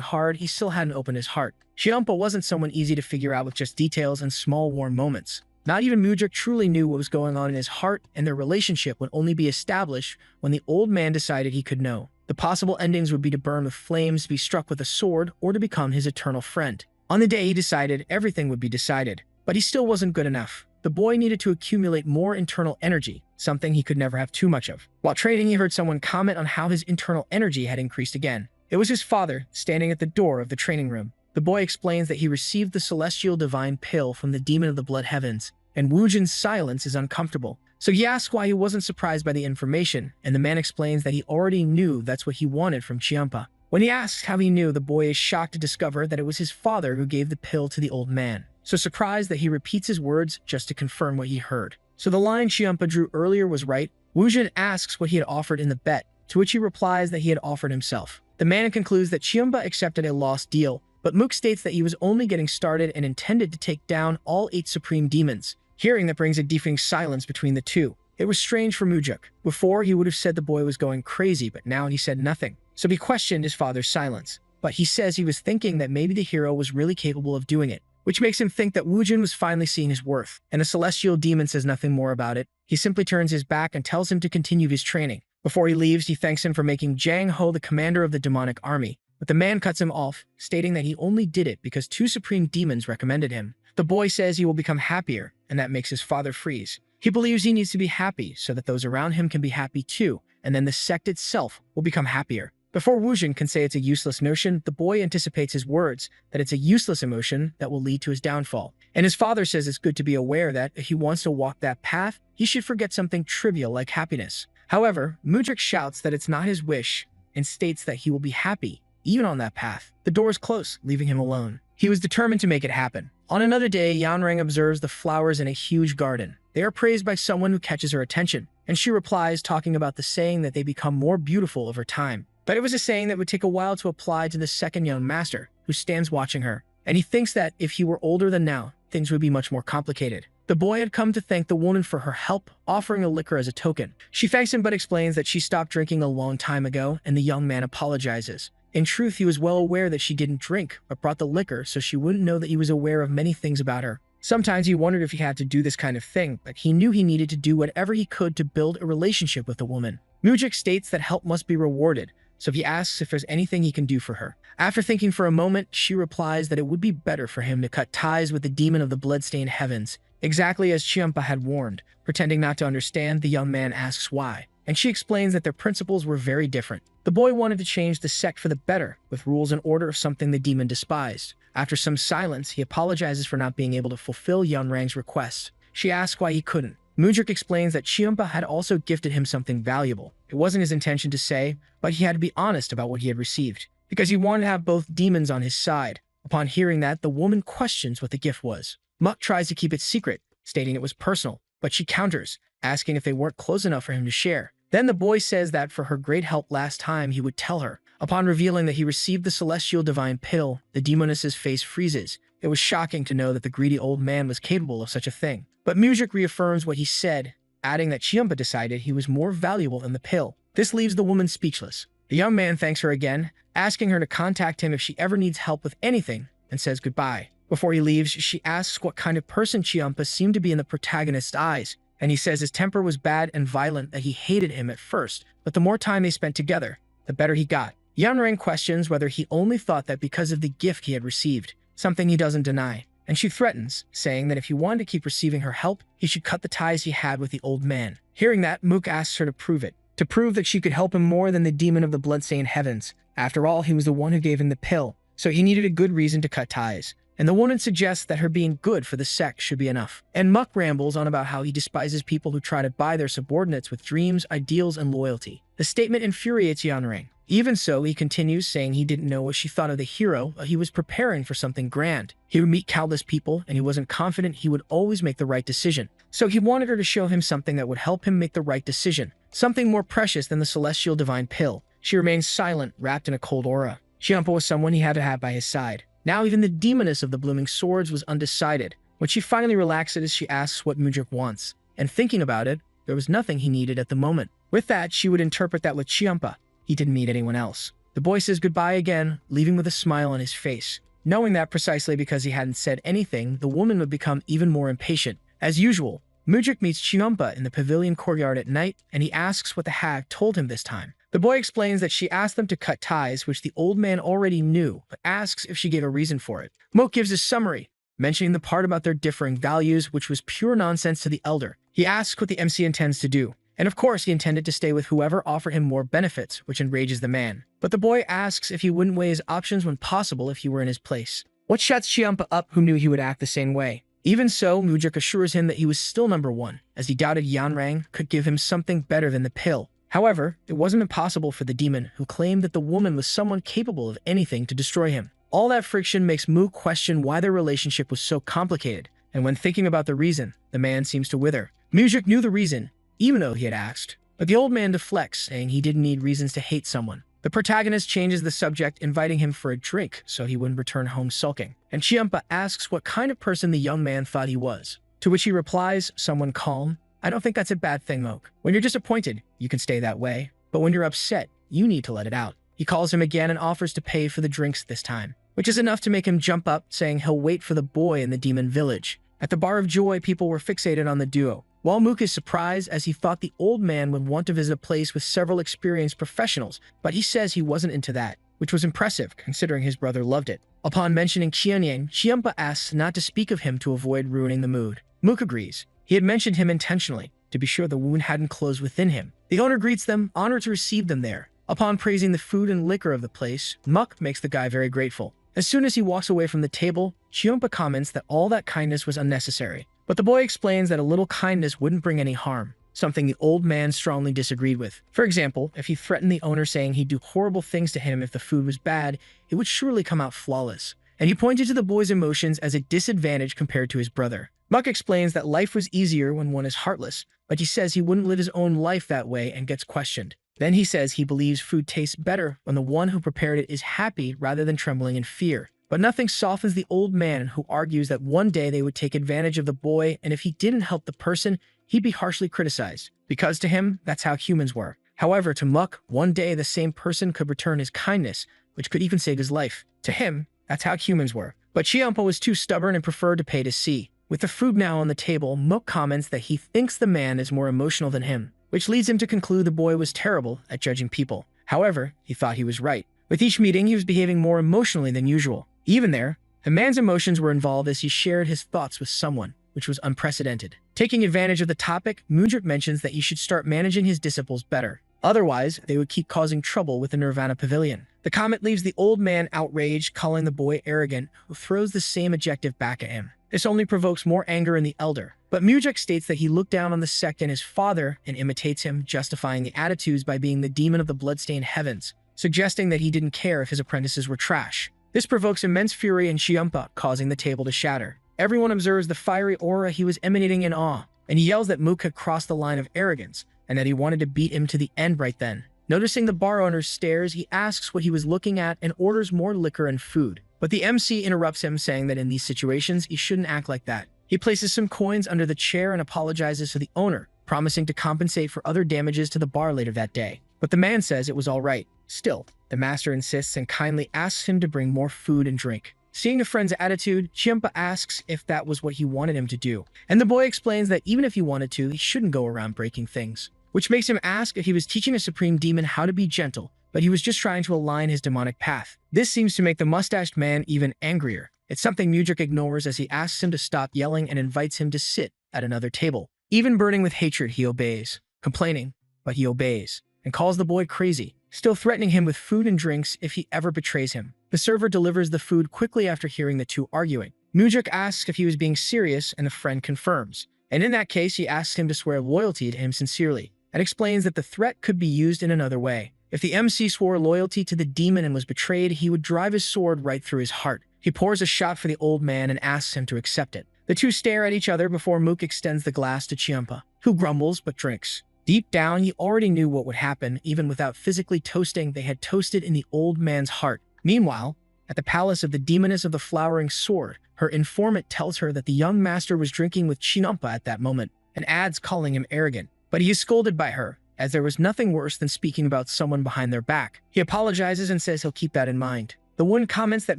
hard, he still hadn't opened his heart. Chiampa wasn't someone easy to figure out with just details and small warm moments. Not even Mujuk truly knew what was going on in his heart, and their relationship would only be established when the old man decided he could know. The possible endings would be to burn with flames, to be struck with a sword, or to become his eternal friend. On the day he decided, everything would be decided. But he still wasn't good enough. The boy needed to accumulate more internal energy, something he could never have too much of. While training, he heard someone comment on how his internal energy had increased again. It was his father, standing at the door of the training room. The boy explains that he received the celestial divine pill from the demon of the blood heavens, and Woojin's silence is uncomfortable. So he asks why he wasn't surprised by the information, and the man explains that he already knew that's what he wanted from Chiampa. When he asks how he knew, the boy is shocked to discover that it was his father who gave the pill to the old man. So surprised that he repeats his words just to confirm what he heard. So the line Chiampa drew earlier was right. Woojin asks what he had offered in the bet, to which he replies that he had offered himself. The man concludes that Chiampa accepted a lost deal, but Mook states that he was only getting started and intended to take down all 8 supreme demons. Hearing that brings a deafening silence between the two. It was strange for Moojik. Before, he would have said the boy was going crazy, but now he said nothing. So he questioned his father's silence. But he says he was thinking that maybe the hero was really capable of doing it, which makes him think that Woojin was finally seeing his worth. And the celestial demon says nothing more about it. He simply turns his back and tells him to continue his training. Before he leaves, he thanks him for making Jang Ho the commander of the demonic army. But the man cuts him off, stating that he only did it because 2 supreme demons recommended him. The boy says he will become happier, and that makes his father freeze. He believes he needs to be happy so that those around him can be happy too, and then the sect itself will become happier. Before Woojin can say it's a useless notion, the boy anticipates his words, that it's a useless emotion that will lead to his downfall. And his father says it's good to be aware that if he wants to walk that path, he should forget something trivial like happiness. However, Moojik shouts that it's not his wish, and states that he will be happy, even on that path. The door is close, leaving him alone. He was determined to make it happen. On another day, Yanrang observes the flowers in a huge garden. They are praised by someone who catches her attention, and she replies talking about the saying that they become more beautiful over time. But it was a saying that would take a while to apply to the second young master, who stands watching her, and he thinks that if he were older than now, things would be much more complicated. The boy had come to thank the woman for her help, offering a liquor as a token. She thanks him but explains that she stopped drinking a long time ago, and the young man apologizes. In truth, he was well aware that she didn't drink, but brought the liquor so she wouldn't know that he was aware of many things about her. Sometimes he wondered if he had to do this kind of thing, but he knew he needed to do whatever he could to build a relationship with the woman. Moojik states that help must be rewarded, so he asks if there's anything he can do for her. After thinking for a moment, she replies that it would be better for him to cut ties with the demon of the bloodstained heavens, exactly as Chiampa had warned. Pretending not to understand, the young man asks why, and she explains that their principles were very different. The boy wanted to change the sect for the better, with rules and order of something the demon despised. After some silence, he apologizes for not being able to fulfill Yanrang's request. She asks why he couldn't. Moojik explains that Chiampa had also gifted him something valuable. It wasn't his intention to say, but he had to be honest about what he had received, because he wanted to have both demons on his side. Upon hearing that, the woman questions what the gift was. Muck tries to keep it secret, stating it was personal, but she counters, asking if they weren't close enough for him to share. Then the boy says that for her great help last time, he would tell her. Upon revealing that he received the celestial divine pill, the demoness's face freezes. It was shocking to know that the greedy old man was capable of such a thing. But Moojik reaffirms what he said, adding that Chiampa decided he was more valuable than the pill. This leaves the woman speechless. The young man thanks her again, asking her to contact him if she ever needs help with anything, and says goodbye. Before he leaves, she asks what kind of person Chiampa seemed to be in the protagonist's eyes, and he says his temper was bad and violent, that he hated him at first, but the more time they spent together, the better he got. Yanrang questions whether he only thought that because of the gift he had received, something he doesn't deny, and she threatens, saying that if he wanted to keep receiving her help, he should cut the ties he had with the old man. Hearing that, Mook asks her to prove it, to prove that she could help him more than the demon of the bloodstained heavens. After all, he was the one who gave him the pill, so he needed a good reason to cut ties. And the woman suggests that her being good for the sect should be enough. And Muck rambles on about how he despises people who try to buy their subordinates with dreams, ideals, and loyalty. The statement infuriates Yanrang. Even so, he continues, saying he didn't know what she thought of the hero, but he was preparing for something grand. He would meet countless people, and he wasn't confident he would always make the right decision. So he wanted her to show him something that would help him make the right decision, something more precious than the celestial divine pill. She remained silent, wrapped in a cold aura. Chiampa was someone he had to have by his side. Now even the demoness of the blooming swords was undecided. When she finally relaxes, she asks what Moojik wants, and thinking about it, there was nothing he needed at the moment. With that, she would interpret that with Chiampa, he didn't meet anyone else. The boy says goodbye again, leaving with a smile on his face. Knowing that precisely because he hadn't said anything, the woman would become even more impatient. As usual, Moojik meets Chiampa in the pavilion courtyard at night, and he asks what the hag told him this time. The boy explains that she asked them to cut ties, which the old man already knew, but asks if she gave a reason for it. Mook gives a summary, mentioning the part about their differing values, which was pure nonsense to the elder. He asks what the MC intends to do, and of course he intended to stay with whoever offered him more benefits, which enrages the man. But the boy asks if he wouldn't weigh his options when possible if he were in his place. What shuts Chiampa up, who knew he would act the same way? Even so, Mujik assures him that he was still number one, as he doubted Yanrang could give him something better than the pill. However, it wasn't impossible for the demon, who claimed that the woman was someone capable of anything to destroy him. All that friction makes Mu question why their relationship was so complicated, and when thinking about the reason, the man seems to wither. Mujik knew the reason, even though he had asked, but the old man deflects, saying he didn't need reasons to hate someone. The protagonist changes the subject, inviting him for a drink so he wouldn't return home sulking, and Chiampa asks what kind of person the young man thought he was, to which he replies, someone calm. I don't think that's a bad thing, Moke. When you're disappointed, you can stay that way, but when you're upset, you need to let it out. He calls him again and offers to pay for the drinks this time, which is enough to make him jump up, saying he'll wait for the boy in the demon village. At the Bar of Joy, people were fixated on the duo, while Mook is surprised as he thought the old man would want to visit a place with several experienced professionals, but he says he wasn't into that, which was impressive considering his brother loved it. Upon mentioning Qianyang, Chiampa asks not to speak of him to avoid ruining the mood. Mook agrees. He had mentioned him intentionally, to be sure the wound hadn't closed within him. The owner greets them, honored to receive them there. Upon praising the food and liquor of the place, Muck makes the guy very grateful. As soon as he walks away from the table, Chiampa comments that all that kindness was unnecessary. But the boy explains that a little kindness wouldn't bring any harm, something the old man strongly disagreed with. For example, if he threatened the owner saying he'd do horrible things to him if the food was bad, it would surely come out flawless. And he pointed to the boy's emotions as a disadvantage compared to his brother. Muck explains that life was easier when one is heartless, but he says he wouldn't live his own life that way and gets questioned. Then he says he believes food tastes better when the one who prepared it is happy rather than trembling in fear. But nothing softens the old man, who argues that one day they would take advantage of the boy, and if he didn't help the person, he'd be harshly criticized. Because to him, that's how humans were. However, to Muck, one day the same person could return his kindness, which could even save his life. To him, that's how humans were. But Chiampa was too stubborn and preferred to pay to see. With the food now on the table, Muck comments that he thinks the man is more emotional than him, which leads him to conclude the boy was terrible at judging people. However, he thought he was right. With each meeting, he was behaving more emotionally than usual. Even there, the man's emotions were involved as he shared his thoughts with someone, which was unprecedented. Taking advantage of the topic, Mudrik mentions that he should start managing his disciples better. Otherwise, they would keep causing trouble with the Nirvana Pavilion. The comment leaves the old man outraged, calling the boy arrogant, who throws the same adjective back at him. This only provokes more anger in the elder. But Mudrik states that he looked down on the sect and his father and imitates him, justifying the attitudes by being the demon of the bloodstained heavens, suggesting that he didn't care if his apprentices were trash. This provokes immense fury in Chiampa, causing the table to shatter. Everyone observes the fiery aura he was emanating in awe, and he yells that Mook had crossed the line of arrogance, and that he wanted to beat him to the end right then. Noticing the bar owner's stares, he asks what he was looking at and orders more liquor and food. But the MC interrupts him, saying that in these situations, he shouldn't act like that. He places some coins under the chair and apologizes to the owner, promising to compensate for other damages to the bar later that day. But the man says it was all right. Still, the master insists and kindly asks him to bring more food and drink. Seeing the friend's attitude, Chiampa asks if that was what he wanted him to do. And the boy explains that even if he wanted to, he shouldn't go around breaking things, which makes him ask if he was teaching a supreme demon how to be gentle, but he was just trying to align his demonic path. This seems to make the mustached man even angrier. It's something Mudrik ignores as he asks him to stop yelling and invites him to sit at another table. Even burning with hatred, he obeys. Complaining, but he obeys, and calls the boy crazy, still threatening him with food and drinks if he ever betrays him. The server delivers the food quickly after hearing the two arguing. Mudrik asks if he was being serious, and the friend confirms. And in that case, he asks him to swear loyalty to him sincerely, and explains that the threat could be used in another way. If the MC swore loyalty to the demon and was betrayed, he would drive his sword right through his heart. He pours a shot for the old man and asks him to accept it. The two stare at each other before Mook extends the glass to Chiampa, who grumbles but drinks. Deep down, he already knew what would happen. Even without physically toasting, they had toasted in the old man's heart. Meanwhile, at the palace of the Demoness of the Flowering Sword, her informant tells her that the young master was drinking with Chiampa at that moment, and adds calling him arrogant. But he is scolded by her, as there was nothing worse than speaking about someone behind their back. He apologizes and says he'll keep that in mind. The woman comments that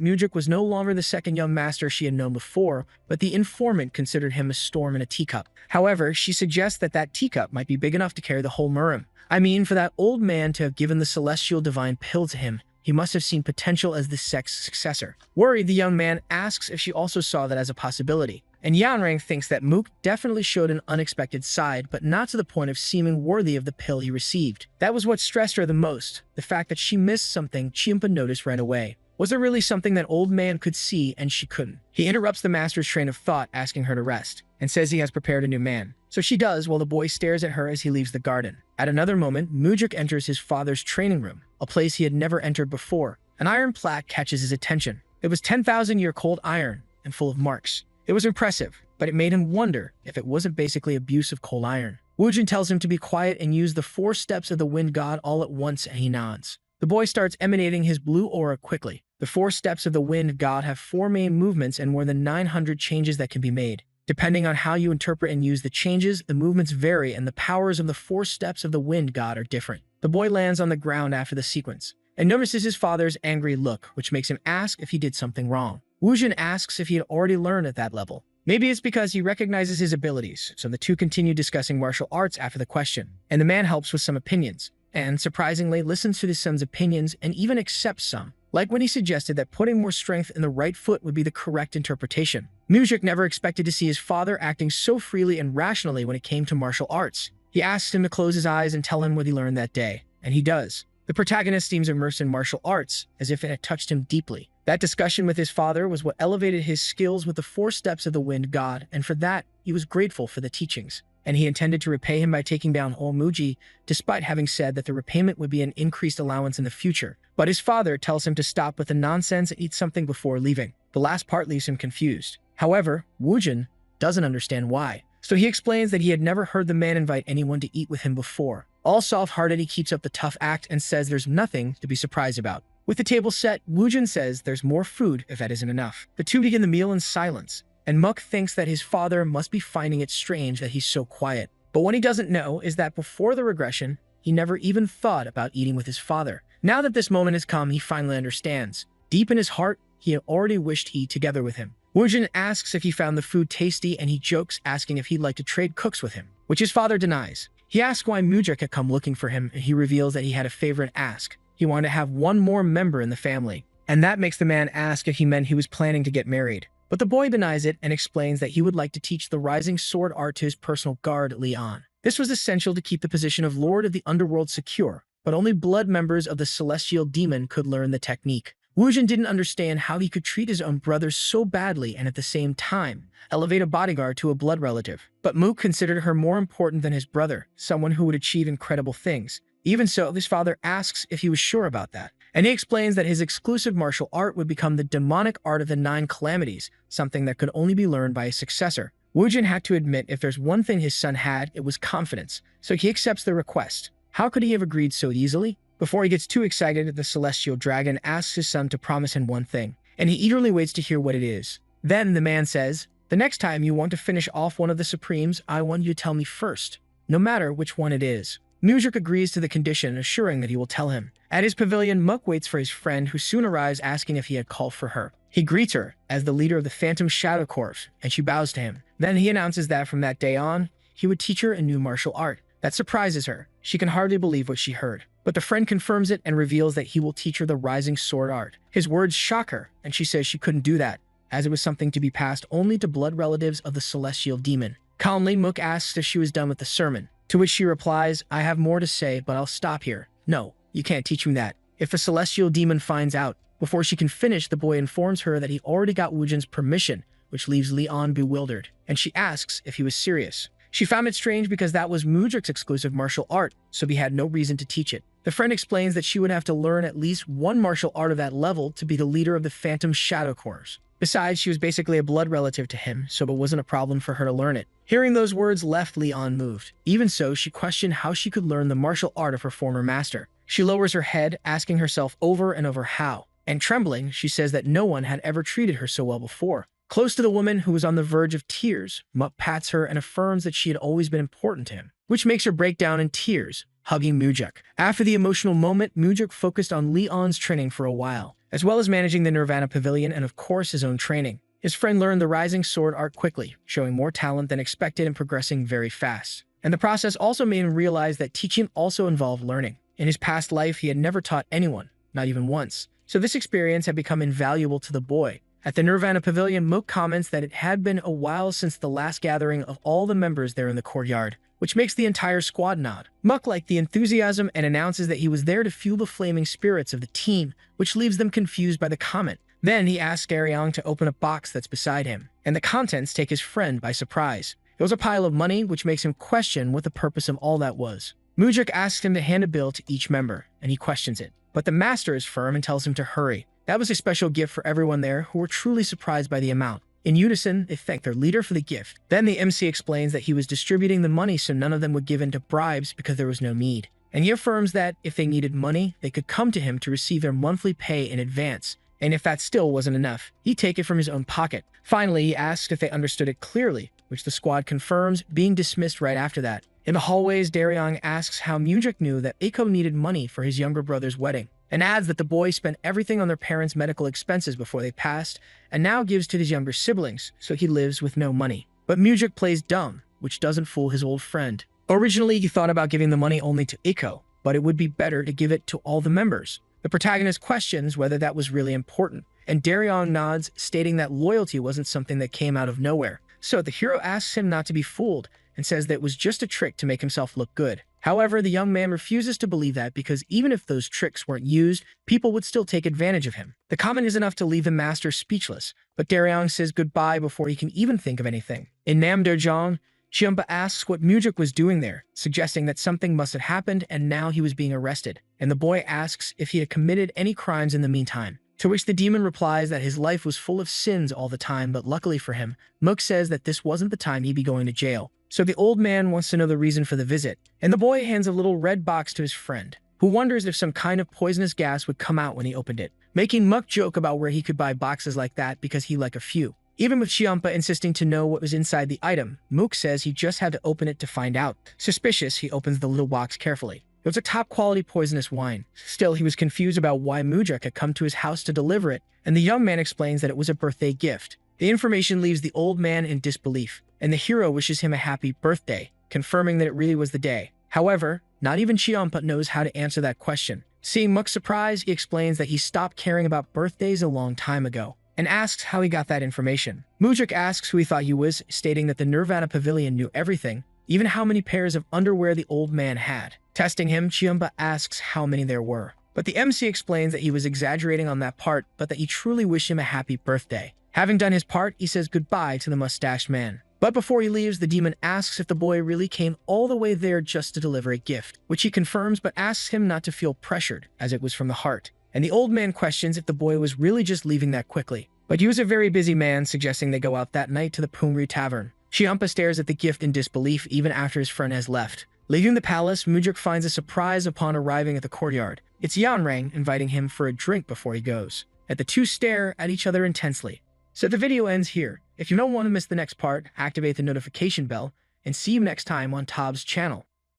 Mudrik was no longer the second young master she had known before, but the informant considered him a storm in a teacup. However, she suggests that that teacup might be big enough to carry the whole Murim. I mean, for that old man to have given the celestial divine pill to him, he must have seen potential as the sect's successor. Worried, the young man asks if she also saw that as a possibility. And Yanrang thinks that Mook definitely showed an unexpected side, but not to the point of seeming worthy of the pill he received. That was what stressed her the most, the fact that she missed something Chiampa noticed right away. Was there really something that old man could see and she couldn't? He interrupts the master's train of thought, asking her to rest, and says he has prepared a new man. So she does, while the boy stares at her as he leaves the garden. At another moment, Mujik enters his father's training room, a place he had never entered before. An iron plaque catches his attention. It was 10,000-year-old iron and full of marks. It was impressive, but it made him wonder if it wasn't basically abuse of cold iron. Wujin tells him to be quiet and use the 4 steps of the wind god all at once, and he nods. The boy starts emanating his blue aura quickly. The 4 steps of the wind god have 4 main movements and more than 900 changes that can be made. Depending on how you interpret and use the changes, the movements vary and the powers of the 4 steps of the wind god are different. The boy lands on the ground after the sequence and notices his father's angry look, which makes him ask if he did something wrong. Wujin asks if he had already learned at that level. Maybe it's because he recognizes his abilities, so the two continue discussing martial arts after the question, and the man helps with some opinions, and surprisingly listens to his son's opinions and even accepts some, like when he suggested that putting more strength in the right foot would be the correct interpretation. Mujik never expected to see his father acting so freely and rationally when it came to martial arts. He asks him to close his eyes and tell him what he learned that day, and he does. The protagonist seems immersed in martial arts, as if it had touched him deeply. That discussion with his father was what elevated his skills with the 4 steps of the wind god, and for that, he was grateful for the teachings. And he intended to repay him by taking down Muji, despite having said that the repayment would be an increased allowance in the future. But his father tells him to stop with the nonsense and eat something before leaving. The last part leaves him confused. However, Wujin doesn't understand why. So he explains that he had never heard the man invite anyone to eat with him before. All soft-hearted, he keeps up the tough act and says there's nothing to be surprised about. With the table set, Wujin says there's more food if that isn't enough. The two begin the meal in silence, and Muk thinks that his father must be finding it strange that he's so quiet. But what he doesn't know is that before the regression, he never even thought about eating with his father. Now that this moment has come, he finally understands. Deep in his heart, he had already wished to eat together with him. Wujin asks if he found the food tasty, and he jokes, asking if he'd like to trade cooks with him, which his father denies. He asks why Mujik had come looking for him, and he reveals that he had a favorite ask. He wanted to have one more member in the family, and that makes the man ask if he meant he was planning to get married. But the boy denies it and explains that he would like to teach the rising sword art to his personal guard, Leon. This was essential to keep the position of Lord of the Underworld secure, but only blood members of the Celestial Demon could learn the technique. Wujin didn't understand how he could treat his own brother so badly and at the same time elevate a bodyguard to a blood relative. But Mook considered her more important than his brother, someone who would achieve incredible things. Even so, his father asks if he was sure about that, and he explains that his exclusive martial art would become the demonic art of the 9 calamities, something that could only be learned by a successor. Wujin had to admit if there's one thing his son had, it was confidence, so he accepts the request. How could he have agreed so easily? Before he gets too excited, the Celestial Dragon asks his son to promise him one thing, and he eagerly waits to hear what it is. Then the man says, "The next time you want to finish off one of the Supremes, I want you to tell me first, no matter which one it is." Mujik agrees to the condition, assuring that he will tell him. At his pavilion, Muk waits for his friend, who soon arrives asking if he had called for her. He greets her as the leader of the Phantom Shadow Corps, and she bows to him. Then he announces that from that day on, he would teach her a new martial art. That surprises her. She can hardly believe what she heard. But the friend confirms it and reveals that he will teach her the rising sword art. His words shock her, and she says she couldn't do that, as it was something to be passed only to blood relatives of the Celestial Demon. Calmly, Mook asks if she was done with the sermon, to which she replies, "I have more to say, but I'll stop here. No, you can't teach me that. If the Celestial Demon finds out." Before she can finish, the boy informs her that he already got Wujin's permission, which leaves Leon bewildered, and she asks if he was serious. She found it strange because that was Mujik's exclusive martial art, so he had no reason to teach it. The friend explains that she would have to learn at least one martial art of that level to be the leader of the Phantom Shadow Corps. Besides, she was basically a blood relative to him, so it wasn't a problem for her to learn it. Hearing those words left Leon moved. Even so, she questioned how she could learn the martial art of her former master. She lowers her head, asking herself over and over how. And trembling, she says that no one had ever treated her so well before. Close to the woman who was on the verge of tears, Muk pats her and affirms that she had always been important to him, which makes her break down in tears, hugging Mujik. After the emotional moment, Mujik focused on Leon's training for a while, as well as managing the Nirvana Pavilion and of course his own training. His friend learned the rising sword art quickly, showing more talent than expected and progressing very fast. And the process also made him realize that teaching also involved learning. In his past life, he had never taught anyone, not even once. So this experience had become invaluable to the boy. At the Nirvana Pavilion, Mook comments that it had been a while since the last gathering of all the members there in the courtyard, which makes the entire squad nod. Mook liked the enthusiasm and announces that he was there to fuel the flaming spirits of the team, which leaves them confused by the comment. Then he asks Daryong to open a box that's beside him, and the contents take his friend by surprise. It was a pile of money, which makes him question what the purpose of all that was. Mujik asks him to hand a bill to each member, and he questions it. But the master is firm and tells him to hurry. That was a special gift for everyone there, who were truly surprised by the amount. In unison, they thank their leader for the gift. Then the MC explains that he was distributing the money so none of them would give in to bribes because there was no need. And he affirms that if they needed money, they could come to him to receive their monthly pay in advance. And if that still wasn't enough, he'd take it from his own pocket. Finally, he asks if they understood it clearly, which the squad confirms, being dismissed right after that. In the hallways, Daryong asks how Mujik knew that Eiko needed money for his younger brother's wedding, and adds that the boys spent everything on their parents' medical expenses before they passed, and now gives to his younger siblings, so he lives with no money. But Mujik plays dumb, which doesn't fool his old friend. Originally, he thought about giving the money only to Eiko, but it would be better to give it to all the members. The protagonist questions whether that was really important, and Daryong nods, stating that loyalty wasn't something that came out of nowhere. So the hero asks him not to be fooled, and says that it was just a trick to make himself look good. However, the young man refuses to believe that because even if those tricks weren't used, people would still take advantage of him. The comment is enough to leave the master speechless, but Daryong says goodbye before he can even think of anything. In Namdojong, Chiumpa asks what Mujik was doing there, suggesting that something must have happened and now he was being arrested, and the boy asks if he had committed any crimes in the meantime. To which the demon replies that his life was full of sins all the time, but luckily for him, Mook says that this wasn't the time he'd be going to jail. So the old man wants to know the reason for the visit, and the boy hands a little red box to his friend, who wonders if some kind of poisonous gas would come out when he opened it, making Mook joke about where he could buy boxes like that because he liked a few. Even with Chiumpa insisting to know what was inside the item, Mook says he just had to open it to find out. Suspicious, he opens the little box carefully. It was a top-quality poisonous wine. Still, he was confused about why Mujik had come to his house to deliver it, and the young man explains that it was a birthday gift. The information leaves the old man in disbelief, and the hero wishes him a happy birthday, confirming that it really was the day. However, not even Chiumpa knows how to answer that question. Seeing Mook's surprise, he explains that he stopped caring about birthdays a long time ago, and asks how he got that information. Mujik asks who he thought he was, stating that the Nirvana Pavilion knew everything, even how many pairs of underwear the old man had. Testing him, Chiumpa asks how many there were. But the MC explains that he was exaggerating on that part, but that he truly wished him a happy birthday. Having done his part, he says goodbye to the mustached man. But before he leaves, the demon asks if the boy really came all the way there just to deliver a gift, which he confirms but asks him not to feel pressured, as it was from the heart. And the old man questions if the boy was really just leaving that quickly. But he was a very busy man, suggesting they go out that night to the Pungri Tavern. Chiumpa stares at the gift in disbelief even after his friend has left. Leaving the palace, Mujik finds a surprise upon arriving at the courtyard. It's Yanrang inviting him for a drink before he goes. And the two stare at each other intensely. So the video ends here. If you don't want to miss the next part, activate the notification bell, and see you next time on Tob's channel.